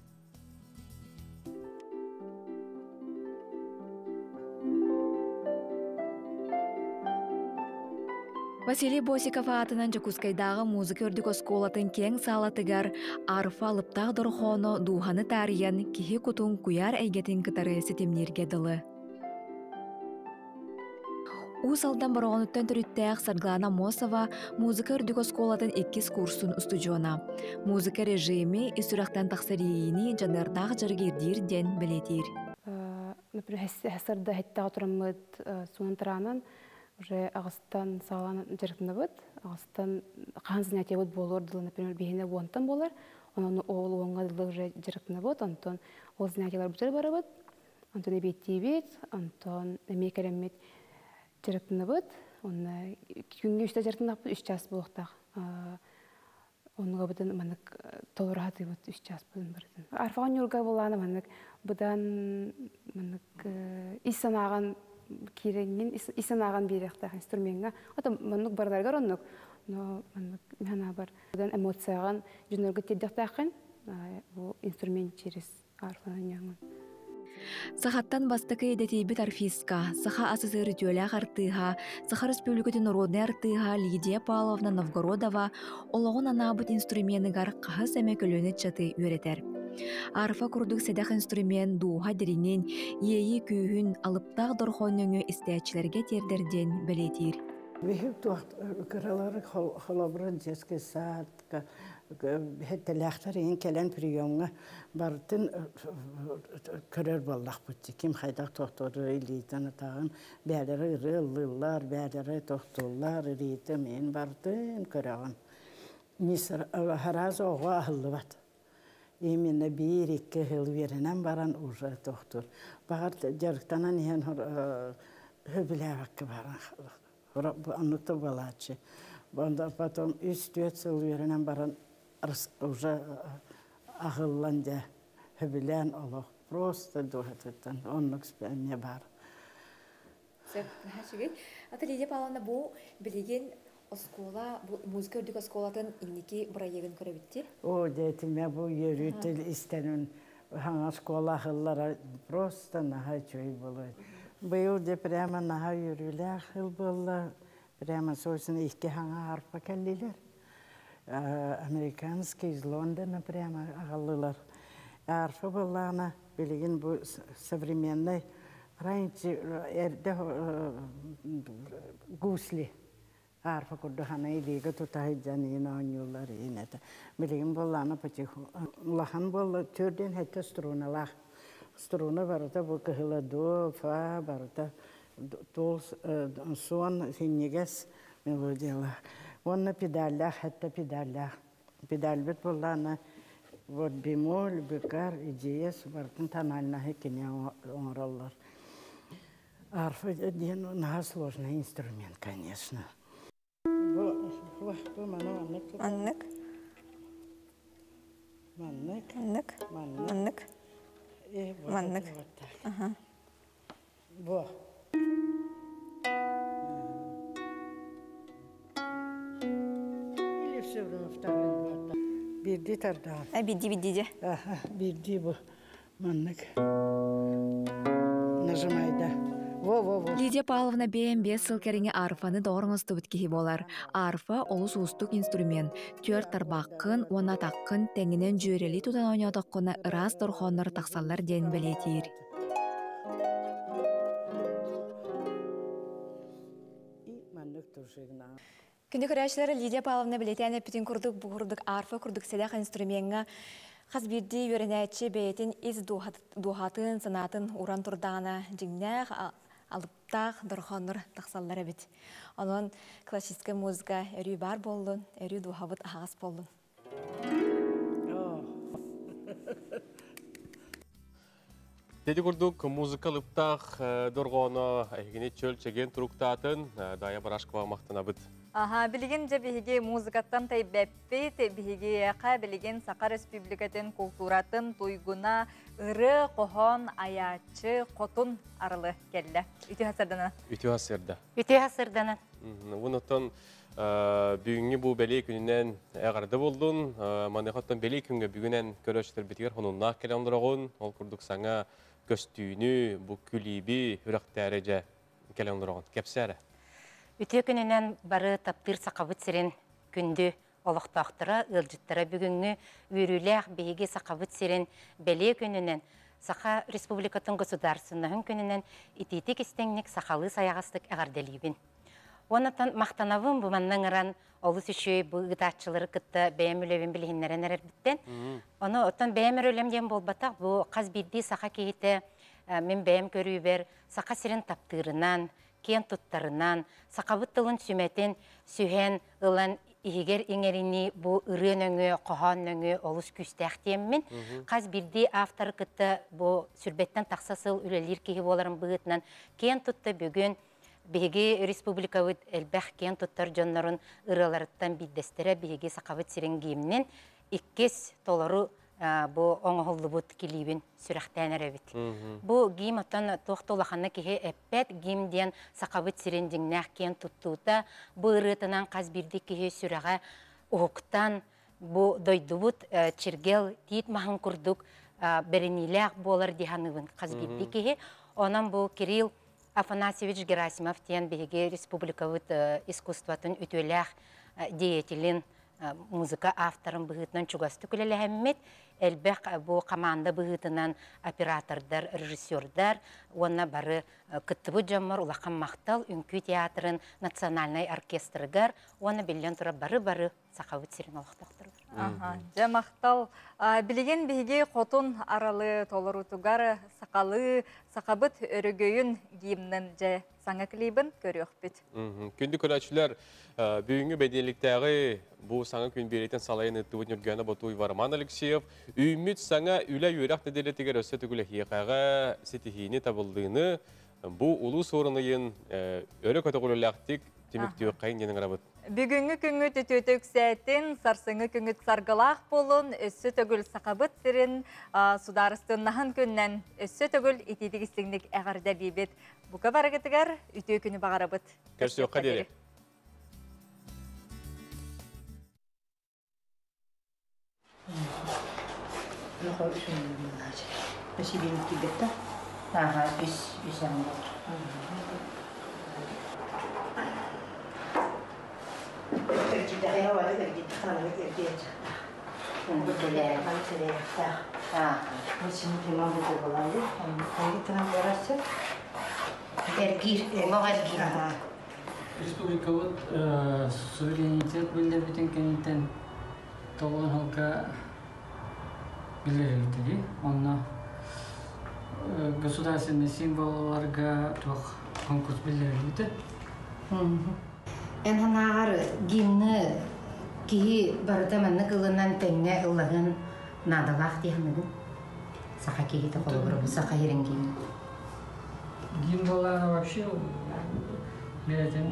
Василий Босикова атынан Жокускайдағы музыка үрдік осколатын кең салатығар арфа лыптақ дұрхоно дуғаны тариян кихи кутун куяр әйгетін кітары сетемнерге дылы. Усалдан бароғыныттан түріттәқ Сарглана Мосова музыка үрдік осколатын 2 курсын устудиона. Музыка режимі үсірақтан тақсарийini жанырдақ жаргердер ден білетер. Например, хәсірді хәттіға тұрамыд суын тұранын уже ағыстан сағалан жарықтында бұд, ағыстан қан занятия бұд болыр, например, бейіне онтан болар, оның ол оңға дылы уже жарықтында бұд, онтан ол занятиялар бұтыр бары бұд, онтан әбетті бет, онтан әмей кәлемет жарықтында бұд, оны күнге 3 жарықтында бұд, 3 час болықтақ. Онға бұдан манық толырады бұд, 3 час бұдан бұрдың. Арфаған үрға боланы манық бұдан исанаған кереңген, исанаған беректақ инструментға. Ота манық барларғар онық, но манық мәна бар. Бұдан эмоцияған жүніргі теддіқтақын, бұл инструмент через арфаған яңын. Сахаттан бастықы едетейбіт арфиска, Саха асысыры тюлях артыға, Саха Республикатын народный артыға Лидия Павловна Новгородова олығын анабыт инструментігар қағыз әмекөліні чаты өретер. Арфа күрдік седақ инструмент дуға дерінен ейі күйін алыптақ дұрхоныңы істәчілерге тердерден білетер. Бейіп қыралары қолабырын жеске саатқа Хеттеләхтар ең кәлән приемға бардың көрер болдақ бұтты. Кем қайдақ тоқторы елейтіні тағын, бәлері ұрылылар, бәлері тоқтолар, ұрейті мен бардың көреген. Мисыр хараз оға ақылы бат. Емені 1-2 жыл верінен баран ұжы тоқтор. Бағар жарықтанан ең хөбілі әвәккі баран. Ануты балачы. Потом 3-4 жыл верінен баран уже ағылланды хөбілен олық. Просто дұғытыттан, онлық спәме бар. Ата Лидия Павловна, бұл білеген оскола, музыка үрдік осколатын иннеки бұрайығын көребітті? О, дейтіме бұл ерітіл істенін ғаңа школа ағыллара просто наға чөй болуды. Бұл де прямо наға үрілі ағыл болды. Прямо сосын икі ғаңа арпа кәлілер. Американский из Лондона прямо ағалылар. Арфа болағына білген бұл современный раньше гусли арфа күрді ғана елегі тұтағы жанына ойнылар енеді. Білген болағына потиху. Лахан болды түрден әтті струналақ. Струна барыта бұл кіғылы до, фа барыта тол сон сенегес мелодиялар. Онна педаллах, әтті педаллах. Педаль бет болағына вот бемоль, бекар, идеяс, бартын тональна хекене оңыралар. Арфа ден наға сложный инструмент, конечно. Маннык. Маннык. Маннык. Маннык. Во. Или все время второй год. Бирди тардар. Бирди де. Бирди bu. Маннык. Нажимай, Во. Лидия Павловна БМБ сылкеріңе арфаны доғырыңызды бүткеhi болар. Арфа олыс ұстық инструмент. Төр тарбаққын, оны таққын, тәңінен жөрелі тұтан ойнадыққыны ырас дұрхоныр тақсалар ден білетер. Күнді көрәшілері Лидия Павловна білетәне пүтін күрдік, бұғырдық арфа күрдік седақ инструментға Қазбирді өрінәтші бәйтін из дуғатын, санатын уран тұрдағына жіңнәқ, алыптақ, дұрхоныр тақсаллары бет. Onun классическая музыка әрі бар болын, әрі дуғабыт ағас болын. Деди күрдік музыка лыптақ дұрғаны әйгіне чөл чеген тұруқтатын дая барашқыва мақтына бұд. Білген же бігі музыкаттан тай бәппет, бігі яқа білген Сақа Республикатын культуратын туйгуна ұры, қохон, аячы, қотын арылы келді. Үті хасырдана? Үті хасырдана. Бұнықтан бүгінгі бұл бәлей күнінен әғарды болдың. Манықаттан бәлей күнге бүгінен көрөштер бітігер қонуына келемдірағын. Ол күрдік саңа көстүйіні, бұл күлейбі, үріқтәрі жа келемдірағын. Кәпсәрі? Үте күнінен бары таптыр сақабыт сирен күнді олықтақтыра, ылжыттыра бүгінгі үйріләқ бейге сақабыт сирен бәле күнінен Сақа Республикатын государственнығын күнінен итетік істеңнік сақалы саяғастық әғарделейбін. Онытан мақтанавым бұманнан ұран олыс үші бұғытатшылары күтті бәйім өлевін білгенлерін әрер біттен. Оны оттан бәйім өлемден болбатақ, бұл қаз бірді сақа кейті мен бәйім көрі бер, сақа сирен таптырынан, кен туттарынан, сақабыт тылын сүметін сүйен ылан игер иңерини бу ырын өңө, кохан өңө олус күстәхтеммен. Қаз бірде автор кытта бу сүрбеттен тақсасыл үлелер кеге боларын бұғытынан кен тутта бүгін Беге республика өт әлбәқ кен туттар жонларын ыраларыттан биддестері беге сақабыт сирен геймнен иккес толару бу оңғылды бұт келейбін сүрәқтән әрәбіт. Бу гейм аттан тоқтолақаны кеге әппәт геймден сақабыт сирен деңнәқ кен туттуыта бу ырытынан қаз бірде кеге сүрәға оқтан бу дойды бұт чергел тиет мағын күрдік бәрінеләқ болар деханығын қаз бірде кеге. Онан бу Кирилл Афанасьевич Герасимов тен беге республикавыт искусстватын үтөләқ деятелин музыка авторын бұғытынан чугасты күлелі әммет. Әлбәқ бұл команда бұғытынан оператордар, режиссердар, оны бары күттібі жамыр ұлаққан мақтал үнкі театрын национальный оркестргар, оны білген тұра бары-бары сақавыт сирен олықтақтырыр. Жа мақтал, білеген беге қотын аралы толырутугар сақалы, сақабыт өрігейін геймнің жа саңа клейбін көріқ біт. Күнді көрәтшілер бүгінгі бәденліктәғі бұл саңа күн беретін салайын үттігін үргені бұтуй Варман Алексеев үміт саңа үлі үйрақ неделетігер өсі түгілі хиқаға сетихейіне табылдığını бұл ұлы сорынайын өрі көтіғылылақтық теміктеуі қайын енің арабыт. Бүгінгі күнгіт өтөтік сәтін сарсыңы күнгіт сарғылақ болын өссі түгіл сақабыт сірін сударыстың нағын күннен өссі түгіл етедігістіңдік әғарда бейбет. Бұқа барығытығар үтөй күні бағарабыт. Көрсі өққа дере. Республикавыт суверенитет білдербітін кенеттен толған халқа білдерілді. Онна государственный символларға тоқ конкурс білдерілді. Ән ханағар гимні кейі барытаманны қылынан тәңе ұлығын надалақ дейханығын. Сақа кейі тоқылы бұры, сақа ерін гимн. Гимн вообще беретін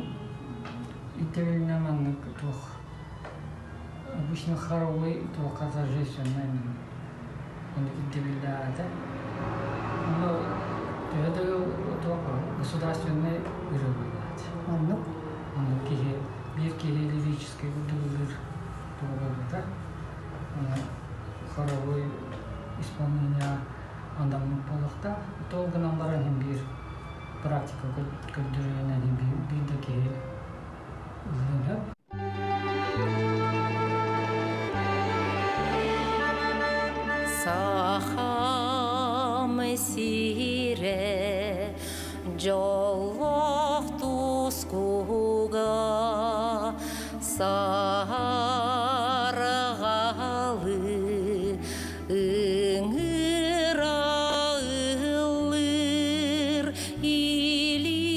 интервьюна манны тоқ. Обычно хоровой тоқ торжественный. Он интервьюда, но это только государственный уровень. Он кие лирический удовольствие, хоровой исполнение андамның полықта, толғынан баран бір практика көрдірінен бір де кие үзленіп. Сахамы сире жоллық тускуға сарғалы ыңырағылыр илінтен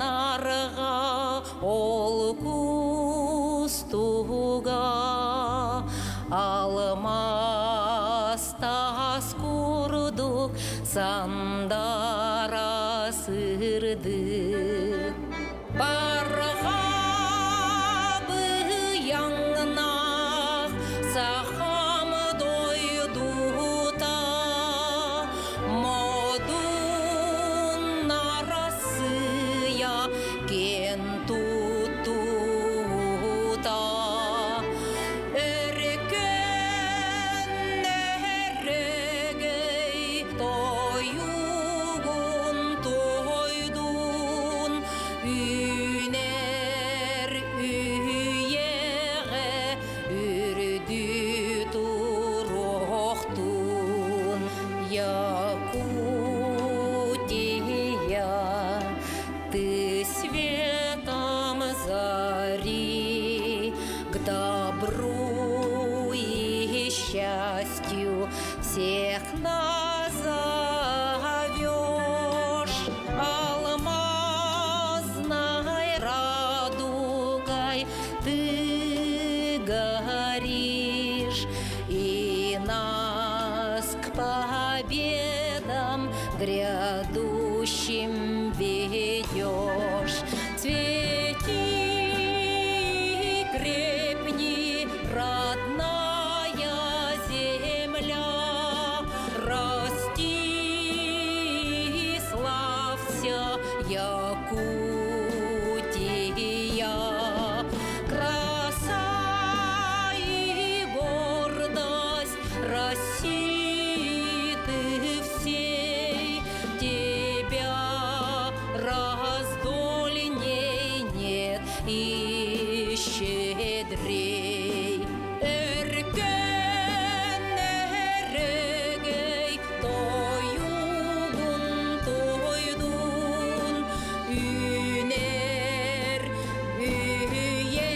арға ол кустуға алмастас курдук сандара сырды барға бұяңына сахам дойдута модун нарасыя кен тутута добру и счастью всех назовешь. победам грядущим ведешь. Цвети, крепни, родная земля, расти, славься, Якутия. Краса и гордость России ты всей, тебя раздольней нет и щедрей. Эркен эрегей тойугун тойдун, үнер үйеге.